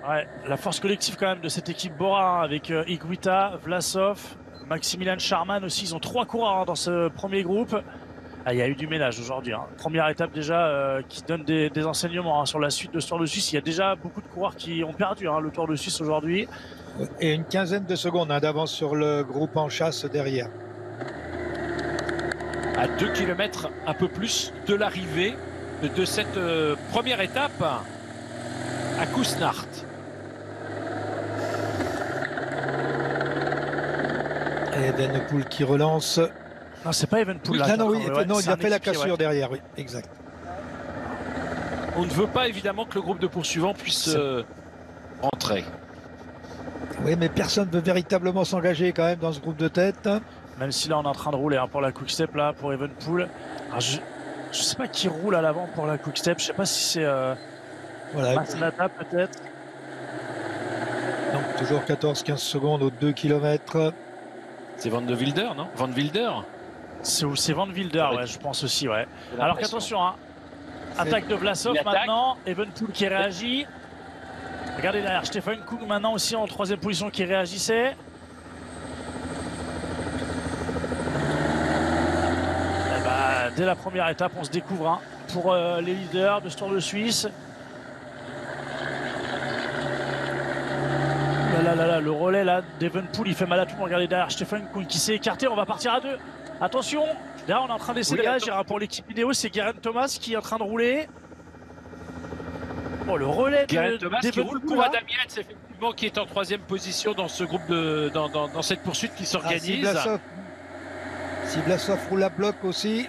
Ouais, la force collective quand même de cette équipe Bora hein, avec Higuita, Vlasov, Maximilian Charman aussi. Ils ont 3 coureurs hein, dans ce premier groupe. Ah, il y a eu du ménage aujourd'hui. Hein. Première étape déjà qui donne des enseignements hein, sur la suite de ce Tour de Suisse. Il y a déjà beaucoup de coureurs qui ont perdu hein, le Tour de Suisse aujourd'hui. Et une quinzaine de secondes hein, d'avance sur le groupe en chasse derrière. À 2 km un peu plus de l'arrivée de cette première étape à Kuznart. Et Evenepoel qui relance. Non, c'est pas Evenepoel là. Ah non, oui, Ouais, non, c'est il a un fait la équipier, cassure ouais. derrière, oui, exact. On ne veut pas évidemment que le groupe de poursuivants puisse rentrer. Oui, mais personne ne veut véritablement s'engager quand même dans ce groupe de tête. Même si là on est en train de rouler hein, pour la Quick-Step là, pour Evenepoel. Alors, je sais pas qui roule à l'avant pour la Quick-Step. Je sais pas si c'est Voilà, Masnada peut-être. donc toujours 14-15 secondes aux 2 km. C'est Van de Wilder, non? Van Wilder. C'est Van Wilder, ouais, je pense aussi, ouais. Alors qu'attention, hein. Attaque de Vlasov Il maintenant, Evenepoel qui réagit. Regardez derrière, Stefan Kung maintenant aussi en 3e position qui réagissait. Et bah, dès la première étape, on se découvre hein, pour les leaders de ce Tour de Suisse. Là, le relais là d'Evenepoel, il fait mal à tout le monde. Regardez derrière, Stefan Kung qui s'est écarté, on va partir à 2. Attention, là on est en train d'essayer de réagir hein, pour l'équipe vidéo, c'est Geraint Thomas qui est en train de rouler. Oh, le relais Geraint Thomas qui roule pour là. Adam Yates, effectivement, qui est en 3e position dans ce groupe dans cette poursuite qui s'organise. Si Vlasov roule à bloc aussi,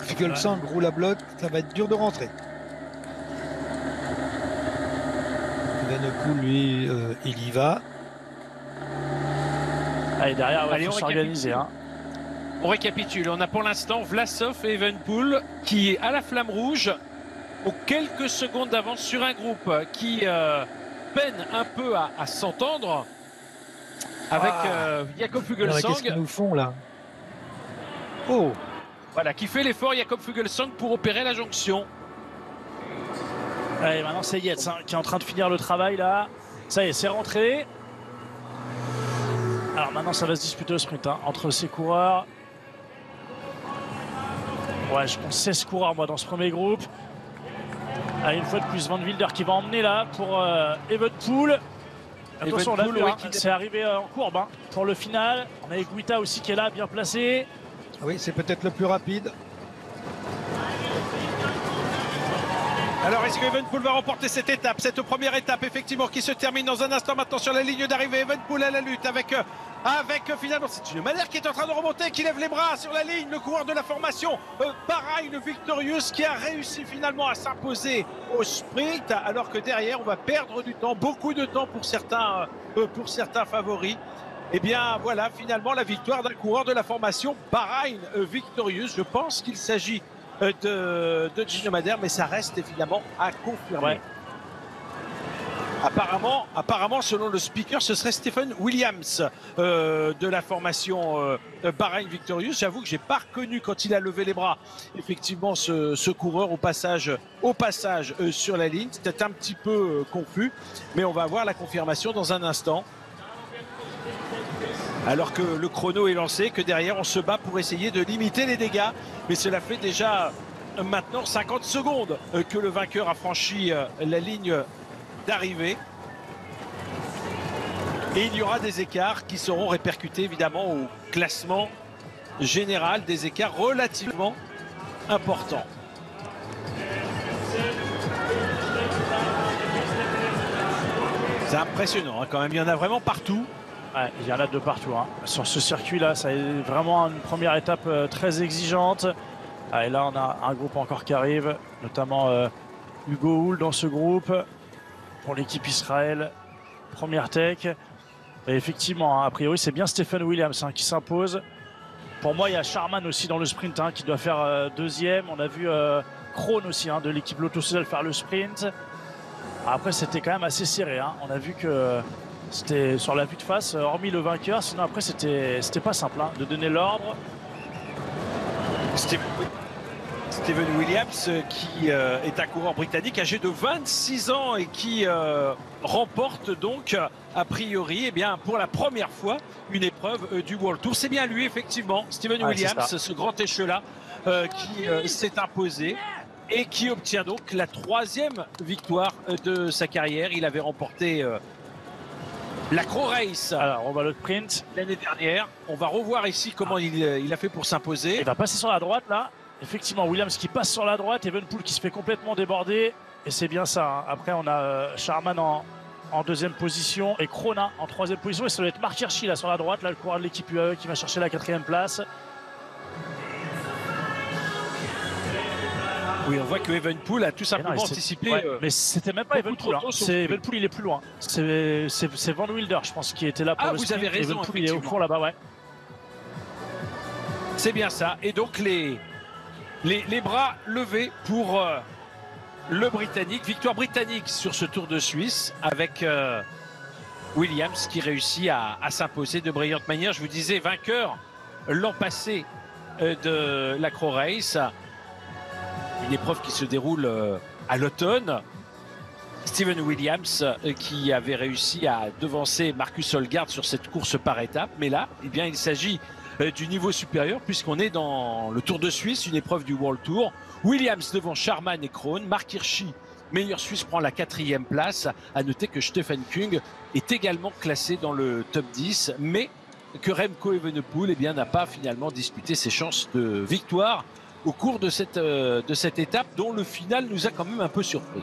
Fuglsang roule à bloc, ça va être dur de rentrer. Evenepoel, lui, il y va. Allez, derrière, il Allez, faut on s'organiser. Hein. On récapitule, on a pour l'instant Vlasov et Evenepoel qui est à la flamme rouge, aux quelques secondes d'avance sur un groupe qui peine un peu à s'entendre avec Jakob Qu'est-ce Fuglsang. qu'ils nous font là? Oh, Voilà, qui fait l'effort, Jakob Fuglsang, pour opérer la jonction. Allez, maintenant c'est Yates qui est en train de finir le travail là. Ça y est, c'est rentré. Alors maintenant ça va se disputer au sprint entre ces coureurs. Ouais, je pense 16 coureurs moi dans ce premier groupe. Allez, une fois de plus, Van Wilder qui va emmener là pour Evenepoel. Attention, on a vu, c'est arrivé en courbe pour le final. On a Guita aussi qui est là, bien placé. oui, c'est peut-être le plus rapide. Alors, est-ce que Evenepoel va remporter cette étape, cette première étape, effectivement, qui se termine dans un instant maintenant sur la ligne d'arrivée? Evenepoel à la lutte avec finalement, c'est Ginomader qui est en train de remonter, qui lève les bras sur la ligne, le coureur de la formation Bahreïn victorieuse, qui a réussi finalement à s'imposer au sprint, alors que derrière, on va perdre du temps, beaucoup de temps pour certains favoris. Eh bien, voilà, finalement, la victoire d'un coureur de la formation Bahreïn victorieuse. Je pense qu'il s'agit de Ginomader, mais ça reste évidemment à confirmer. Ouais. Apparemment, selon le speaker, ce serait Stephen Williams de la formation Bahreïn victorieuse. J'avoue que j'ai pas reconnu quand il a levé les bras, effectivement, ce coureur au passage sur la ligne. C'était un petit peu confus, mais on va avoir la confirmation dans un instant. Alors que le chrono est lancé, que derrière on se bat pour essayer de limiter les dégâts. Mais cela fait déjà maintenant 50 secondes que le vainqueur a franchi la ligne d'arrivée. Et il y aura des écarts qui seront répercutés évidemment au classement général, des écarts relativement importants. C'est impressionnant quand même, il y en a vraiment partout. Ouais, il y en a de partout. Sur ce circuit-là, ça est vraiment une première étape très exigeante. Et là, on a un groupe encore qui arrive, notamment Hugo Hull dans ce groupe pour l'équipe Israël, première tech. Et effectivement, a priori, c'est bien Stephen Williams qui s'impose. Pour moi, il y a Sharman aussi dans le sprint qui doit faire deuxième. On a vu Krohn aussi de l'équipe Lotto Soudal faire le sprint. Après, c'était quand même assez serré. On a vu que c'était sur la vue de face, hormis le vainqueur. Sinon, après, c'était pas simple de donner l'ordre. Stephen Williams qui est un coureur britannique âgé de 26 ans et qui remporte donc a priori pour la première fois une épreuve du World Tour. C'est bien lui effectivement, Stephen Williams, ce grand échelat qui s'est imposé et qui obtient donc la 3e victoire de sa carrière. Il avait remporté la Crow Race. Alors on va le sprint l'année dernière. On va revoir ici comment il a fait pour s'imposer. Il va passer sur la droite là. Effectivement, Williams qui passe sur la droite, Evenepoel qui se fait complètement déborder. Et c'est bien ça. Après, on a Sharman en deuxième position et Krona en troisième position. Et ça doit être Mark Hirschi là sur la droite, là, le coureur de l'équipe UAE qui va chercher la 4e place. Oui, on voit que Evenepoel a tout simplement anticipé. Ouais, mais c'était même pas Evenepoel. Evenepoel, il est plus loin. C'est Van Wilder, je pense, qui était là pour le sprint. Vous avez raison. Evenepoel, il est au fond là-bas, ouais. C'est bien ça. Et donc les bras levés pour le Britannique. Victoire britannique sur ce Tour de Suisse avec Williams qui réussit à s'imposer de brillante manière. Je vous disais, vainqueur l'an passé de la Crow Race. Une épreuve qui se déroule à l'automne. Stephen Williams qui avait réussi à devancer Marcus Holgard sur cette course par étapes. Mais là, il s'agit du niveau supérieur puisqu'on est dans le Tour de Suisse, une épreuve du World Tour. Williams devant Sharman et Krohn. Mark Hirschi, meilleur Suisse, prend la 4e place. À noter que Stefan Küng est également classé dans le top 10, mais que Remco Evenepoel n'a pas finalement disputé ses chances de victoire au cours de cette étape dont le final nous a quand même un peu surpris.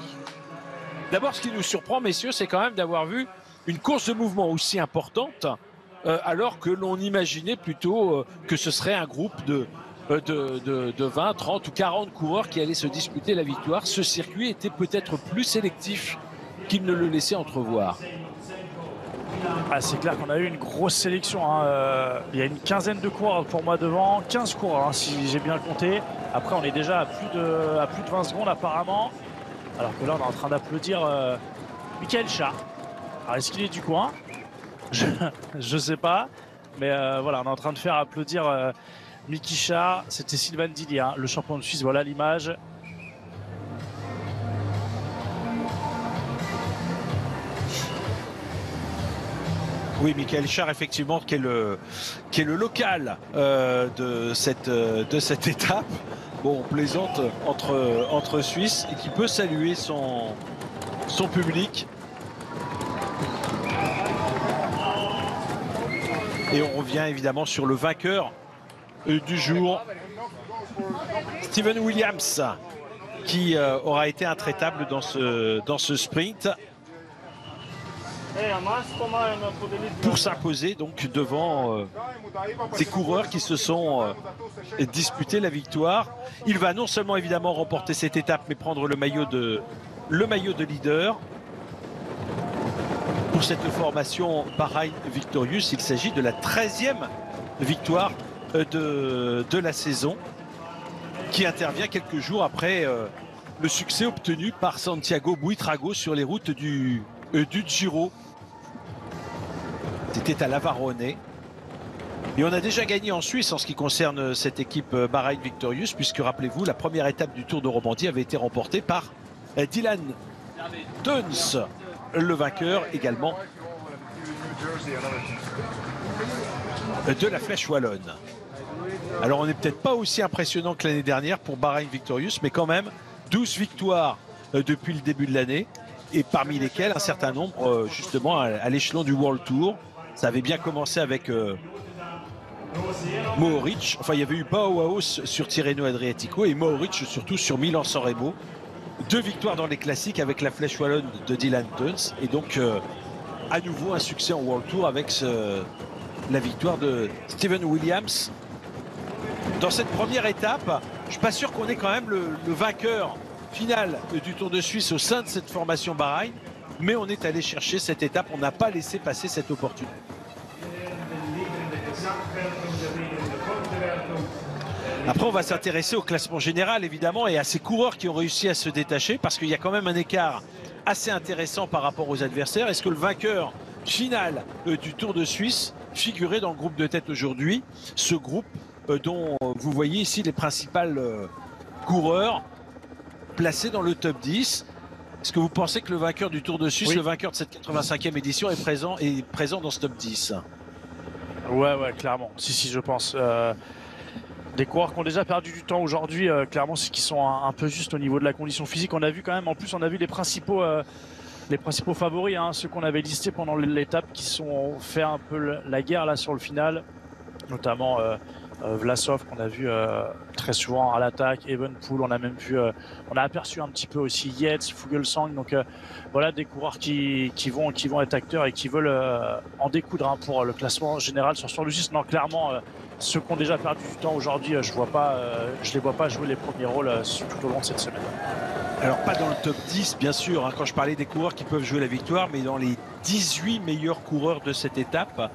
D'abord, ce qui nous surprend, messieurs, c'est quand même d'avoir vu une course de mouvement aussi importante alors que l'on imaginait plutôt que ce serait un groupe de de 20, 30 ou 40 coureurs qui allaient se disputer la victoire. Ce circuit était peut-être plus sélectif qu'il ne le laissait entrevoir. Ah, c'est clair qu'on a eu une grosse sélection. Hein. Il y a une quinzaine de coureurs pour moi devant, 15 coureurs hein, si j'ai bien compté. Après, on est déjà à plus de 20 secondes apparemment. Alors que là, on est en train d'applaudir Michael Chat. Alors, est-ce qu'il est du coin? Je sais pas. Mais voilà, on est en train de faire applaudir Mickey Chat. C'était Sylvain Dilly, hein, le champion de Suisse. Voilà l'image. Oui, Michael Char, effectivement, qui est le local de cette étape. Bon, on plaisante entre Suisses et qui peut saluer son public. Et on revient évidemment sur le vainqueur du jour, Steven Williams, qui aura été intraitable dans ce sprint pour s'imposer donc devant ces coureurs qui se sont disputés la victoire. Il va non seulement évidemment remporter cette étape, mais prendre le maillot de leader. Pour cette formation Bahrain Victorious, il s'agit de la 13e victoire de la saison, qui intervient quelques jours après le succès obtenu par Santiago Buitrago sur les routes du Giro. C'était à Lavarone. Et on a déjà gagné en Suisse en ce qui concerne cette équipe Bahrain Victorious, puisque rappelez-vous, la première étape du Tour de Romandie avait été remportée par Dylan Teuns, le vainqueur également de la Flèche Wallonne. Alors on n'est peut-être pas aussi impressionnant que l'année dernière pour Bahrain Victorious, mais quand même 12 victoires depuis le début de l'année, et parmi lesquelles un certain nombre justement à l'échelon du World Tour. Ça avait bien commencé avec Mohoric. Enfin, il y avait eu Bauhaus sur Tirreno Adriatico et Mohoric surtout sur Milan-San Remo. 2 victoires dans les classiques avec la Flèche Wallonne de Dylan Teuns. Et donc, à nouveau, un succès en World Tour avec la victoire de Steven Williams. Dans cette première étape, je ne suis pas sûr qu'on ait quand même le vainqueur final du Tour de Suisse au sein de cette formation Bahreïn. Mais on est allé chercher cette étape, on n'a pas laissé passer cette opportunité. Après, on va s'intéresser au classement général, évidemment, et à ces coureurs qui ont réussi à se détacher, parce qu'il y a quand même un écart assez intéressant par rapport aux adversaires. Est-ce que le vainqueur final du Tour de Suisse figurait dans le groupe de tête aujourd'hui? Ce groupe dont vous voyez ici les principaux coureurs placés dans le top 10. Est-ce que vous pensez que le vainqueur du Tour de Suisse, oui, le vainqueur de cette 85e édition est présent dans ce top 10? Ouais, clairement. Si, je pense. Des coureurs qui ont déjà perdu du temps aujourd'hui, clairement, c'est qu'ils sont un peu juste au niveau de la condition physique. On a vu quand même, en plus, on a vu les principaux favoris, hein, ceux qu'on avait listés pendant l'étape, qui sont fait un peu la guerre là sur le final, notamment Vlasov qu'on a vu très souvent à l'attaque, Evenepoel, on a même vu, on a aperçu un petit peu aussi Yates, Fuglsang, donc voilà des coureurs qui vont être acteurs et qui veulent en découdre hein, pour le classement général sur le 6. Non, clairement, ceux qui ont déjà perdu du temps aujourd'hui, je les vois pas jouer les premiers rôles tout au long de cette semaine. Alors pas dans le top 10 bien sûr, hein, quand je parlais des coureurs qui peuvent jouer la victoire, mais dans les 18 meilleurs coureurs de cette étape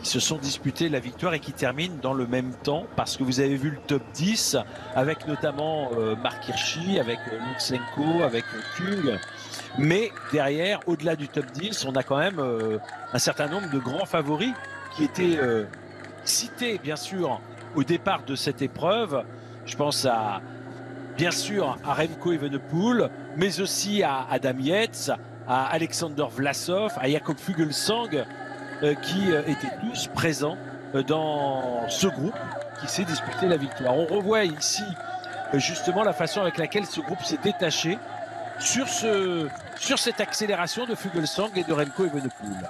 qui se sont disputés la victoire et qui terminent dans le même temps, parce que vous avez vu le top 10 avec notamment Mark Hirschi, avec Lutsenko, avec Kung, mais derrière, au-delà du top 10, on a quand même un certain nombre de grands favoris qui étaient cités bien sûr au départ de cette épreuve. Je pense bien sûr à Remco Evenepoel, mais aussi à Adam Yates, à Alexander Vlasov, à Jakob Fuglsang, qui étaient tous présents dans ce groupe qui s'est disputé la victoire. On revoit ici justement la façon avec laquelle ce groupe s'est détaché sur cette accélération de Fuglsang et de Remco Evenepoel.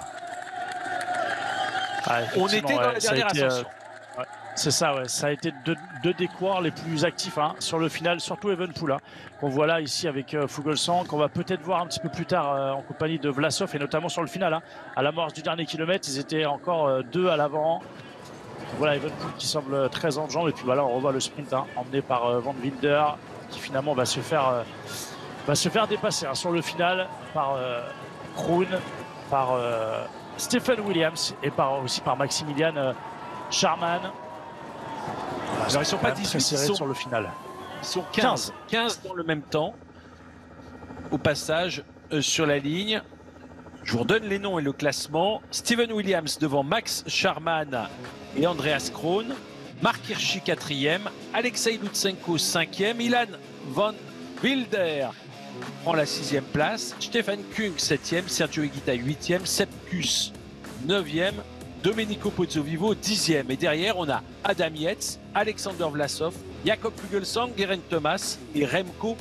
On était dans la dernière ascension. C'est ça, ouais. Ça a été deux des coureurs les plus actifs hein, sur le final, surtout Evenepoel, hein, qu'on voit là ici avec Fuglsang, qu'on va peut-être voir un petit peu plus tard en compagnie de Vlasov, et notamment sur le final, hein, à l'amorce du dernier kilomètre, ils étaient encore 2 à l'avant. Voilà, Evenepoel qui semble très en jambes. Et puis voilà, on revoit le sprint emmené par Van Wilder qui finalement va se faire dépasser sur le final par Kroon, par Stephen Williams et aussi par Maximilian Charman. Alors, ils sont pas 18, très serrés sur le final. Ils sont 15 dans le même temps. Au passage, sur la ligne, je vous redonne les noms et le classement. Stephen Williams devant Max Charman et Andreas Kroon. Mark Hirschi 4e, Alexei Lutsenko 5e, Ilan Van Wilder prend la 6e place, Stefan Kung 7e, Sergio Higuita 8e, Sepp Kuss 9e, Domenico Pozzovivo 10e. Et derrière, on a Adam Yates, Alexander Vlasov, Jakob Fuglsang, Geraint Thomas et Remco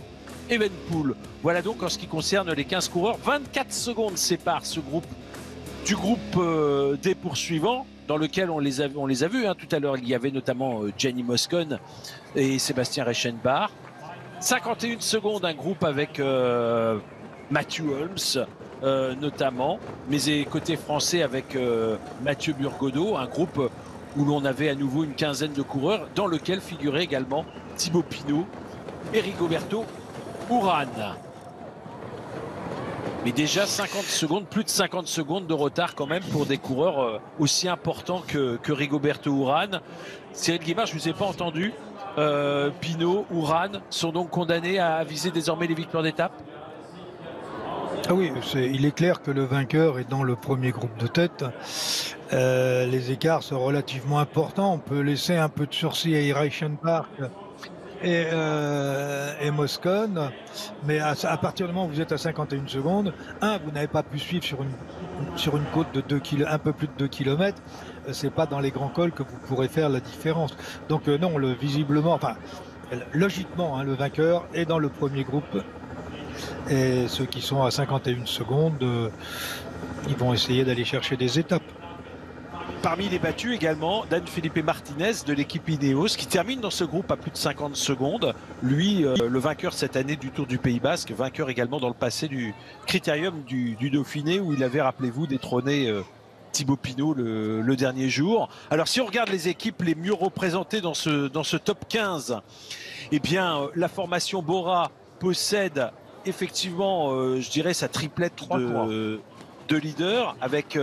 Evenepoel. Voilà donc en ce qui concerne les 15 coureurs. 24 secondes séparent ce groupe du groupe des poursuivants, dans lequel on les a vus. Tout à l'heure, il y avait notamment Jenny Moscon et Sébastien Reichenbach. 51 secondes, un groupe avec Matthew Holmes notamment, mais côté français avec Mathieu Burgodeau, un groupe où l'on avait à nouveau une quinzaine de coureurs, dans lequel figurait également Thibaut Pinot et Rigoberto Urán. Mais déjà 50 secondes, plus de 50 secondes de retard quand même pour des coureurs aussi importants que Rigoberto Urán. Cyril Guimard, je ne vous ai pas entendu. Pinot, Urán sont donc condamnés à viser désormais les victoires d'étape? Ah oui, il est clair que le vainqueur est dans le premier groupe de tête. Les écarts sont relativement importants. On peut laisser un peu de sursis à Reichenbach et Moscon, mais à partir du moment où vous êtes à 51 secondes, vous n'avez pas pu suivre sur une côte de 2 km, un peu plus de 2 km, c'est pas dans les grands cols que vous pourrez faire la différence. Donc non, visiblement, logiquement, le vainqueur est dans le premier groupe, et ceux qui sont à 51 secondes, ils vont essayer d'aller chercher des étapes. Parmi les battus également, Dan Felipe Martinez de l'équipe Ineos qui termine dans ce groupe à plus de 50 secondes. Lui, le vainqueur cette année du Tour du Pays Basque, vainqueur également dans le passé du Critérium du Dauphiné où il avait, rappelez-vous, détrôné Thibaut Pinot le dernier jour. Alors si on regarde les équipes les mieux représentées dans ce top 15, eh bien la formation Bora possède effectivement, je dirais, sa triplette de leaders, avec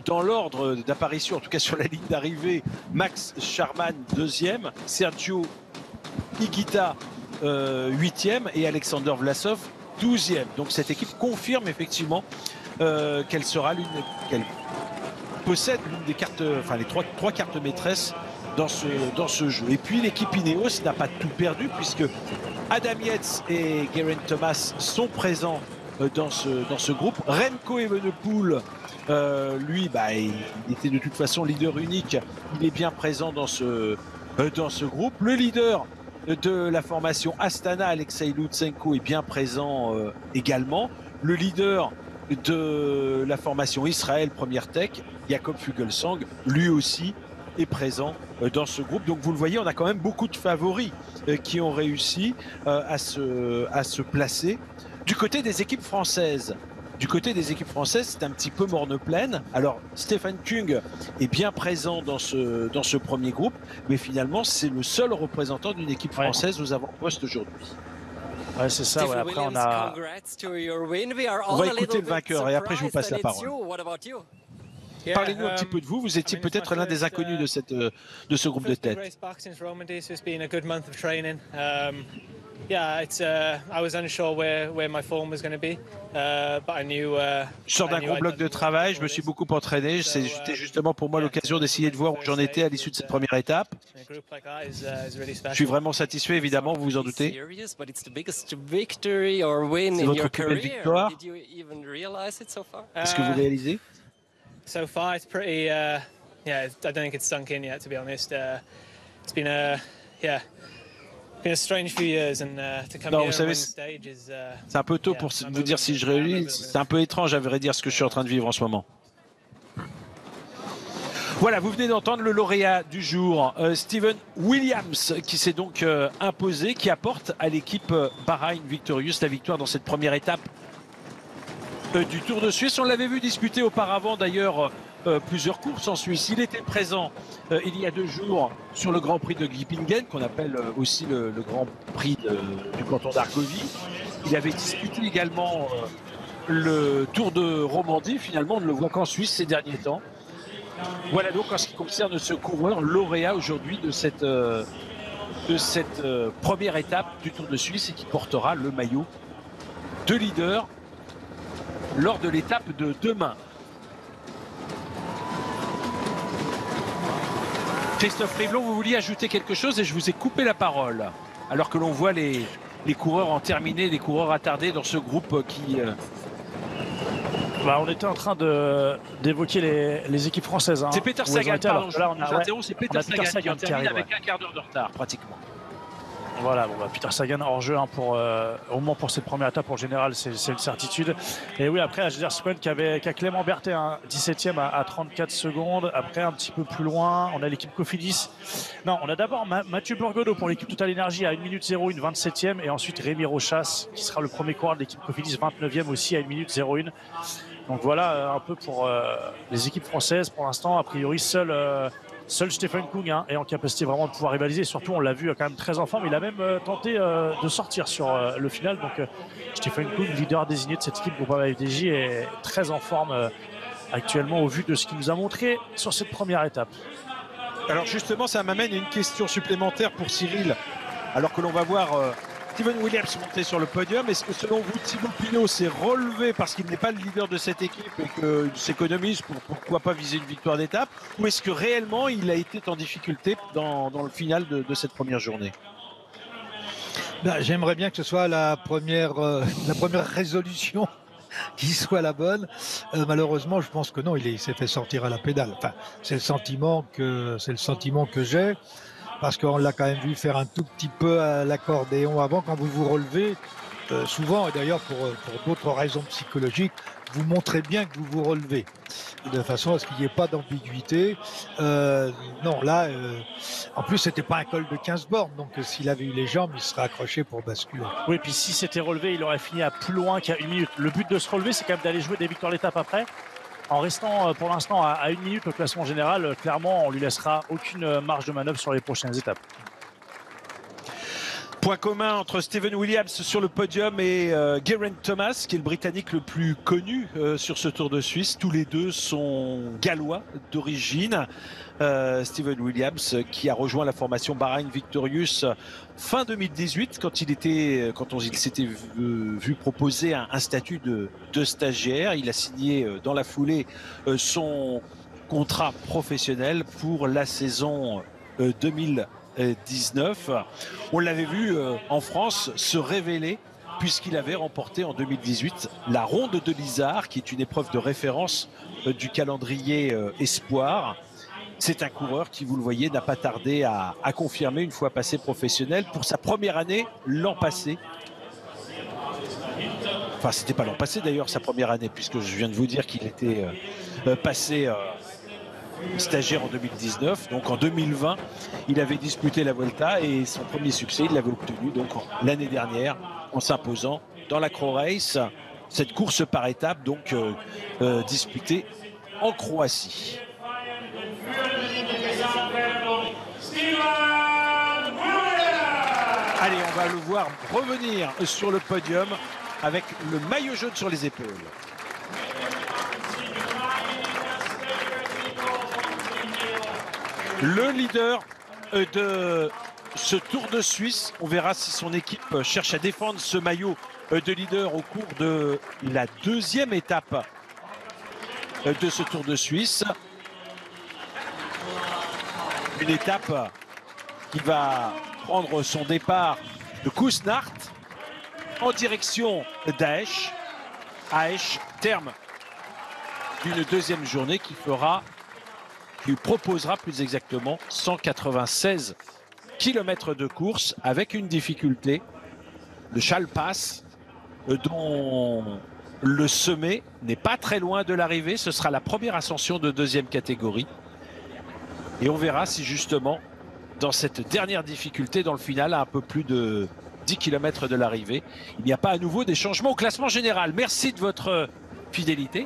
dans l'ordre d'apparition, en tout cas sur la ligne d'arrivée, Max Charman 2e, Sergio Higuita 8e et Alexander Vlasov 12e. Donc cette équipe confirme effectivement qu'elle possède l'une des cartes, les trois cartes maîtresses dans ce jeu. Et puis l'équipe Ineos n'a pas tout perdu puisque Adam Yates et Geraint Thomas sont présents dans ce groupe. Remco Evenepoel, lui, il était de toute façon leader unique. Il est bien présent dans ce groupe. Le leader de la formation Astana, Alexei Lutsenko, est bien présent également. Le leader de la formation Israël Première Tech, Jakob Fuglsang, lui aussi est présent dans ce groupe. Donc vous le voyez, on a quand même beaucoup de favoris qui ont réussi à se placer. Du côté des équipes françaises, c'est un petit peu morne pleine. Alors, Stefan Kung est bien présent dans ce premier groupe, mais finalement, c'est le seul représentant d'une équipe française aux avant-postes aujourd'hui. Ouais, c'est ça. Ouais. Après, on va écouter le vainqueur et après, je vous passe la parole. Parlez-nous un petit peu de vous. Vous étiez peut-être l'un des inconnus de ce groupe de tête. I was unsure where my form was going to be, but I knew. Je sors d'un gros bloc de travail, je me suis beaucoup entraîné. C'était justement pour moi l'occasion d'essayer de voir où j'en étais à l'issue de cette première étape. Je suis vraiment satisfait, évidemment, vous vous en doutez. C'est votre plus belle victoire. Est-ce que vous réalisez? So far, it's pretty. I don't think it's sunk in yet, to be honest. It's been a strange few years, and to come here on stage is. C'est un peu tôt pour vous dire si je réalise. C'est un peu étrange, à vrai dire, ce que je suis en train de vivre en ce moment. Voilà, vous venez d'entendre le lauréat du jour, Stephen Williams, qui s'est donc imposé, qui apporte à l'équipe Bahreïn Victorious la victoire dans cette première étape du Tour de Suisse. On l'avait vu disputer auparavant d'ailleurs plusieurs courses en Suisse. Il était présent il y a 2 jours sur le Grand Prix de Gippingen, qu'on appelle aussi le Grand Prix du canton d'Argovie. Il avait disputé également le Tour de Romandie. Finalement, on ne le voit qu'en Suisse ces derniers temps. Voilà donc en ce qui concerne ce coureur lauréat aujourd'hui de cette première étape du Tour de Suisse et qui portera le maillot de leader lors de l'étape de demain. Christophe Rivelon, vous vouliez ajouter quelque chose et je vous ai coupé la parole alors que l'on voit les coureurs en terminé, les coureurs attardés dans ce groupe qui... On était en train d'évoquer les équipes françaises. Hein, c'est Peter Sagan, pardon, j'interromps, c'est Peter Sagan qui termine avec un quart d'heure de retard pratiquement. Voilà, Peter Sagan hors jeu hein, au moins pour cette première étape en général, c'est une certitude. Et oui, après, Agder Sprint qui a Clément Berthet, hein, 17e à 34 secondes. Après, un petit peu plus loin, on a l'équipe Cofidis. Non, on a d'abord Mathieu Burgodeau pour l'équipe Total Energy à 1 minute 01, 27e. Et ensuite Rémi Rochas qui sera le premier coureur de l'équipe Cofidis, 29e aussi à 1 minute 01. Donc voilà un peu pour les équipes françaises. Pour l'instant, a priori, seul Stephen Kung hein, est en capacité vraiment de pouvoir rivaliser. Surtout, on l'a vu quand même très en forme. Il a même tenté de sortir sur le final. Donc, Stephen Kung, leader désigné de cette équipe Groupama FDJ, est très en forme actuellement au vu de ce qu'il nous a montré sur cette première étape. Alors justement, ça m'amène à une question supplémentaire pour Cyril. Alors que l'on va voir Stephen Williams monter sur le podium, est-ce que selon vous, Thibaut Pinot s'est relevé parce qu'il n'est pas le leader de cette équipe et qu'il s'économise pour pourquoi pas viser une victoire d'étape, ou est-ce que réellement il a été en difficulté dans le final de cette première journée? J'aimerais bien que ce soit la première résolution qui soit la bonne. Malheureusement, je pense que non, il s'est fait sortir à la pédale. Enfin, c'est le sentiment que j'ai. Parce qu'on l'a quand même vu faire un tout petit peu à l'accordéon avant. Quand vous vous relevez, souvent, et d'ailleurs pour d'autres raisons psychologiques, vous montrez bien que vous vous relevez, de façon à ce qu'il n'y ait pas d'ambiguïté. Non, là, en plus, c'était pas un col de 15 bornes, donc s'il avait eu les jambes, il serait accroché pour basculer. Oui, puis si c'était relevé, il aurait fini à plus loin qu'à 1 minute. Le but de se relever, c'est quand même d'aller jouer des victoires d'étape après. En restant pour l'instant à 1 minute au classement général, clairement, on lui laissera aucune marge de manœuvre sur les prochaines étapes. Point commun entre Stephen Williams sur le podium et Geraint Thomas, qui est le Britannique le plus connu sur ce Tour de Suisse. Tous les deux sont gallois d'origine. Stephen Williams qui a rejoint la formation Bahrain Victorious fin 2018 quand il s'était vu proposer un statut de stagiaire. Il a signé dans la foulée son contrat professionnel pour la saison 2019. On l'avait vu en France se révéler puisqu'il avait remporté en 2018 la Ronde de l'Isard, qui est une épreuve de référence du calendrier Espoir. C'est un coureur qui, vous le voyez, n'a pas tardé à confirmer une fois passé professionnel pour sa première année l'an passé. Enfin, c'était pas l'an passé d'ailleurs, sa première année, puisque je viens de vous dire qu'il était passé stagiaire en 2019. Donc en 2020, il avait disputé la Vuelta et son premier succès, il l'avait obtenu donc l'année dernière en s'imposant dans la Crow Race, cette course par étape donc disputée en Croatie. Allez, on va le voir revenir sur le podium avec le maillot jaune sur les épaules. Le leader de ce Tour de Suisse, on verra si son équipe cherche à défendre ce maillot de leader au cours de la deuxième étape de ce Tour de Suisse. Une étape qui va prendre son départ de Kousnart en direction d'Aesch. Aesch, terme d'une deuxième journée qui proposera plus exactement 196 km de course avec une difficulté, le Chalpass, dont le sommet n'est pas très loin de l'arrivée. Ce sera la première ascension de deuxième catégorie. Et on verra si justement, dans cette dernière difficulté, dans le final, à un peu plus de 10 km de l'arrivée, il n'y a pas à nouveau des changements au classement général. Merci de votre fidélité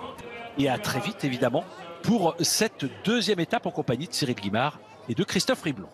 et à très vite, évidemment, pour cette deuxième étape en compagnie de Cyril Guimard et de Christophe Riblon.